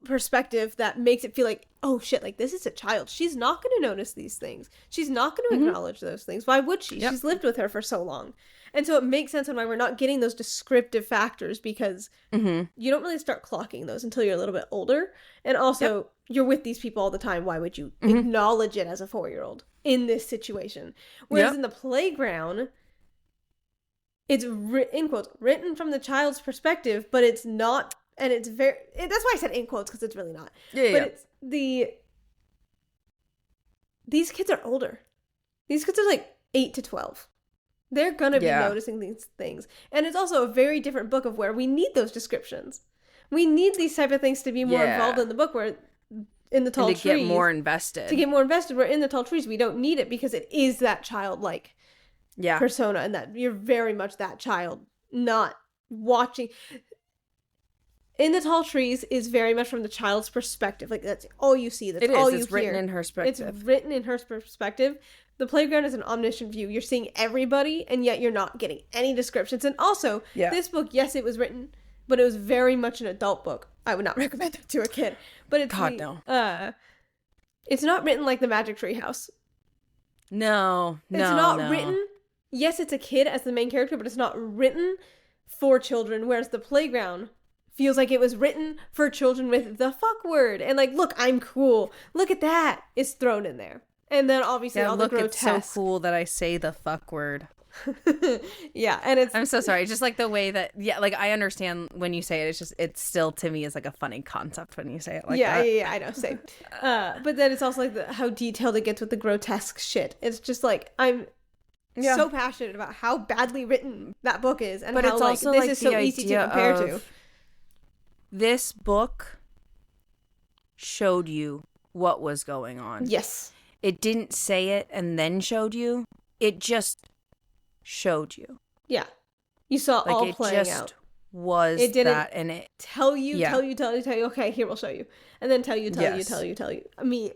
perspective that makes it feel like, oh shit, like this is a child. She's not going to notice these things. She's not going to acknowledge those things. Why would she? Yep. She's lived with her for so long. And so it makes sense on why we're not getting those descriptive factors, because you don't really start clocking those until you're a little bit older. And also, you're with these people all the time. Why would you acknowledge it as a 4-year-old in this situation? Whereas in the playground, it's in quotes, written from the child's perspective, but it's not. And it's very, that's why I said in quotes, because it's really not. It's these kids are older. These kids are like 8 to 12. They're going to be noticing these things. And it's also a very different book of where we need those descriptions. We need these type of things to be more involved in the book, where in the Tall Trees.
To get more invested.
Where in the Tall Trees, we don't need it because it is that childlike persona, and that you're very much that child, not watching. In the Tall Trees is very much from the child's perspective. Like, that's all you see. That's all you hear. It's
written in her perspective.
It's written in her perspective. The playground is an omniscient view. You're seeing everybody, and yet you're not getting any descriptions. And also, this book, yes, it was written, but it was very much an adult book. I would not recommend it to a kid. But it's
no.
It's not written like The Magic Tree House.
No.
It's not written. Yes, it's a kid as the main character, but it's not written for children. Whereas The Playground feels like it was written for children with the fuck word. And like, look, I'm cool. Look at that. It's thrown in there. And then obviously all the grotesque.
It's so cool that I say the fuck word.
Yeah, and it's...
I'm so sorry. Just like the way that... Yeah, like I understand when you say it. It's still, to me, is like a funny concept when you say it like that.
Yeah, I know. Same. But then it's also like how detailed it gets with the grotesque shit. It's just like, I'm so passionate about how badly written that book is. And how,
it's also
this is so easy to compare to.
This book showed you what was going on.
Yes.
It didn't say it and then showed you. It just showed you.
Yeah. You saw like all playing out. It just
was it didn't that, and it
tell you, okay, here we'll show you. And then tell you. I mean,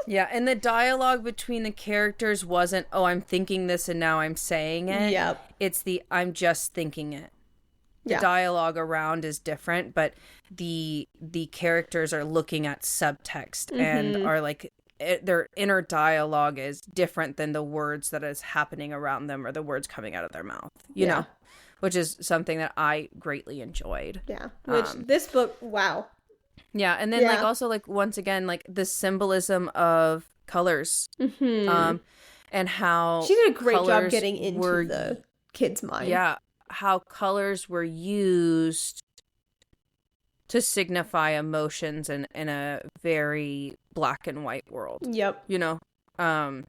yeah, and the dialogue between the characters wasn't, oh, I'm thinking this and now I'm saying it.
Yep.
It's I'm just thinking it. The dialogue around is different, but the characters are looking at subtext and are like, their inner dialogue is different than the words that is happening around them or the words coming out of their mouth, you know, which is something that I greatly enjoyed.
Yeah. Which this book, wow.
Yeah. And then like also like once again, like the symbolism of colors, and how
she did a great job getting into the kid's mind.
Yeah. How colors were used to signify emotions in a very black and white world.
Yep.
You know? I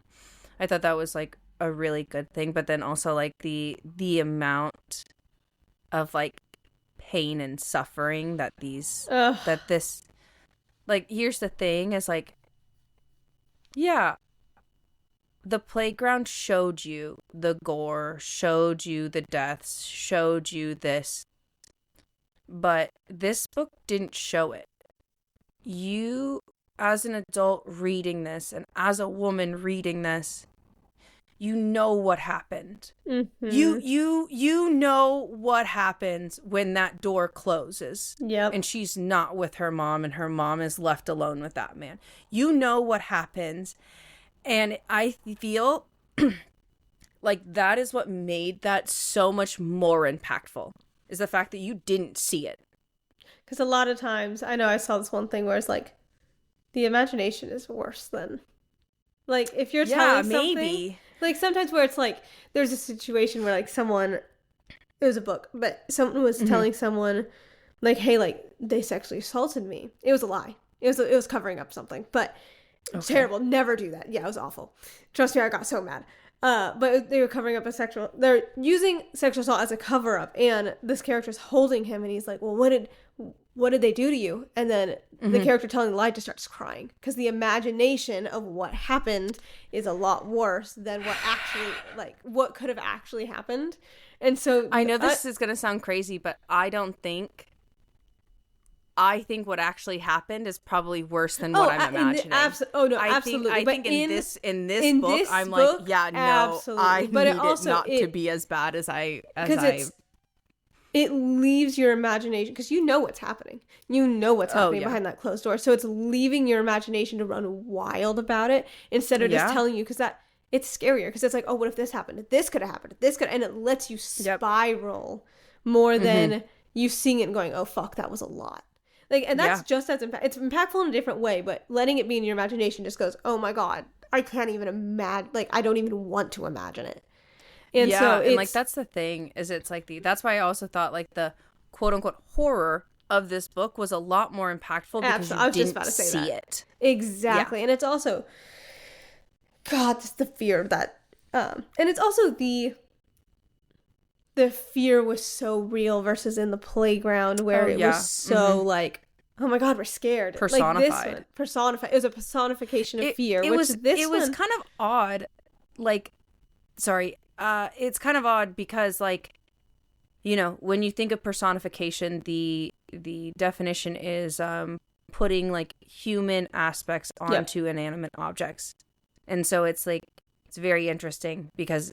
thought that was like a really good thing, but then also like the amount of like pain and suffering that this like, here's the thing is like, yeah, the playground showed you the gore, showed you the deaths, showed you this, but this book didn't show it. You, as an adult reading this, and as a woman reading this, you know what happened.
Mm-hmm.
You know what happens when that door closes.
Yep.
And she's not with her mom, and her mom is left alone with that man. You know what happens. And I feel like that is what made that so much more impactful, is the fact that you didn't see it.
Because a lot of times, I know I saw this one thing where it's like, the imagination is worse than, like, if you're telling something,
maybe.
Like, sometimes where it's like, there's a situation where, like, someone, it was a book, but someone was telling someone, like, hey, like, they sexually assaulted me. It was a lie. It was covering up something, but terrible. Never do that. Yeah, it was awful. Trust me, I got so mad. But they were covering up they're using sexual assault as a cover up, and this character's holding him, and he's like, well, what did they do to you? And then the character telling the lie just starts crying, because the imagination of what happened is a lot worse than what actually, like, what could have actually happened. And so
I know this is going to sound crazy, but I think what actually happened is probably worse than what I'm imagining.
Absolutely.
I think in this book, I'm like, yeah, no, absolutely. I need it not to be as bad as
it leaves your imagination, because you know what's happening. You know what's happening behind that closed door. So it's leaving your imagination to run wild about it, instead of just telling you, because it's scarier, because it's like, oh, what if this happened? This could have happened. This could, and it lets you spiral more than you seeing it and going, oh, fuck, that was a lot. Like, and that's just as it's impactful in a different way, but letting it be in your imagination just goes, oh my God, I can't even imagine, like, I don't even want to imagine it. And so
and like, that's the thing, is it's like that's why I also thought like the quote unquote horror of this book was a lot more impactful, because you didn't see it.
Exactly. And it's also, God, just the fear that, and it's also the fear was so real versus in the playground, where it was so like, oh my God, we're scared.
Personified.
Like this one, personified. It was a personification of fear.
It was kind of odd. Like, sorry. It's kind of odd because, like, you know, when you think of personification, the definition is putting like human aspects onto inanimate objects. And so it's like, it's very interesting because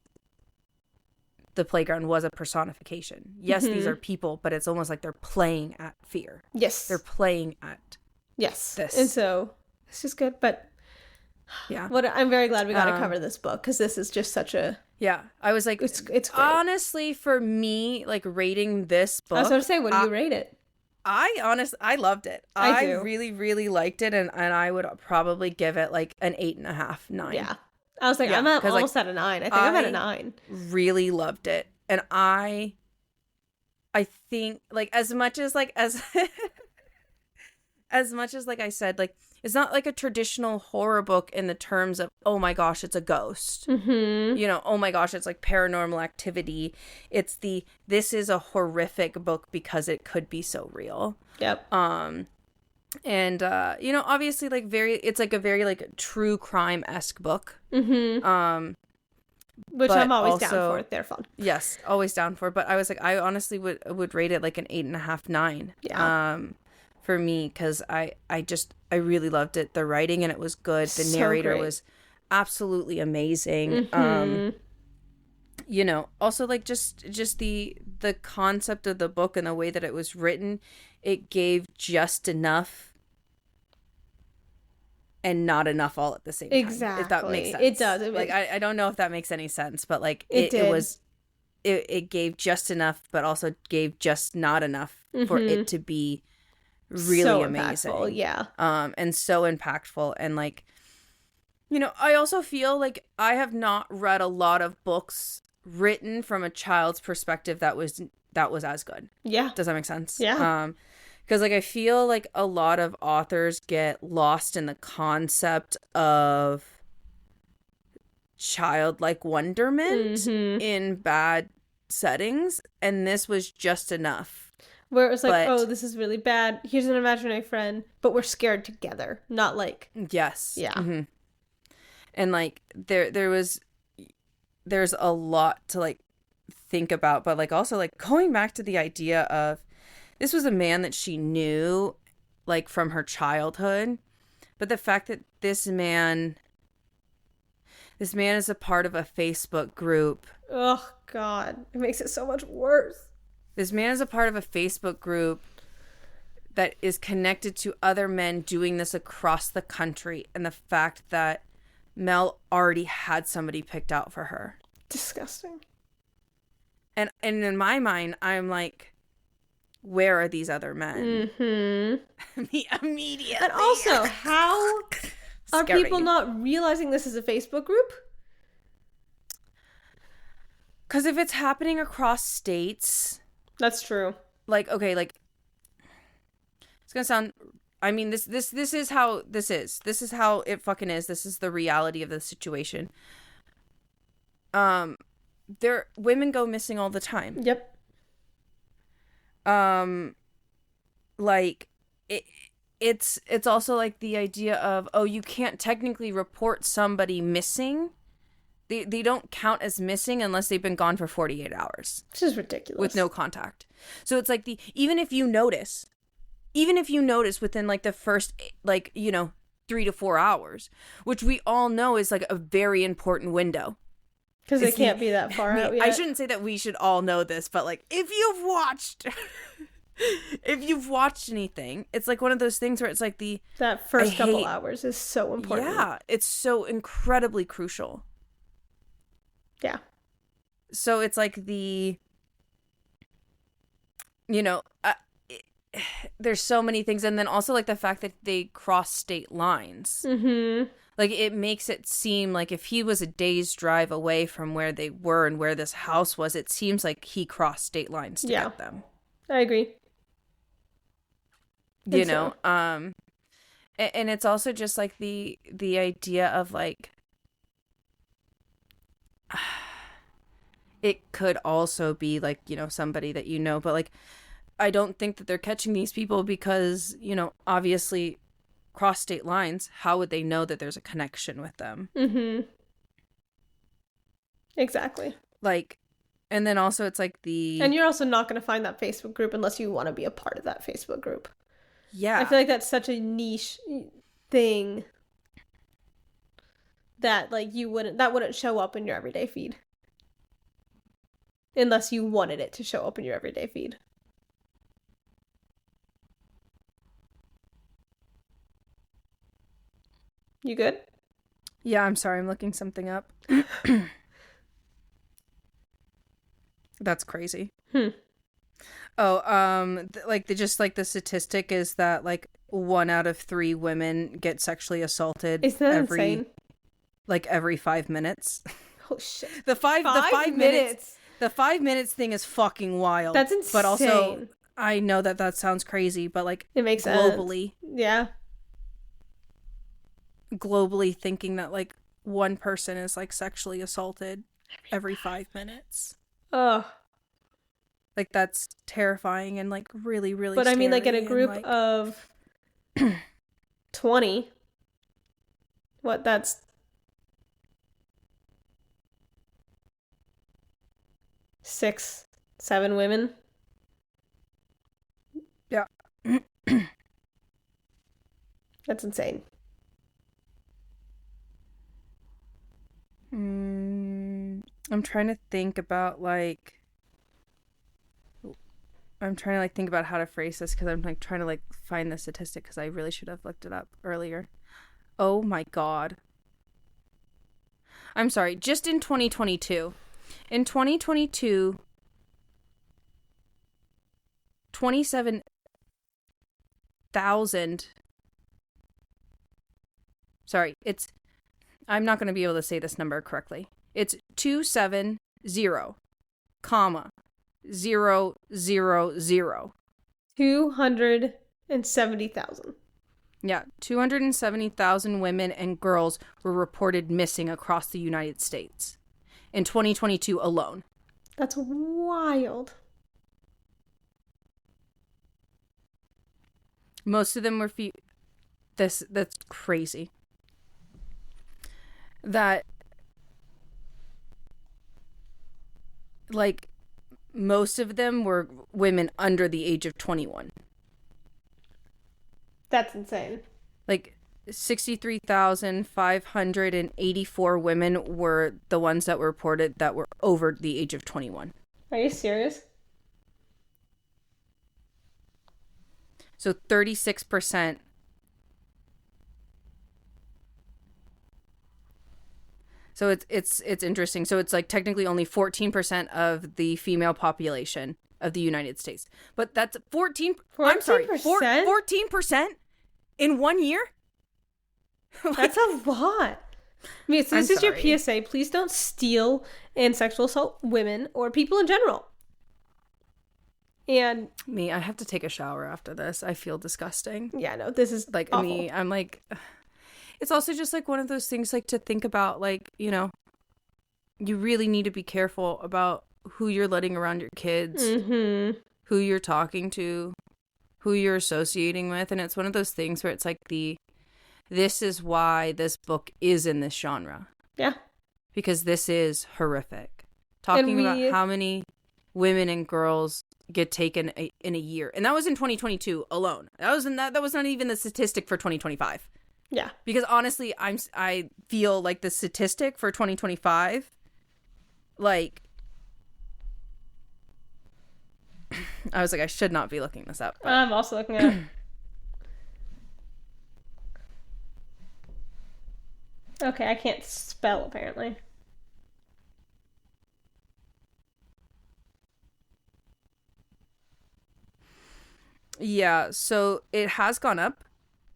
the playground was a personification. Yes, these are people, but it's almost like they're playing at fear.
Yes.
They're playing at this.
And so it's just good. But yeah, I'm very glad we got to cover this book, because this is just such a...
Yeah, I was like, it's great. Honestly, for me, like, rating this book...
I was going to say, what do you rate it?
I loved it.
I
really, really liked it, and I would probably give it, like, an 8.5, 9.
Yeah. I was like, I'm almost at a 9. I think I'm at a 9.
Really loved it. And I think, like, as much as like I said, like, it's not like a traditional horror book in the terms of, oh my gosh, it's a ghost. You know, oh my gosh, it's like Paranormal Activity. It's this is a horrific book because it could be so real.
Yep.
And you know, obviously, like, it's like a very like true crime-esque book.
Which I'm always down for. They're fun.
Yes, always down for. But I was like, I honestly would rate it like an 8.5, 9.
Yeah.
For me, because I really loved it. The writing, and it was good. The narrator was absolutely amazing. You know, also like just the concept of the book and the way that it was written, it gave just enough and not enough all at the same time.
Exactly.
If that makes sense.
It does.
Like, I don't know if that makes any sense, but like
it
gave just enough, but also gave just not enough for it to be really so amazing.
Impactful, yeah.
And so impactful. And like, you know, I also feel like I have not read a lot of books written from a child's perspective that was as good.
Yeah.
Does that make sense?
Yeah.
Because, like, I feel like a lot of authors get lost in the concept of childlike wonderment in bad settings, and this was just enough.
Where it was like, oh, this is really bad. Here's an imaginary friend, but we're scared together. Not like...
Yes.
Yeah.
Mm-hmm. And, like, there's a lot to, like, think about, but, like, also, like, going back to the idea of this was a man that she knew, like, from her childhood, but the fact that this man is a part of a Facebook group.
Oh, God. It makes it so much worse.
This man is a part of a Facebook group that is connected to other men doing this across the country, and the fact that Mel already had somebody picked out for her.
Disgusting.
And in my mind, I'm like, where are these other men? Immediately.
And also, how are people not realizing this is a Facebook group?
Because if it's happening across states...
That's true.
Like, okay, like... It's gonna sound... I mean, this is how this is. This is how it fucking is. This is the reality of the situation. Women go missing all the time.
Yep.
Like, it's also like the idea of, oh, you can't technically report somebody missing. They don't count as missing unless they've been gone for 48 hours.
Which is ridiculous.
With no contact. So it's like even if you notice within like the first, like, 3 to 4 hours, which we all know is like a very important window.
Because it can't be that far out yet.
I shouldn't say that we should all know this, but like if you've watched anything, it's like one of those things where it's like
that first couple hours is so important.
Yeah, it's so incredibly crucial.
Yeah.
So it's like there's so many things, and then also like the fact that they cross state lines. Like, it makes it seem like if he was a day's drive away from where they were and where this house was, it seems like he crossed state lines to get them.
I agree.
And it's also just like the idea of like, it could also be like, somebody that but like, I don't think that they're catching these people because, obviously cross state lines. How would they know that there's a connection with them?
Exactly.
Like, and then also it's like
and you're also not going to find that Facebook group unless you want to be a part of that Facebook group.
Yeah.
I feel like that's such a niche thing that like that wouldn't show up in your everyday feed. Unless you wanted it to show up in your everyday feed. You good?
Yeah, I'm sorry. I'm looking something up. That's crazy. Oh, the statistic is that like 1 out of 3 women get sexually assaulted.
Isn't that insane?
Like every 5 minutes.
Oh shit!
The 5 minutes. The 5 minutes thing is fucking wild.
That's insane.
But also, I know that sounds crazy, but like
it makes
globally,
sense. Yeah.
Globally, thinking that like one person is like sexually assaulted every 5 minutes.
Ugh.
Like, that's terrifying and like really, really.
But I mean, like in a group of 20, what? That's 6, 7 women.
Yeah.
That's insane.
I'm trying to think about like. I'm trying to like think about how to phrase this because I'm like trying to like find the statistic because I really should have looked it up earlier. Oh my god. I'm sorry. Just in 2022. In 2022, 27,000. Sorry, I'm not going to be able to say this number correctly. It's 270, comma, 000.
270,000.
Yeah, 270,000 women and girls were reported missing across the United States in 2022 alone.
That's wild.
Most of them were that's crazy. That, like, most of them were women under the age of 21.
That's insane.
Like, 63,584 women were the ones that were reported that were over the age of 21.
Are you serious?
So 36%. So it's interesting. So it's like technically only 14% of the female population of the United States. But that's 14%? I'm sorry, 14% in 1 year?
That's a lot. I mean, so this is your PSA. Please don't steal and sexual assault women or people in general. And
me, I have to take a shower after this. I feel disgusting.
Yeah, no, this is
like
awful.
Me. I'm like, it's also just like one of those things like to think about. Like, you know, you really need to be careful about who you're letting around your kids, who you're talking to, who you're associating with, and it's one of those things where it's like this is why this book is in this genre.
Yeah, because
this is horrific. Talking about how many women and girls get taken in a year, and that was in 2022 alone. That was not even the statistic for 2025.
Yeah,
because honestly, I feel like the statistic for 2025, like, I was like, I should not be looking this up.
But I'm also looking at it. Okay, I can't spell apparently.
Yeah, so it has gone up.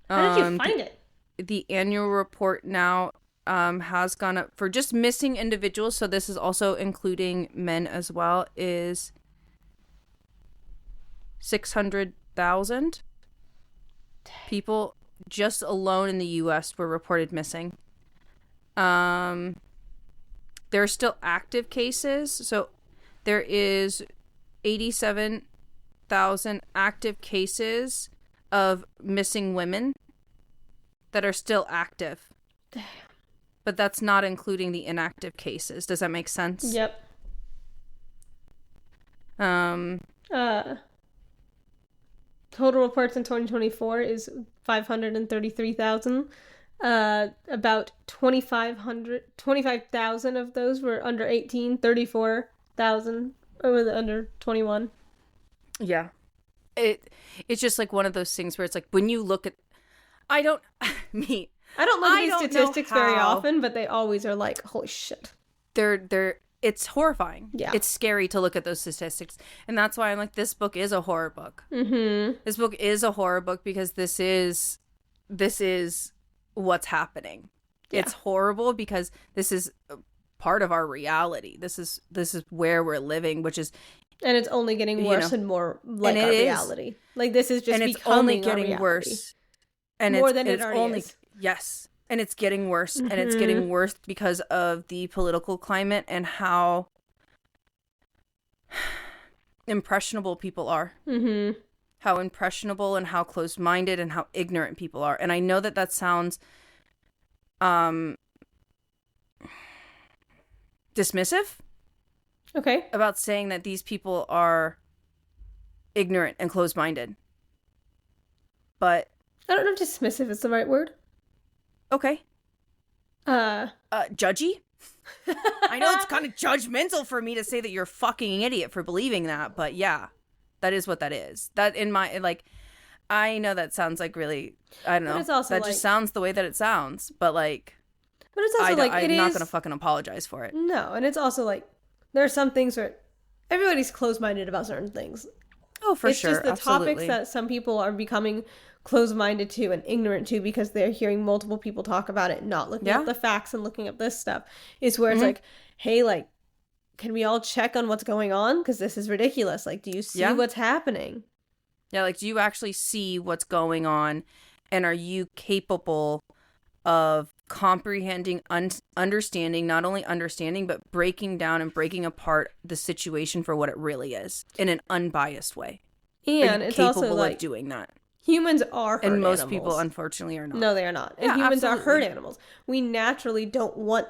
How did you find it?
The annual report now has gone up for just missing individuals. So this is also including men as well. Is 600,000 people just alone in the U.S. were reported missing. There are still active cases. So there is 87,000 active cases of missing women that are still active.
Damn.
But that's not including the inactive cases. Does that make sense?
Yep. Total reports in 2024 is 533,000. About 25,000 of those were under 18, 34,000 were under 21.
Yeah. It's just like one of those things where it's like when you look at I don't look at these statistics very often, but they always are like, holy shit. It's horrifying.
Yeah.
It's scary to look at those statistics. And that's why I'm like, this book is a horror book.
Mm-hmm.
This book is a horror book because this is what's happening. Yeah. It's horrible because this is part of our reality. This is where we're living, which is,
and it's only getting worse and more like our reality. Like this is just becoming only getting worse.
And
more than it already is.
Yes. And it's getting worse. Mm-hmm. And it's getting worse because of the political climate and how impressionable people are.
Mm-hmm.
How impressionable and how closed-minded and how ignorant people are. And I know that sounds dismissive.
Okay.
About saying that these people are ignorant and closed-minded. But
I don't know if dismissive is the right word.
Okay. Judgy? I know it's kind of judgmental for me to say that you're a fucking idiot for believing that, but yeah, that is what that is. That in my, like, I know that sounds like really, I don't know. But it's also that just sounds the way that it sounds, but like.
But it's also like,
I'm not going to fucking apologize for it.
No, and it's also like, there are some things where everybody's closed-minded about certain things.
Oh, for sure.
It's just the topics that some people are becoming closed-minded to and ignorant to because they're hearing multiple people talk about it, not looking at the facts and looking up this stuff, is where it's like, hey, like, can we all check on what's going on? Because this is ridiculous. Like, do you see what's happening?
Yeah, like, do you actually see what's going on, and are you capable of comprehending, understanding, not only understanding, but breaking down and breaking apart the situation for what it really is in an unbiased way?
And it's also like
of doing that.
Humans are hurt
and most
animals.
People, unfortunately, are not.
No, they are not. And humans absolutely. Are hurt animals. We naturally don't want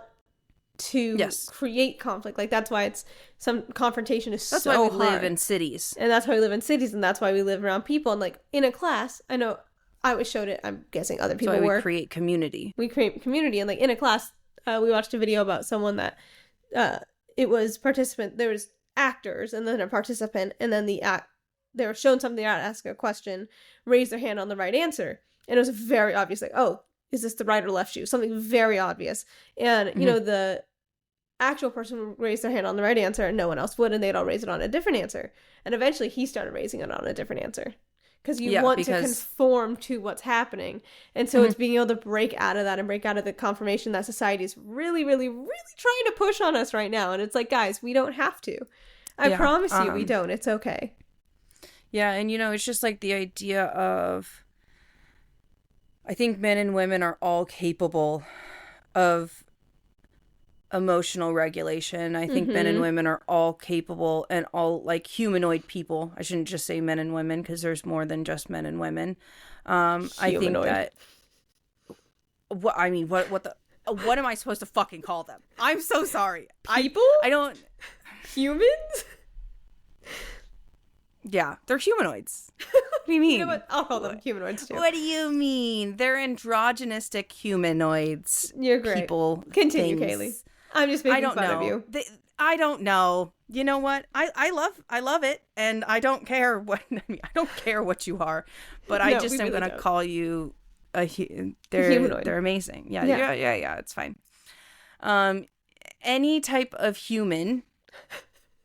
to create conflict. Like, that's why it's some confrontation is
that's
so
why we
hard.
live in cities.
And that's why we live in cities, and that's why we live around people. And like in a class, I know I was showed it. I'm guessing other people were.
We create community.
We create community, and like in a class, we watched a video about someone that it was participant. There was actors, and then a participant, and then they were shown something out, ask a question, raise their hand on the right answer, and it was very obvious. Like, oh, is this the right or left shoe? Something very obvious, and you know the actual person would raise their hand on the right answer, and no one else would, and they'd all raise it on a different answer, and eventually he started raising it on a different answer. Because you want to conform to what's happening. And so it's being able to break out of that and break out of the confirmation that society is really, really, really trying to push on us right now. And it's like, guys, we don't have to. I promise you we don't. It's okay.
Yeah, and it's just like the idea of, I think men and women are all capable of emotional regulation. I think men and women are all capable, and all like humanoid people. I shouldn't just say men and women, because there's more than just men and women. I think that what am I supposed to fucking call them? I'm so sorry.
People?
I don't
humans?
Yeah, they're humanoids. What do you mean?
You know what? I'll call them humanoids too.
What do you mean? They're androgynistic humanoids.
You're great.
People.
Continue, Kaylee. I'm just making fun of you.
I don't know. You know what? I love it, and I don't care what I don't care what you are, but I just am gonna call you humanoid. They're amazing. Yeah. It's fine. Any type of human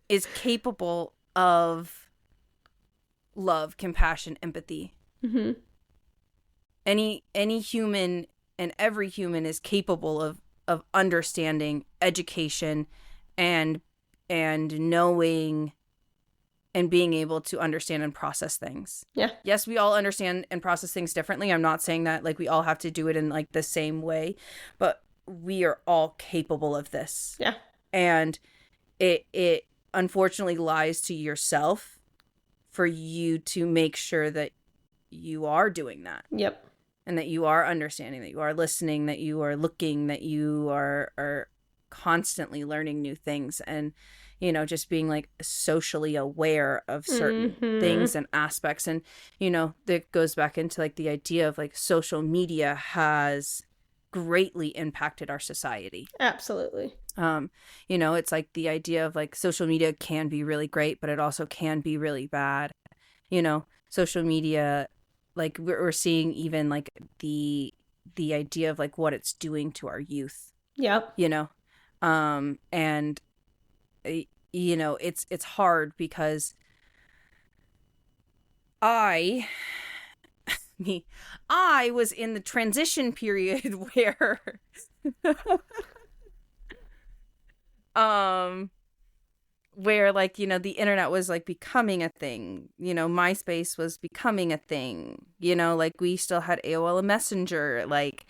is capable of love, compassion, empathy. Mm-hmm. Any human and every human is capable of understanding, education, and knowing and being able to understand and process things.
Yeah.
Yes, we all understand and process things differently. I'm not saying that like we all have to do it in like the same way, but we are all capable of this.
Yeah.
And it unfortunately lies to yourself for you to make sure that you are doing that.
Yep.
And that you are understanding, that you are listening, that you are looking, that you are constantly learning new things, and just being like socially aware of certain things and aspects. And that goes back into like the idea of like social media has greatly impacted our society.
Absolutely.
It's like the idea of like social media can be really great, but it also can be really bad. Social media, like we're seeing even like the idea of like what it's doing to our youth.
Yep.
And it's hard because I was in the transition period where where like the internet was like becoming a thing. MySpace was becoming a thing. Like we still had AOL and Messenger. Like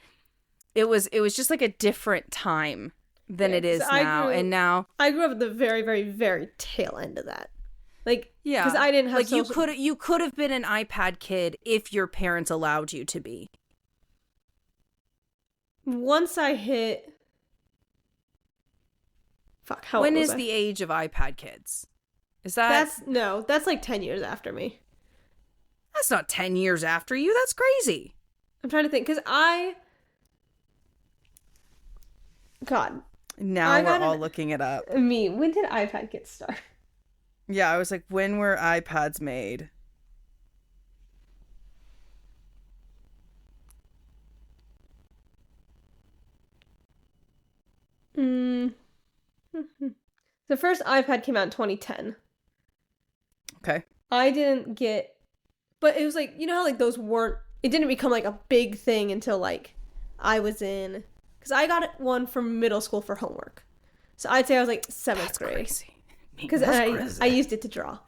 it was just like a different time than it is now. And now
I grew up at the very, very, very tail end of that. Like,
yeah,
because I didn't have
like you could have been an iPad kid if your parents allowed you to be.
Once I hit, how
when is the age of iPad kids? Is
that's like 10 years after me.
That's not 10 years after you. That's crazy.
I'm trying to think, because
now we're all looking it up.
When did iPad get started?
Yeah, I was like, when were iPads made?
The first iPad came out in 2010.
Okay.
I didn't get, but it was like, how like those it didn't become like a big thing until like I was in, because I got one from middle school for homework. So I'd say I was like 7th grade.
Crazy.
Because I used it to draw.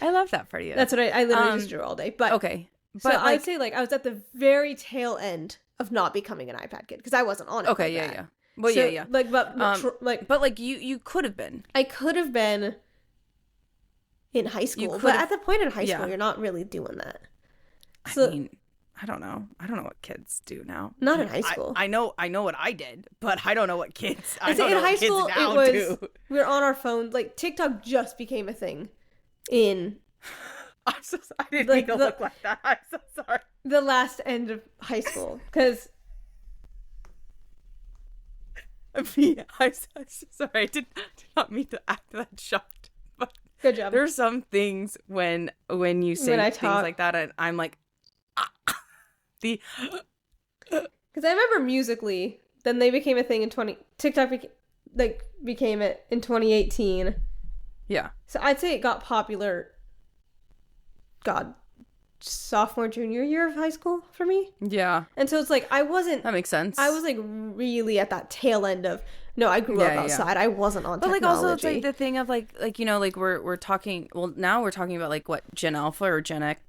I love that for you.
That's what I literally just drew all day. But
okay.
But so like, I would say like I was at the very tail end of not becoming an iPad kid because I wasn't on it.
Okay,
like
yeah,
that.
yeah. Well,
so,
yeah.
Like, but
you could have been.
I could have been in high school, but at the point in high school, you're not really doing that.
So, I mean, I don't know. I don't know what kids do now.
Not in high school.
I know what I did, but I don't know what kids.
I don't know in high school it was do. We were on our phones. Like TikTok just became a thing.
I'm so sorry. I didn't mean to look like that. I'm so sorry.
The last end of high school, because
I'm so sorry. I did not mean to act that shocked. But
good job.
There are some things when you say things like that, and I'm like,
because I remember Musical.ly. Then they became a thing in TikTok became it in 2018.
Yeah.
So I'd say it got popular. Sophomore, junior year of high school for me.
Yeah.
And so it's like I wasn't.
That makes sense.
I was like really at that tail end of. No, I grew up outside. I wasn't on technology.
But like also it's like the thing of like you know like we're talking. Well, now we're talking about like what Gen Alpha or Gen X.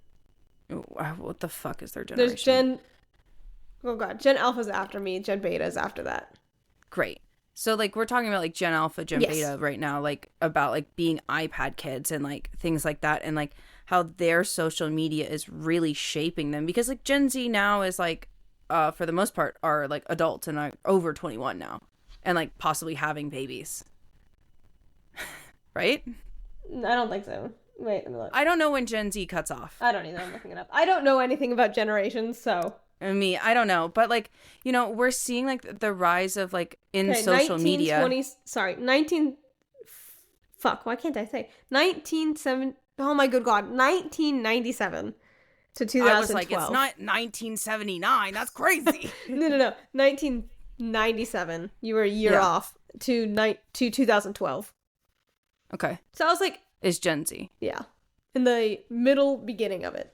What the fuck is their generation?
There's Gen. Oh god, Gen Alpha's after me. Gen Beta is after that.
Great. So like we're talking about like Gen Alpha, Gen Beta right now, like about like being iPad kids and like things like that, and like how their social media is really shaping them, because like Gen Z now is like for the most part are like adults and are over 21 now and like possibly having babies. Right?
I don't think so. Wait, let me look.
I don't know when Gen Z cuts off.
I don't either. I'm looking it up. I don't know anything about generations, so
I don't know, but like, you know, we're seeing like the rise of like in social media.
19. Fuck, why can't I say 1970? Oh my good god, 1997 to 2012. I was like,
it's not 1979. That's crazy.
No. 1997. You were a year off to 2012.
Okay.
So I was like,
is Gen Z?
Yeah, in the beginning of it.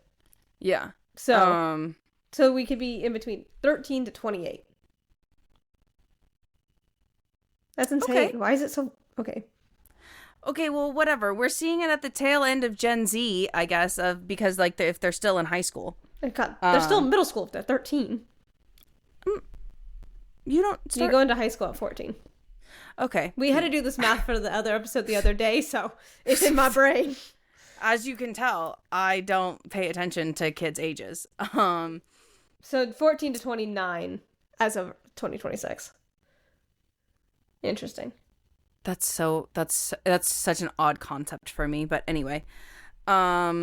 Yeah.
So. So we could be in between 13 to 28. That's insane. Okay. Why is it so... Okay.
Okay, well, whatever. We're seeing it at the tail end of Gen Z, I guess, because like if they're still in high school.
They're still in middle school if they're 13.
You don't
start... You go into high school at 14.
Okay.
We had to do this math for the other episode the other day, so it's in my brain.
As you can tell, I don't pay attention to kids' ages.
So 14 to 29 as of 2026. Interesting.
That's such an odd concept for me, but anyway.
29.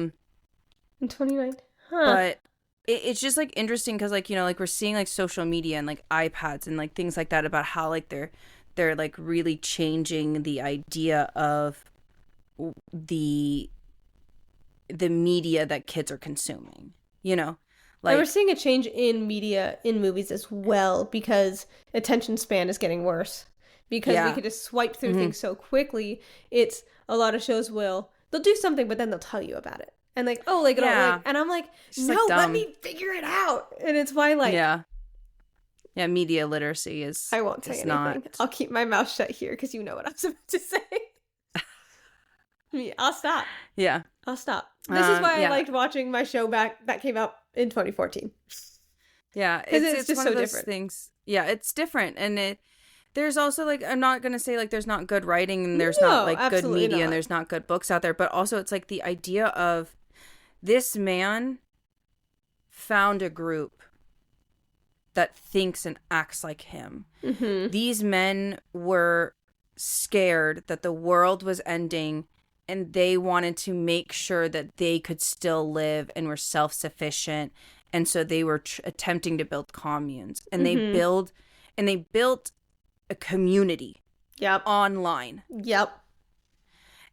Huh.
But it's just like interesting because like, you know, like we're seeing like social media and like iPads and like things like that about how like they're like really changing the idea of the media that kids are consuming, you know? Like,
and we're seeing a change in media in movies as well because attention span is getting worse. Because we could just swipe through things so quickly. It's a lot of shows they'll do something, but then they'll tell you about it. And like, oh, like, and I'm like, no,
like
let me figure it out. And it's why like,
yeah, media literacy is.
I won't say anything.
Not...
I'll keep my mouth shut here because you know what I'm supposed to say. I'll stop.
Yeah,
I'll stop. This is why I liked watching my show back that came out in 2014.
Yeah, it's just one so of those different things. Yeah, it's different, and there's also like, I'm not gonna say like there's not good writing and there's not like good media and there's not good books out there, but also it's like the idea of this man found a group that thinks and acts like him.
Mm-hmm.
These men were scared that the world was ending and they wanted to make sure that they could still live and were self-sufficient, and so they were attempting to build communes, and they built a community.
Yep.
Online.
Yep.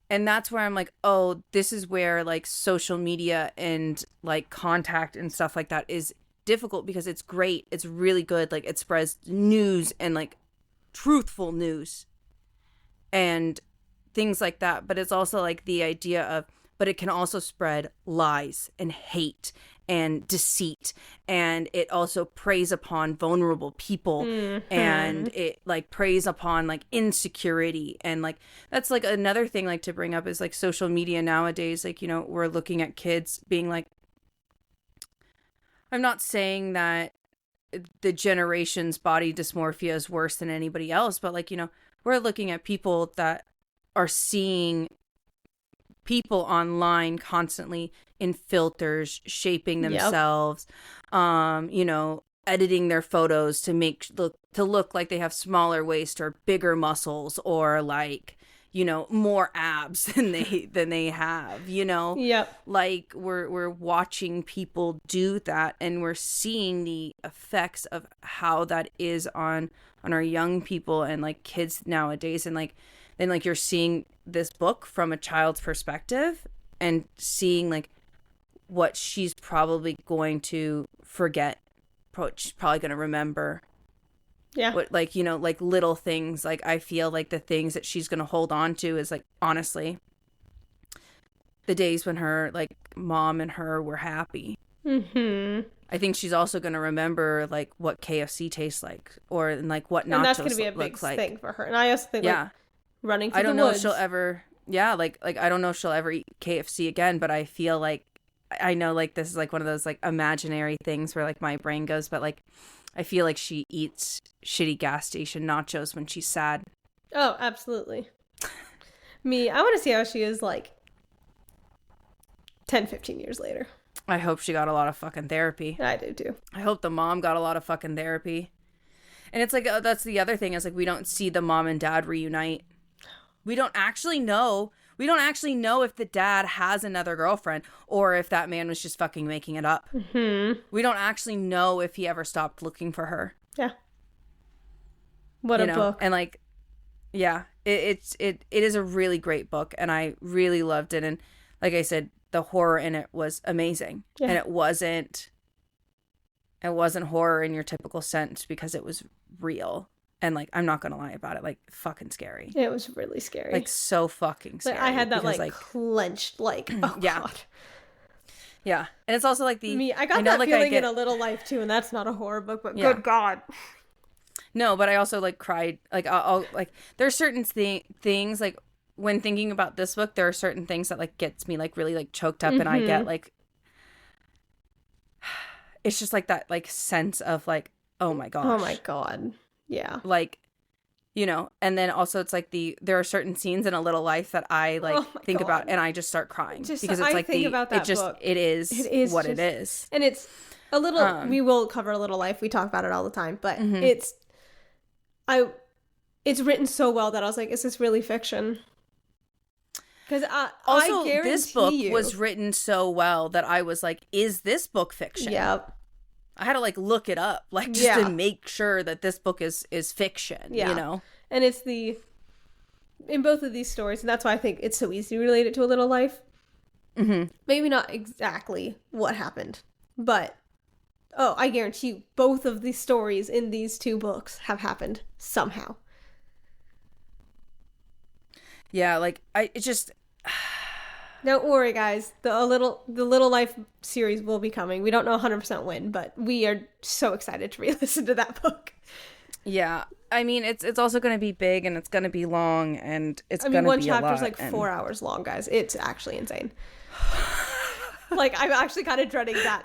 And that's where I'm like, oh, this is where like social media and like contact and stuff like that is difficult, because it's great. It's really good. Like it spreads news and like truthful news and things like that. But it's also like the idea of, but it can also spread lies and hate and deceit, and it also preys upon vulnerable people, and it like preys upon like insecurity, and like that's like another thing like to bring up is like social media nowadays. Like, you know, we're looking at kids being like, I'm not saying that the generation's body dysmorphia is worse than anybody else, but like, you know, we're looking at people that are seeing people online constantly in filters, shaping themselves, you know, editing their photos to look like they have smaller waist or bigger muscles, or like, you know, more abs than they have, you know.
Yep.
Like we're watching people do that, and we're seeing the effects of how that is on our young people and like kids nowadays. And like then like you're seeing this book from a child's perspective and seeing like what she's probably going to forget, she's probably going to remember.
Yeah.
What, like, you know, like little things. Like I feel like the things that she's going to hold on to is like, honestly, the days when her like mom and her were happy. I think she's also going to remember like what KFC tastes like, or like what nachos.
And that's going to be a big thing for her. And I also think like running to the woods. I don't
know if she'll ever, like I don't know if she'll ever eat KFC again, but I feel like, I know like this is like one of those like imaginary things where like my brain goes, but like I feel like she eats shitty gas station nachos when she's sad.
Oh, absolutely. I want to see how she is like 10, 15 years later.
I hope she got a lot of fucking therapy.
I do too.
I hope the mom got a lot of fucking therapy. And it's like, that's the other thing is like, we don't see the mom and dad reunite. We don't actually know if the dad has another girlfriend or if that man was just fucking making it up. We don't actually know if he ever stopped looking for her.
Yeah. What a book.
And like, yeah, it is a really great book, and I really loved it. And like I said, the horror in it was amazing. Yeah. And it wasn't horror in your typical sense because it was real. And like, I'm not gonna lie about it, like fucking scary.
It was really scary.
Like so fucking scary.
Like, I had that because, like clenched, like, oh
yeah.
God.
Yeah. And it's also like
I got that feeling in A Little Life too, and that's not a horror book, but good God.
No, but I also like cried. Like I'll like, there's certain things like when thinking about this book, there are certain things that like gets me like really like choked up, and I get like, it's just like that like sense of like, oh my gosh.
Oh my God. Yeah.
Like, you know, and then also it's like there are certain scenes in A Little Life that I like think about and I just start crying because it's like
about that book.
It is what it is.
And it's a little, we will cover A Little Life. We talk about it all the time, but it's written so well that I was like, is this really fiction? Because
also this book was written so well that I was like, is this book fiction?
Yep.
I had to like look it up, like just to make sure that this book is fiction, you know?
And it's in both of these stories, and that's why I think it's so easy to relate it to A Little Life. Maybe not exactly what happened, but I guarantee you both of these stories in these two books have happened somehow.
Yeah, like it just
don't worry, guys. The Little Life series will be coming. We don't know 100% when, but we are so excited to re-listen to that book.
Yeah, I mean it's also going to be big and it's going to be long and it's going to be a lot.
One chapter's like 4 hours long, guys. It's actually insane. Like I'm actually kind of dreading that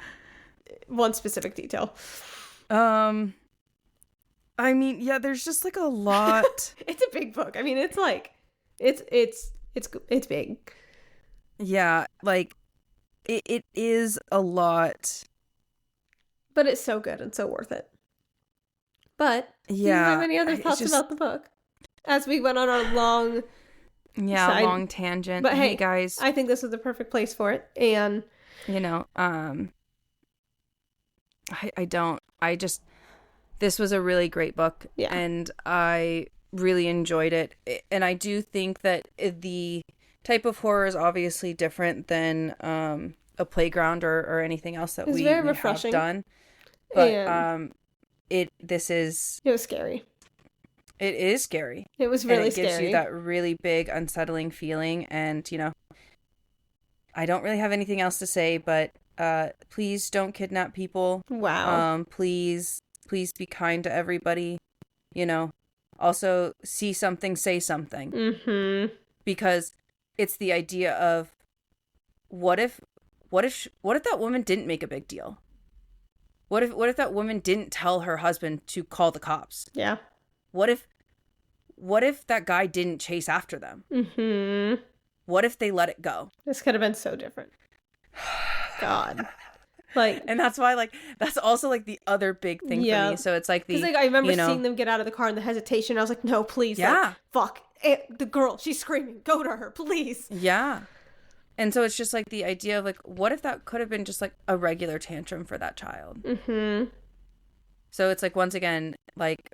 one specific detail.
I mean, yeah, there's just like a lot.
It's a big book. I mean, it's like it's big.
Yeah, like it is a lot,
but it's so good and so worth it. But do you have any other thoughts about the book as we went on our long
long tangent?
But hey,
guys,
I think this is the perfect place for it. And
you know, this was a really great book, and I really enjoyed it, and I do think that the type of horror is obviously different than a playground or anything else that we have done. But it was
scary.
It is scary.
It was really scary.
It gives you that really big unsettling feeling, and you know, I don't really have anything else to say, but please don't kidnap people.
Wow.
Please be kind to everybody. You know, also see something, say something.
Mm-hmm.
Because it's the idea of what if that woman didn't make a big deal? What if that woman didn't tell her husband to call the cops?
Yeah.
What if that guy didn't chase after them?
Mm-hmm.
What if they let it go?
This could have been so different. God. Like,
and that's why, like, that's also like the other big thing for me. So it's like
because, like, I remember seeing them get out of the car and the hesitation. I was like, no, please.
Yeah.
Like, fuck. The girl, she's screaming. Go to her, please.
Yeah. And so it's just like the idea of like, what if that could have been just like a regular tantrum for that child?
Mm-hmm.
So it's like, once again, like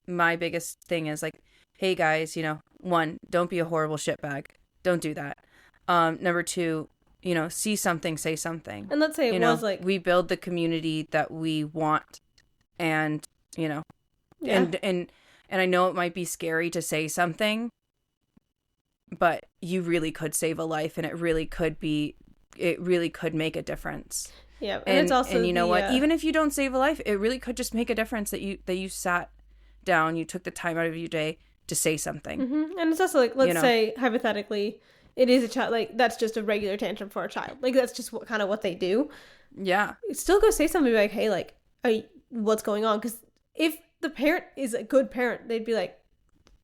my biggest thing is like, hey guys, you know, 1, don't be a horrible shitbag. Don't do that. Number 2, you know, see something, say something.
And let's say it was like,
we build the community that we want, and you know, and I know it might be scary to say something, but you really could save a life, and it really could make a difference.
Yeah, and it's also,
and you know what? Even if you don't save a life, it really could just make a difference that you sat down, you took the time out of your day to say something.
Mm-hmm. And it's also like, let's say hypothetically, it is a child, like that's just a regular tantrum for a child. Like that's just what they do.
Yeah.
Still go say something like, hey, like, what's going on? Because if the parent is a good parent, they'd be like,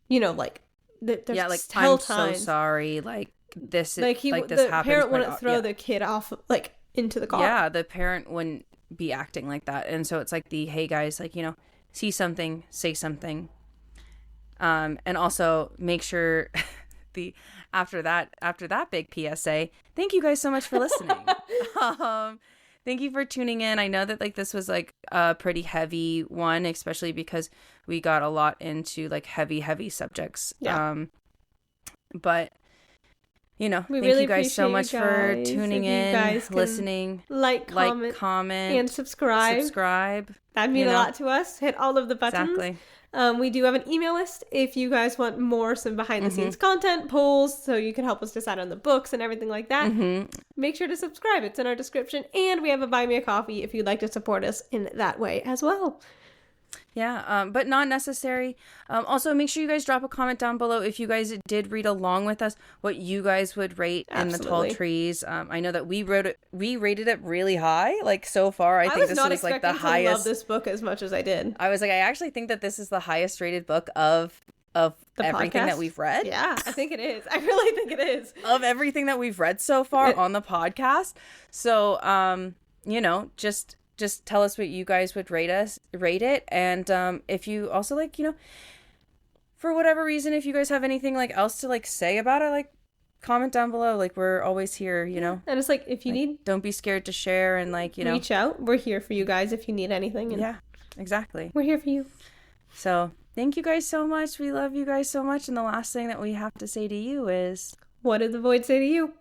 you know, like,
yeah, like, I'm so sorry, like this is like this happens.
The parent wouldn't throw the kid off like into the car.
Yeah, the parent wouldn't be acting like that. And so it's like hey guys, like, you know, see something, say something. And also make sure after that big PSA, thank you guys so much for listening. Thank you for tuning in. I know that like this was like a pretty heavy one, especially because we got a lot into like heavy subjects.
Yeah.
But you know,
we
thank
really
you guys so much for tuning in, listening,
like, comment, and subscribe. That'd mean a lot to us. Hit all of the buttons.
Exactly.
We do have an email list if you guys want some behind the scenes content, polls, so you can help us decide on the books and everything like that. Make sure to subscribe. It's in our description. And we have a Buy Me a Coffee if you'd like to support us in that way as well.
Yeah, but not necessary. Also, make sure you guys drop a comment down below if you guys did read along with us, what you guys would rate in The Tall Trees. I know that we rated it really high. Like, so far, I think this was like the highest. I love
this book as much as I did.
I was like, I actually think that this is the highest rated book of everything that we've read.
Yeah, I think it is. I really think it is.
Of everything that we've read so far on the podcast. So, you know, just tell us what you guys would rate it. And if you also, like, you know, for whatever reason, if you guys have anything like else to like say about it, like, comment down below. Like, we're always here, you know.
And it's like, if you need,
don't be scared to share, and like, you know,
reach out. We're here for you guys if you need anything. And
yeah, exactly.
We're here for you.
So thank you guys so much. We love you guys so much. And the last thing that we have to say to you is,
what did the void say to you?